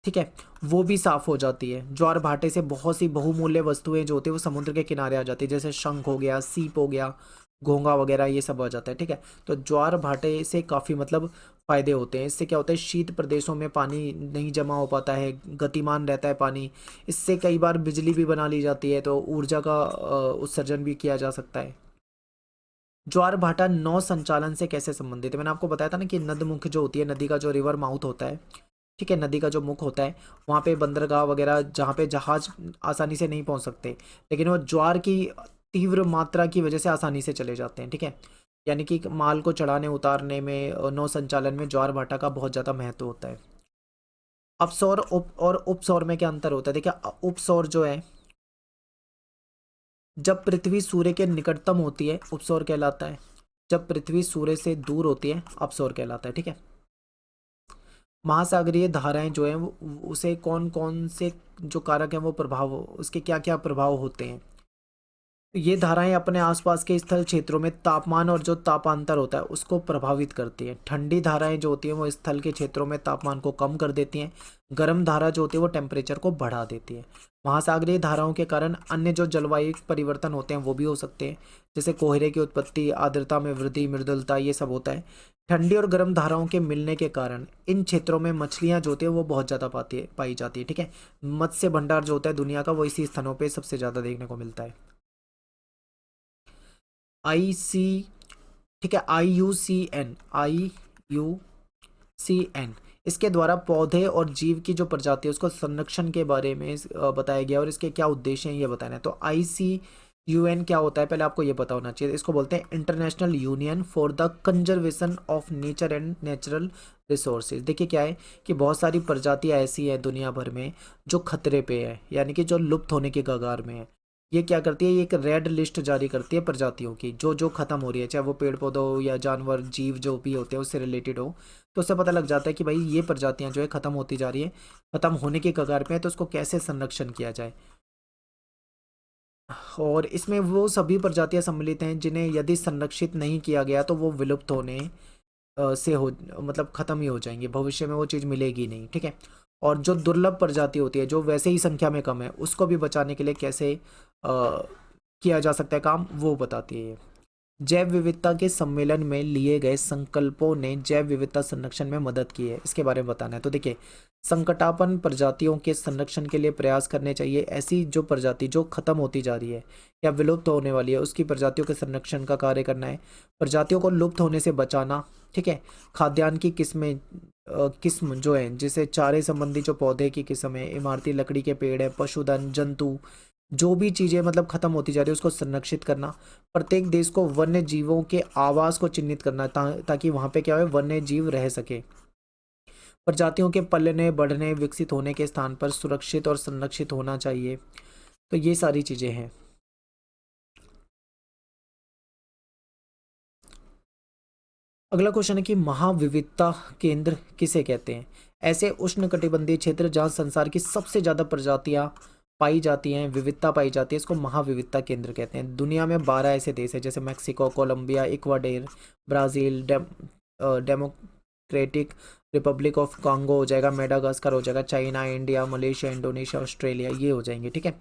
Speaker 1: ठीक है, वो भी साफ हो जाती है। ज्वार भाटे से बहुत सी बहुमूल्य वस्तुएं जो होती है वो समुद्र के किनारे आ जाती है, जैसे शंख हो गया, सीप हो गया, घोंगा वगैरह, ये सब आ जाता है। ठीक है, तो ज्वार भाटे से काफ़ी मतलब फायदे होते हैं। इससे क्या होता है, शीत प्रदेशों में पानी नहीं जमा हो पाता है, गतिमान रहता है पानी। इससे कई बार बिजली भी बना ली जाती है, तो ऊर्जा का उत्सर्जन भी किया जा सकता है। ज्वार भाटा नौ संचालन से कैसे संबंधित है? मैंने आपको बताया था ना कि नदमुख जो होती है, नदी का जो रिवर माउथ होता है, ठीक है, नदी का जो मुख होता है, वहाँ पे बंदरगाह वगैरह जहाँ पे जहाज आसानी से नहीं पहुँच सकते, लेकिन वो ज्वार की तीव्र मात्रा की वजह से आसानी से चले जाते हैं। ठीक है, यानी कि माल को चढ़ाने उतारने में नौ संचालन में ज्वार भाटा का बहुत ज़्यादा महत्व होता है। अपसौर और उपसौर में क्या अंतर होता है? देखिए, उपसौर जो है, जब पृथ्वी सूर्य के निकटतम होती है उपसौर कहलाता है, जब पृथ्वी सूर्य से दूर होती है अपसौर कहलाता है। ठीक है, महासागरीय धाराएं जो हैं वो, उसे कौन कौन से जो कारक हैं वो प्रभाव, उसके क्या क्या प्रभाव होते हैं? ये धाराएं अपने आसपास के स्थल क्षेत्रों में तापमान और जो तापांतर होता है उसको प्रभावित करती हैं। ठंडी धाराएं जो होती हैं वो स्थल के क्षेत्रों में तापमान को कम कर देती हैं। गर्म धारा जो होती है वो टेम्परेचर को बढ़ा देती है। महासागरीय धाराओं के कारण अन्य जो जलवायु परिवर्तन होते हैं वो भी हो सकते हैं, जैसे कोहरे की उत्पत्ति, आर्द्रता में वृद्धि, मृदुलता, ये सब होता है। ठंडी और गर्म धाराओं के मिलने के कारण इन क्षेत्रों में मछलियां जो होती है वो बहुत ज़्यादा पाई जाती है। ठीक है, मत्स्य भंडार जो होता है दुनिया का वो इसी स्थानों पर सबसे ज़्यादा देखने को मिलता है। आई सी, ठीक है, IUCN इसके द्वारा पौधे और जीव की जो प्रजाति है उसको संरक्षण के बारे में बताया गया और इसके क्या उद्देश्य हैं ये बताना है। तो ICUN क्या होता है, पहले आपको ये पता होना चाहिए। इसको बोलते हैं international union for the conservation of nature and natural resources. देखिए क्या है कि बहुत सारी प्रजातियां ऐसी हैं दुनिया भर में जो खतरे पे है, यानी कि जो लुप्त होने के कगार में है। ये क्या करती है, ये एक रेड लिस्ट जारी करती है प्रजातियों की जो जो खत्म हो रही है, चाहे वो पेड़ पौधे हो या जानवर जीव जो भी होते हैं उससे रिलेटेड हो। तो उससे पता लग जाता है कि भाई ये प्रजातियां जो है खत्म होती जा रही है, खत्म होने के कगार पे है, तो उसको कैसे संरक्षण किया जाए। और इसमें वो सभी प्रजातियां सम्मिलित हैं जिन्हें यदि संरक्षित नहीं किया गया तो वो विलुप्त होने से हो, मतलब खत्म ही हो जाएंगे, भविष्य में वो चीज़ मिलेगी नहीं। ठीक है, और जो दुर्लभ प्रजाति होती है जो वैसे ही संख्या में कम है उसको भी बचाने के लिए कैसे किया जा सकता है काम, वो बताती है ये। जैव विविधता के सम्मेलन में लिए गए संकल्पों ने जैव विविधता संरक्षण में मदद की है, इसके बारे में बताना है। तो देखिए, संकटापन्न प्रजातियों के संरक्षण के लिए प्रयास करने चाहिए। ऐसी जो प्रजाति जो खत्म होती जा रही है या विलुप्त होने वाली है उसकी प्रजातियों के संरक्षण का कार्य करना है। प्रजातियों को लुप्त होने से बचाना। ठीक है, खाद्यान्न की किस्में, किस्म जो है जिसे चारे संबंधी जो पौधे की किस्म है, इमारती लकड़ी के पेड़ है, पशुधन, जंतु, जो भी चीज़ें मतलब खत्म होती जा रही है उसको संरक्षित करना। प्रत्येक देश को वन्य जीवों के आवास को चिन्हित करना ताकि वहाँ पे क्या हो, वन्य जीव रह सके। प्रजातियों के पलने, बढ़ने, विकसित होने के स्थान पर सुरक्षित और संरक्षित होना चाहिए। तो ये सारी चीज़ें हैं। अगला क्वेश्चन है कि महाविविधता केंद्र किसे कहते हैं? ऐसे उष्णकटिबंधीय क्षेत्र जहाँ संसार की सबसे ज़्यादा प्रजातियाँ पाई जाती हैं, विविधता पाई जाती है, इसको महाविविधता केंद्र कहते हैं। दुनिया में 12 ऐसे देश हैं जैसे Mexico, Colombia, Ecuador, Brazil, Democratic Republic of Congo हो जाएगा, मेडागास्कर हो जाएगा, China, India, Malaysia, Indonesia, Australia, ये हो जाएंगे। ठीक है,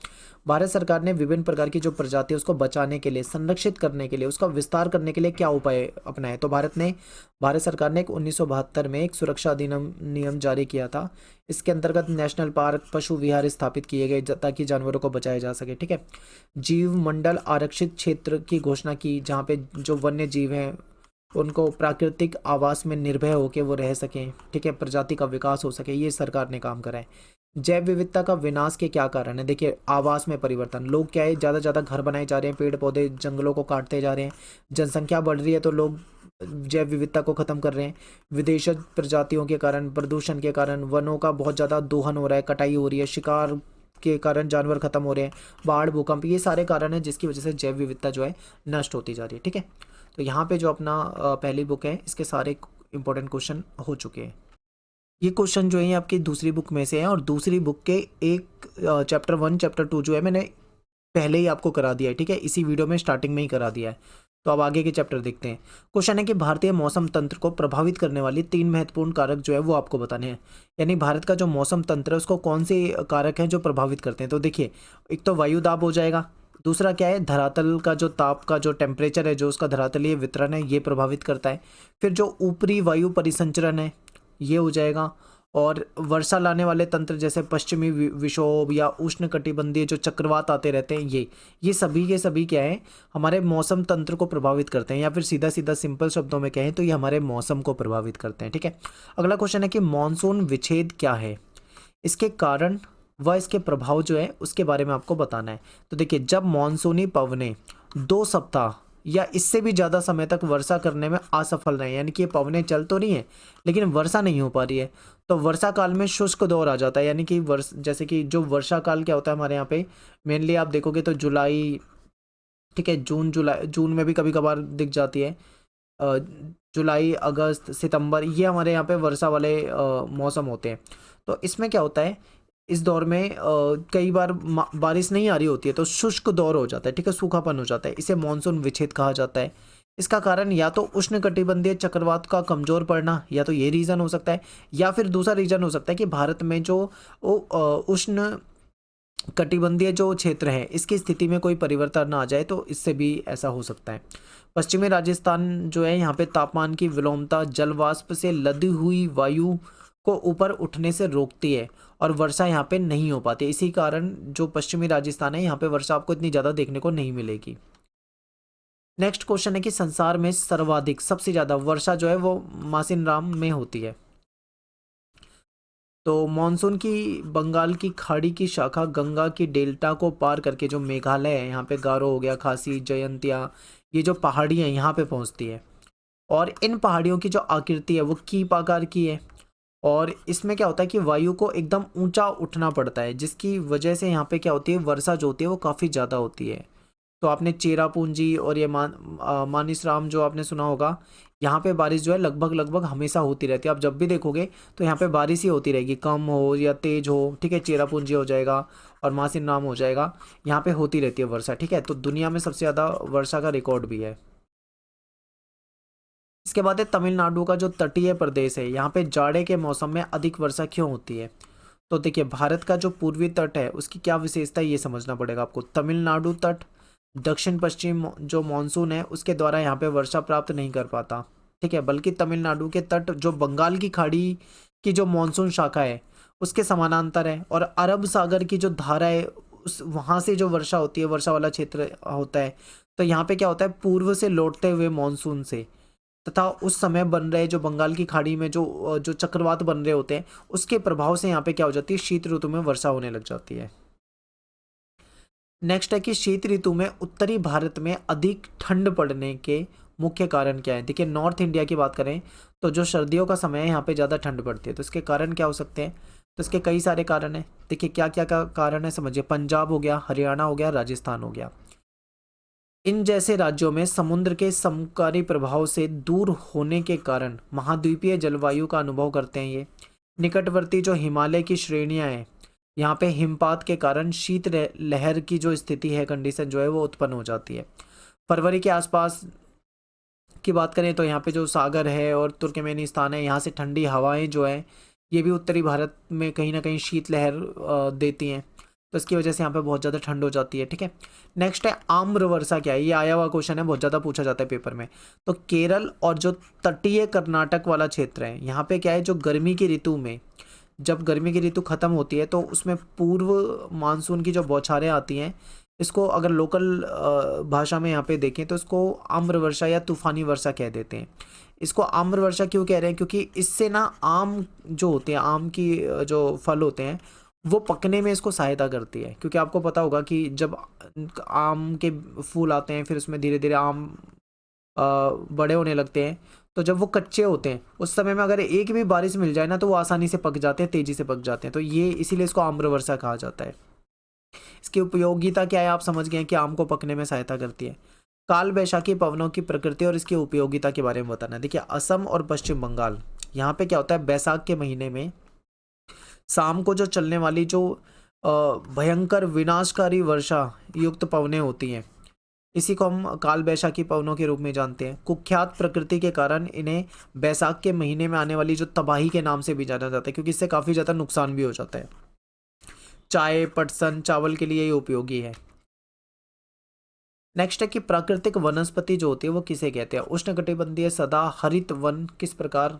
Speaker 1: भारत सरकार ने विभिन्न प्रकार की जो प्रजाति है उसको बचाने के लिए, संरक्षित करने के लिए, उसका विस्तार करने के लिए क्या उपाय अपनाए? तो भारत सरकार ने 1972 में एक सुरक्षा अधिनियम नियम जारी किया था। इसके अंतर्गत नेशनल पार्क, पशु विहार स्थापित किए गए ताकि जानवरों को बचाया जा सके। ठीक है, जीव मंडल आरक्षित क्षेत्र की घोषणा की जहाँ पे जो वन्य जीव हैं उनको प्राकृतिक आवास में निर्भय होकर वो रह सकें, ठीक है, प्रजाति का विकास हो सके, ये सरकार ने काम करा है। जैव विविधता का विनाश के क्या कारण है? देखिए, आवास में परिवर्तन, लोग क्या है ज़्यादा ज़्यादा घर बनाए जा रहे हैं, पेड़ पौधे जंगलों को काटते जा रहे हैं, जनसंख्या बढ़ रही है तो लोग जैव विविधता को ख़त्म कर रहे हैं। विदेशी प्रजातियों के कारण, प्रदूषण के कारण वनों का बहुत ज़्यादा दोहन हो रहा है, कटाई हो रही है, शिकार के कारण जानवर खत्म हो रहे हैं, बाढ़, भूकंप, ये सारे कारण हैं जिसकी वजह से जैव विविधता जो है नष्ट होती जा रही है, ठीक है। तो यहाँ पे जो अपना पहली बुक है, इसके सारे इंपॉर्टेंट क्वेश्चन हो चुके हैं। ये क्वेश्चन जो है ये आपकी दूसरी बुक में से है, और दूसरी बुक के एक चैप्टर 1 चैप्टर 2 जो है मैंने पहले ही आपको करा दिया है, ठीक है, इसी वीडियो में स्टार्टिंग में ही करा दिया है। तो अब आगे के चैप्टर देखते हैं। क्वेश्चन है कि भारतीय मौसम तंत्र को प्रभावित करने वाली 3 महत्वपूर्ण कारक जो है वो आपको बताने हैं। यानी भारत का जो मौसम तंत्र है उसको कौन से कारक हैं जो प्रभावित करते हैं? तो देखिए, एक तो वायु दाब हो जाएगा, दूसरा क्या है, धरातल का जो ताप का जो टेम्परेचर है, जो उसका धरातलीय वितरण है, ये प्रभावित करता है। फिर जो ऊपरी वायु परिसंचरण है ये हो जाएगा, और वर्षा लाने वाले तंत्र जैसे पश्चिमी विक्षोभ या उष्ण कटिबंधीय जो चक्रवात आते रहते हैं, ये सभी के सभी क्या है, हमारे मौसम तंत्र को प्रभावित करते हैं, या फिर सीधा सीधा सिंपल शब्दों में कहें तो ये हमारे मौसम को प्रभावित करते हैं, ठीक है। अगला क्वेश्चन है कि मॉनसून विच्छेद क्या है, इसके कारण व इसके प्रभाव जो है उसके बारे में आपको बताना है। तो देखिए, जब मॉनसूनी पवनें 2 सप्ताह या इससे भी ज़्यादा समय तक वर्षा करने में असफल रहे, यानी कि ये पवनें चल तो रही हैं लेकिन वर्षा नहीं हो पा रही है, तो वर्षा काल में शुष्क दौर आ जाता है। यानी कि जैसे कि जो वर्षा काल क्या होता है हमारे यहाँ पे, मेनली आप देखोगे तो जुलाई, ठीक है, जून में भी कभी कभार दिख जाती है, जुलाई, अगस्त, सितंबर, ये हमारे यहाँ पे वर्षा वाले मौसम होते हैं। तो इसमें क्या होता है, इस दौर में कई बार बारिश नहीं आ रही होती है तो शुष्क दौर हो जाता है, ठीक है, सूखापन हो जाता है, इसे मानसून विच्छेद कहा जाता है। इसका कारण या तो उष्ण कटिबंधीय चक्रवात का कमजोर पड़ना, या तो ये रीज़न हो सकता है, या फिर दूसरा रीज़न हो सकता है कि भारत में जो उष्ण कटिबंधीय जो क्षेत्र है इसकी स्थिति में कोई परिवर्तन ना आ जाए, तो इससे भी ऐसा हो सकता है। पश्चिमी राजस्थान जो है, यहाँ पे तापमान की विलोमता जलवाष्प से लदी हुई वायु को ऊपर उठने से रोकती है और वर्षा यहाँ पे नहीं हो पाती। इसी कारण जो पश्चिमी राजस्थान है यहाँ पे वर्षा आपको इतनी ज़्यादा देखने को नहीं मिलेगी। नेक्स्ट क्वेश्चन है कि संसार में सर्वाधिक, सबसे ज़्यादा वर्षा जो है वो मासिनराम में होती है। तो मॉनसून की बंगाल की खाड़ी की शाखा गंगा की डेल्टा को पार करके जो मेघालय है, यहाँ पे गारो हो गया, खासी, जयंतिया, ये जो पहाड़ी है यहाँ पे पहुँचती है, और इन पहाड़ियों की जो आकृति है वो कीप आकार की है, और इसमें क्या होता है कि वायु को एकदम ऊंचा उठना पड़ता है, जिसकी वजह से यहाँ पे क्या होती है, वर्षा जो होती है वो काफ़ी ज़्यादा होती है। तो आपने चेरापूंजी और ये मानिसराम जो आपने सुना होगा, यहाँ पे बारिश जो है लगभग लगभग हमेशा होती रहती है। आप जब भी देखोगे तो यहाँ पे बारिश ही होती रहेगी, कम हो या तेज हो, ठीक है, चेरापूंजी हो जाएगा और मासिनराम हो जाएगा, यहाँ पे होती रहती है वर्षा, ठीक है। तो दुनिया में सबसे ज़्यादा वर्षा का रिकॉर्ड भी है। इसके बाद है तमिलनाडु का जो तटीय प्रदेश है, यहाँ पे जाड़े के मौसम में अधिक वर्षा क्यों होती है? तो देखिए, भारत का जो पूर्वी तट है उसकी क्या विशेषता है ये समझना पड़ेगा आपको। तमिलनाडु तट दक्षिण पश्चिम जो मानसून है उसके द्वारा यहाँ पे वर्षा प्राप्त नहीं कर पाता, ठीक है, बल्कि तमिलनाडु के तट जो बंगाल की खाड़ी की जो मानसून शाखा है उसके समानांतर है, और अरब सागर की जो धारा है उस वहाँ से जो वर्षा होती है, वर्षा वाला क्षेत्र होता है। तो यहाँ पे क्या होता है, पूर्व से लौटते हुए मानसून से तथा उस समय बन रहे जो बंगाल की खाड़ी में जो जो चक्रवात बन रहे होते हैं उसके प्रभाव से यहाँ पे क्या हो जाती है, शीत ऋतु में वर्षा होने लग जाती है। नेक्स्ट है कि शीत ऋतु में उत्तरी भारत में अधिक ठंड पड़ने के मुख्य कारण क्या है? देखिए, नॉर्थ इंडिया की बात करें तो जो सर्दियों का समय है यहाँ पे ज़्यादा ठंड पड़ती है, तो इसके कारण क्या हो सकते हैं? तो इसके कई सारे कारण हैं। देखिए, क्या क्या का कारण है समझिए। पंजाब हो गया, हरियाणा हो गया, राजस्थान हो गया। इन जैसे राज्यों में समुद्र के समकारी प्रभाव से दूर होने के कारण महाद्वीपीय जलवायु का अनुभव करते हैं ये। निकटवर्ती जो हिमालय की श्रेणियां हैं, यहाँ पे हिमपात के कारण शीत लहर की जो स्थिति है, कंडीशन जो है वो उत्पन्न हो जाती है। फरवरी के आसपास की बात करें तो यहाँ पे जो सागर है और तुर्कमेनिस्तान है, यहाँ से ठंडी हवाएं जो है ये भी उत्तरी भारत में कहीं ना कहीं शीत लहर देती हैं, तो इसकी वजह से यहाँ पे बहुत ज़्यादा ठंड हो जाती है, ठीक है। नेक्स्ट है आम्र वर्षा क्या है? ये आया हुआ क्वेश्चन है, बहुत ज़्यादा पूछा जाता है पेपर में। तो केरल और जो तटीय कर्नाटक वाला क्षेत्र है, यहाँ पे क्या है, जो गर्मी की ऋतु में जब गर्मी की ऋतु खत्म होती है तो उसमें पूर्व मानसून की जो बौछारें आती हैं इसको अगर लोकल भाषा में यहाँ पे देखें तो इसको आम्र वर्षा या तूफानी वर्षा कह देते हैं। इसको आम्र वर्षा क्यों कह रहे हैं, क्योंकि इससे ना आम जो होते हैं, आम की जो फल होते हैं वो पकने में इसको सहायता करती है। क्योंकि आपको पता होगा कि जब आम के फूल आते हैं फिर उसमें धीरे धीरे आम बड़े होने लगते हैं, तो जब वो कच्चे होते हैं उस समय में अगर एक भी बारिश मिल जाए ना तो वो आसानी से पक जाते हैं, तेजी से पक जाते हैं। तो ये इसीलिए इसको आम्र वर्षा कहा जाता है। इसकी उपयोगिता क्या है, आप समझ गए हैं कि आम को पकने में सहायता करती है। काल वैशाखी पवनों की प्रकृति और इसकी उपयोगिता के बारे में बताना है। देखिए असम और पश्चिम बंगाल, यहाँ पे क्या होता है, बैसाख के महीने में शाम को जो चलने वाली जो भयंकर विनाशकारी वर्षा युक्त पवनें होती हैं, इसी को हम काल वैशाखी पवनों के रूप में जानते हैं। कुख्यात प्रकृति के कारण इन्हें बैसाख के महीने में आने वाली जो तबाही के नाम से भी जाना जाता है, क्योंकि इससे काफ़ी ज़्यादा नुकसान भी हो जाता है। चाय, पटसन, चावल के लिए ये उपयोगी है। नेक्स्ट है कि प्राकृतिक वनस्पति जो होती है वो किसे कहते हैं। उष्णकटिबंधीय सदा हरित वन किस प्रकार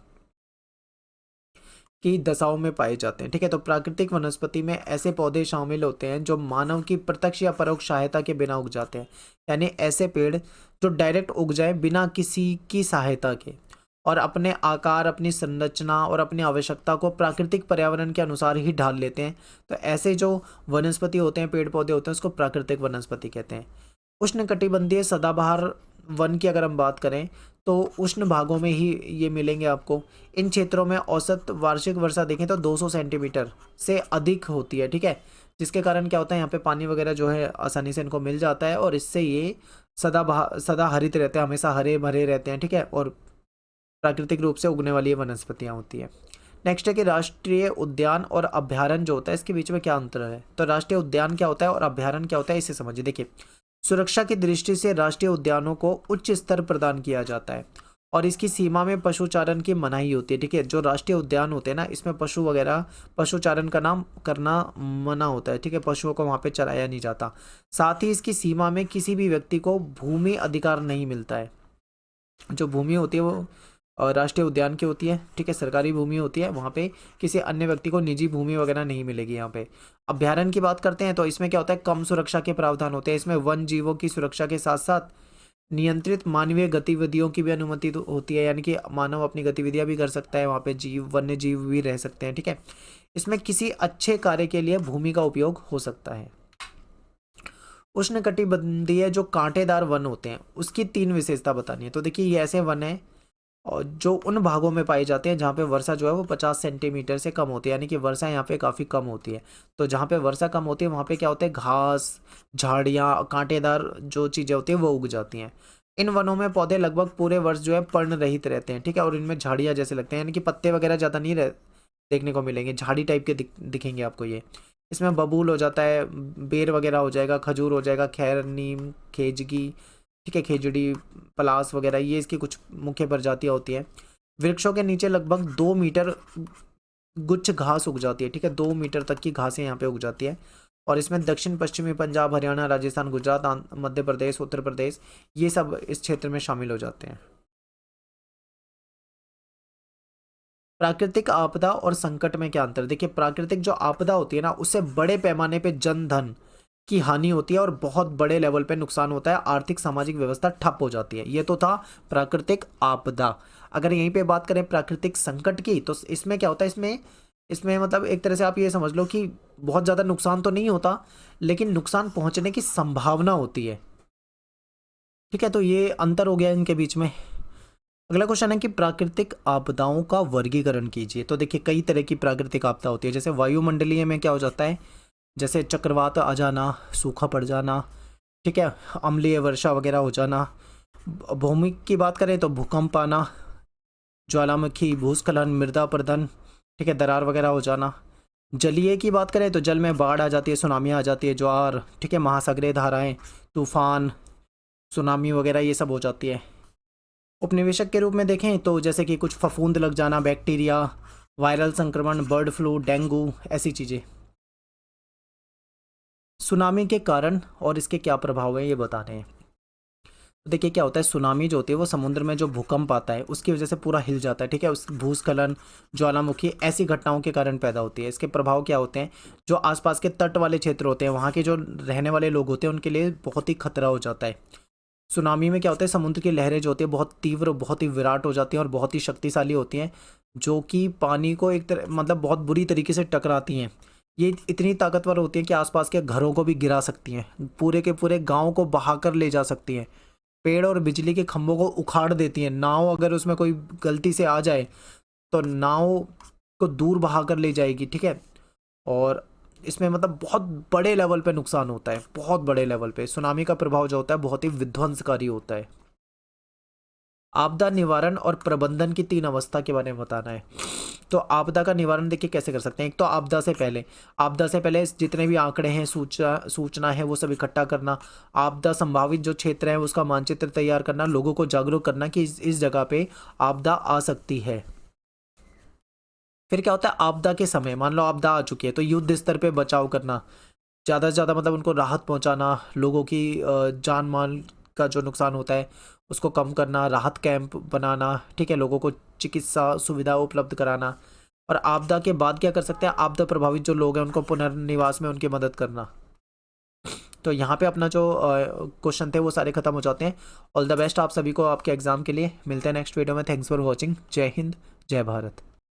Speaker 1: की दशाओं में पाए जाते हैं। ठीक है, तो प्राकृतिक वनस्पति में ऐसे पौधे शामिल होते हैं जो मानव की प्रत्यक्ष या परोक्ष सहायता के बिना उग जाते हैं। यानी ऐसे पेड़ जो डायरेक्ट उग जाए बिना किसी की सहायता के, और अपने आकार, अपनी संरचना और अपनी आवश्यकता को प्राकृतिक पर्यावरण के अनुसार ही ढाल लेते हैं। तो ऐसे जो वनस्पति होते हैं, पेड़ पौधे होते हैं, उसको प्राकृतिक वनस्पति कहते हैं। उष्णकटिबंधीय सदाबहार वन की अगर हम बात करें तो उष्ण भागों में ही ये मिलेंगे आपको। इन क्षेत्रों में औसत वार्षिक वर्षा देखें तो 200 सेंटीमीटर से अधिक होती है। ठीक है, जिसके कारण क्या होता है, यहाँ पे पानी वगैरह जो है आसानी से इनको मिल जाता है और इससे ये सदा हरित रहते हैं, हमेशा हरे भरे रहते हैं। ठीक है, और प्राकृतिक रूप से उगने वाली ये वनस्पतियाँ होती है। नेक्स्ट है कि राष्ट्रीय उद्यान और अभ्यारण्य जो होता है इसके बीच में क्या अंतर है। तो राष्ट्रीय उद्यान क्या होता है और अभ्यारण्य क्या होता है, इसे समझिए। देखिए, सुरक्षा की दृष्टि से राष्ट्रीय उद्यानों को उच्च स्तर प्रदान किया जाता है और इसकी सीमा में पशुचारण की मनाही होती है। ठीक है, जो राष्ट्रीय उद्यान होते हैं ना, इसमें पशु वगैरह पशुचारण का नाम करना मना होता है। ठीक है, पशुओं को वहाँ पे चराया नहीं जाता। साथ ही इसकी सीमा में किसी भी व्यक्ति को भूमि अधिकार नहीं मिलता है। जो भूमि होती है वो राष्ट्रीय उद्यान की होती है। ठीक है, सरकारी भूमि होती है, वहाँ पे किसी अन्य व्यक्ति को निजी भूमि वगैरह नहीं मिलेगी। यहाँ पे अभ्यारण्य की बात करते हैं तो इसमें क्या होता है, कम सुरक्षा के प्रावधान होते हैं। इसमें वन जीवों की सुरक्षा के साथ साथ नियंत्रित मानवीय गतिविधियों की भी अनुमति होती है, यानी कि मानव अपनी गतिविधियां भी कर सकता है, वहाँ पे वन्य जीव भी रह सकते हैं। ठीक है, इसमें किसी अच्छे कार्य के लिए भूमि का उपयोग हो सकता है। उष्णकटिबंधीय जो कांटेदार वन होते हैं उसकी 3 विशेषता बतानी है। तो देखिए, ये ऐसे वन है और जो उन भागों में पाई जाते हैं जहाँ पे वर्षा जो है वो 50 सेंटीमीटर से कम होती है, यानी कि वर्षा यहाँ पे काफ़ी कम होती है। तो जहाँ पे वर्षा कम होती है वहाँ पे क्या होता है, घास, झाड़ियाँ, कांटेदार जो चीज़ें होती हैं वो उग जाती हैं। इन वनों में पौधे लगभग पूरे वर्ष जो है पर्ण रहित रहते हैं। ठीक है, और इनमें झाड़ियाँ जैसे लगते हैं, यानी कि पत्ते वगैरह ज़्यादा नहीं देखने को मिलेंगे, झाड़ी टाइप के दिखेंगे आपको ये। इसमें बबूल हो जाता है, बेर वगैरह हो जाएगा, खजूर हो जाएगा, खैर, नीम, खेजगी, ठीक है, खेजड़ी, पलास वगैरह, ये इसकी कुछ मुख्य प्रजातियाँ होती हैं। वृक्षों के नीचे लगभग 2 मीटर गुच्छ घास उग जाती है। ठीक है, 2 मीटर तक की घासें यहाँ पे उग जाती है। और इसमें दक्षिण पश्चिमी पंजाब, हरियाणा, राजस्थान, गुजरात, मध्य प्रदेश, उत्तर प्रदेश, ये सब इस क्षेत्र में शामिल हो जाते हैं। प्राकृतिक आपदा और संकट में क्या अंतर। देखिए, प्राकृतिक जो आपदा होती है ना, उससे बड़े पैमाने पे जन धन की हानि होती है और बहुत बड़े लेवल पे नुकसान होता है, आर्थिक सामाजिक व्यवस्था ठप हो जाती है। ये तो था प्राकृतिक आपदा। अगर यहीं पे बात करें प्राकृतिक संकट की, तो इसमें क्या होता है, इसमें इसमें मतलब एक तरह से आप ये समझ लो कि बहुत ज़्यादा नुकसान तो नहीं होता, लेकिन नुकसान पहुंचने की संभावना होती है। ठीक है, तो ये अंतर हो गया इनके बीच में। अगला क्वेश्चन है कि प्राकृतिक आपदाओं का वर्गीकरण कीजिए। तो देखिए, कई तरह की प्राकृतिक आपदा होती है। जैसे वायुमंडलीय में क्या हो जाता है, जैसे चक्रवात आ जाना, सूखा पड़ जाना, ठीक है, अम्लीय वर्षा वगैरह हो जाना। भौमिक की बात करें तो भूकंप आना, ज्वालामुखी, भूस्खलन, मृदा अपरदन, ठीक है, दरार वगैरह हो जाना। जलीय की बात करें तो जल में बाढ़ आ जाती है, सुनामी आ जाती है, ज्वार, ठीक है, महासागरीय धाराएं, तूफान, सुनामी वगैरह ये सब हो जाती है। उपनिवेशक के रूप में देखें तो जैसे कि कुछ फफूंद लग जाना, बैक्टीरिया, वायरल संक्रमण, बर्ड फ्लू, डेंगू, ऐसी चीज़ें। सुनामी के कारण और इसके क्या प्रभाव हैं ये बता रहे हैं। तो देखिए क्या होता है, सुनामी जो होती है वो समुद्र में जो भूकंप आता है उसकी वजह से पूरा हिल जाता है, ठीक है। उस भूस्खलन, ज्वालामुखी, ऐसी घटनाओं के कारण पैदा होती है। इसके प्रभाव क्या होते हैं, जो आसपास के तट वाले क्षेत्र होते हैं वहाँ के जो रहने वाले लोग होते हैं उनके लिए बहुत ही खतरा हो जाता है। सुनामी में क्या होता है, समुद्र की लहरें जो होती है बहुत तीव्र, बहुत ही विराट हो जाती हैं और बहुत ही शक्तिशाली होती हैं, जो कि पानी को एक तरह मतलब बहुत बुरी तरीके से टकराती हैं। ये इतनी ताकतवर होती हैं कि आसपास के घरों को भी गिरा सकती हैं, पूरे के पूरे गांव को बहाकर ले जा सकती हैं, पेड़ और बिजली के खंभों को उखाड़ देती हैं। नाव अगर उसमें कोई गलती से आ जाए तो नाव को दूर बहा कर ले जाएगी, ठीक है। और इसमें मतलब बहुत बड़े लेवल पे नुकसान होता है, बहुत बड़े लेवल पे सुनामी का प्रभाव जो होता है बहुत ही विध्वंसकारी होता है। आपदा निवारण और प्रबंधन की 3 अवस्था के बारे में बताना है। तो आपदा का निवारण देखिए कैसे कर सकते हैं। एक तो आपदा से पहले जितने भी आंकड़े हैं, सूचना है, वो सब इकट्ठा करना। आपदा संभावित जो क्षेत्र है उसका मानचित्र तैयार करना, लोगों को जागरूक करना कि इस जगह पे आपदा आ सकती है। फिर क्या होता है, आपदा के समय मान लो आपदा आ चुकी है तो युद्ध स्तर पे बचाव करना, ज़्यादा से ज़्यादा मतलब उनको राहत पहुंचाना, लोगों की जान माल का जो नुकसान होता है उसको कम करना, राहत कैंप बनाना, ठीक है, लोगों को चिकित्सा सुविधा उपलब्ध कराना। और आपदा के बाद क्या कर सकते हैं, आपदा प्रभावित जो लोग हैं उनको पुनर्निवास में उनकी मदद करना। तो यहाँ पे अपना जो क्वेश्चन थे वो सारे खत्म हो जाते हैं। ऑल द बेस्ट आप सभी को आपके एग्जाम के लिए। मिलते हैं नेक्स्ट वीडियो में। Thanks for watching. जय हिंद, जय भारत।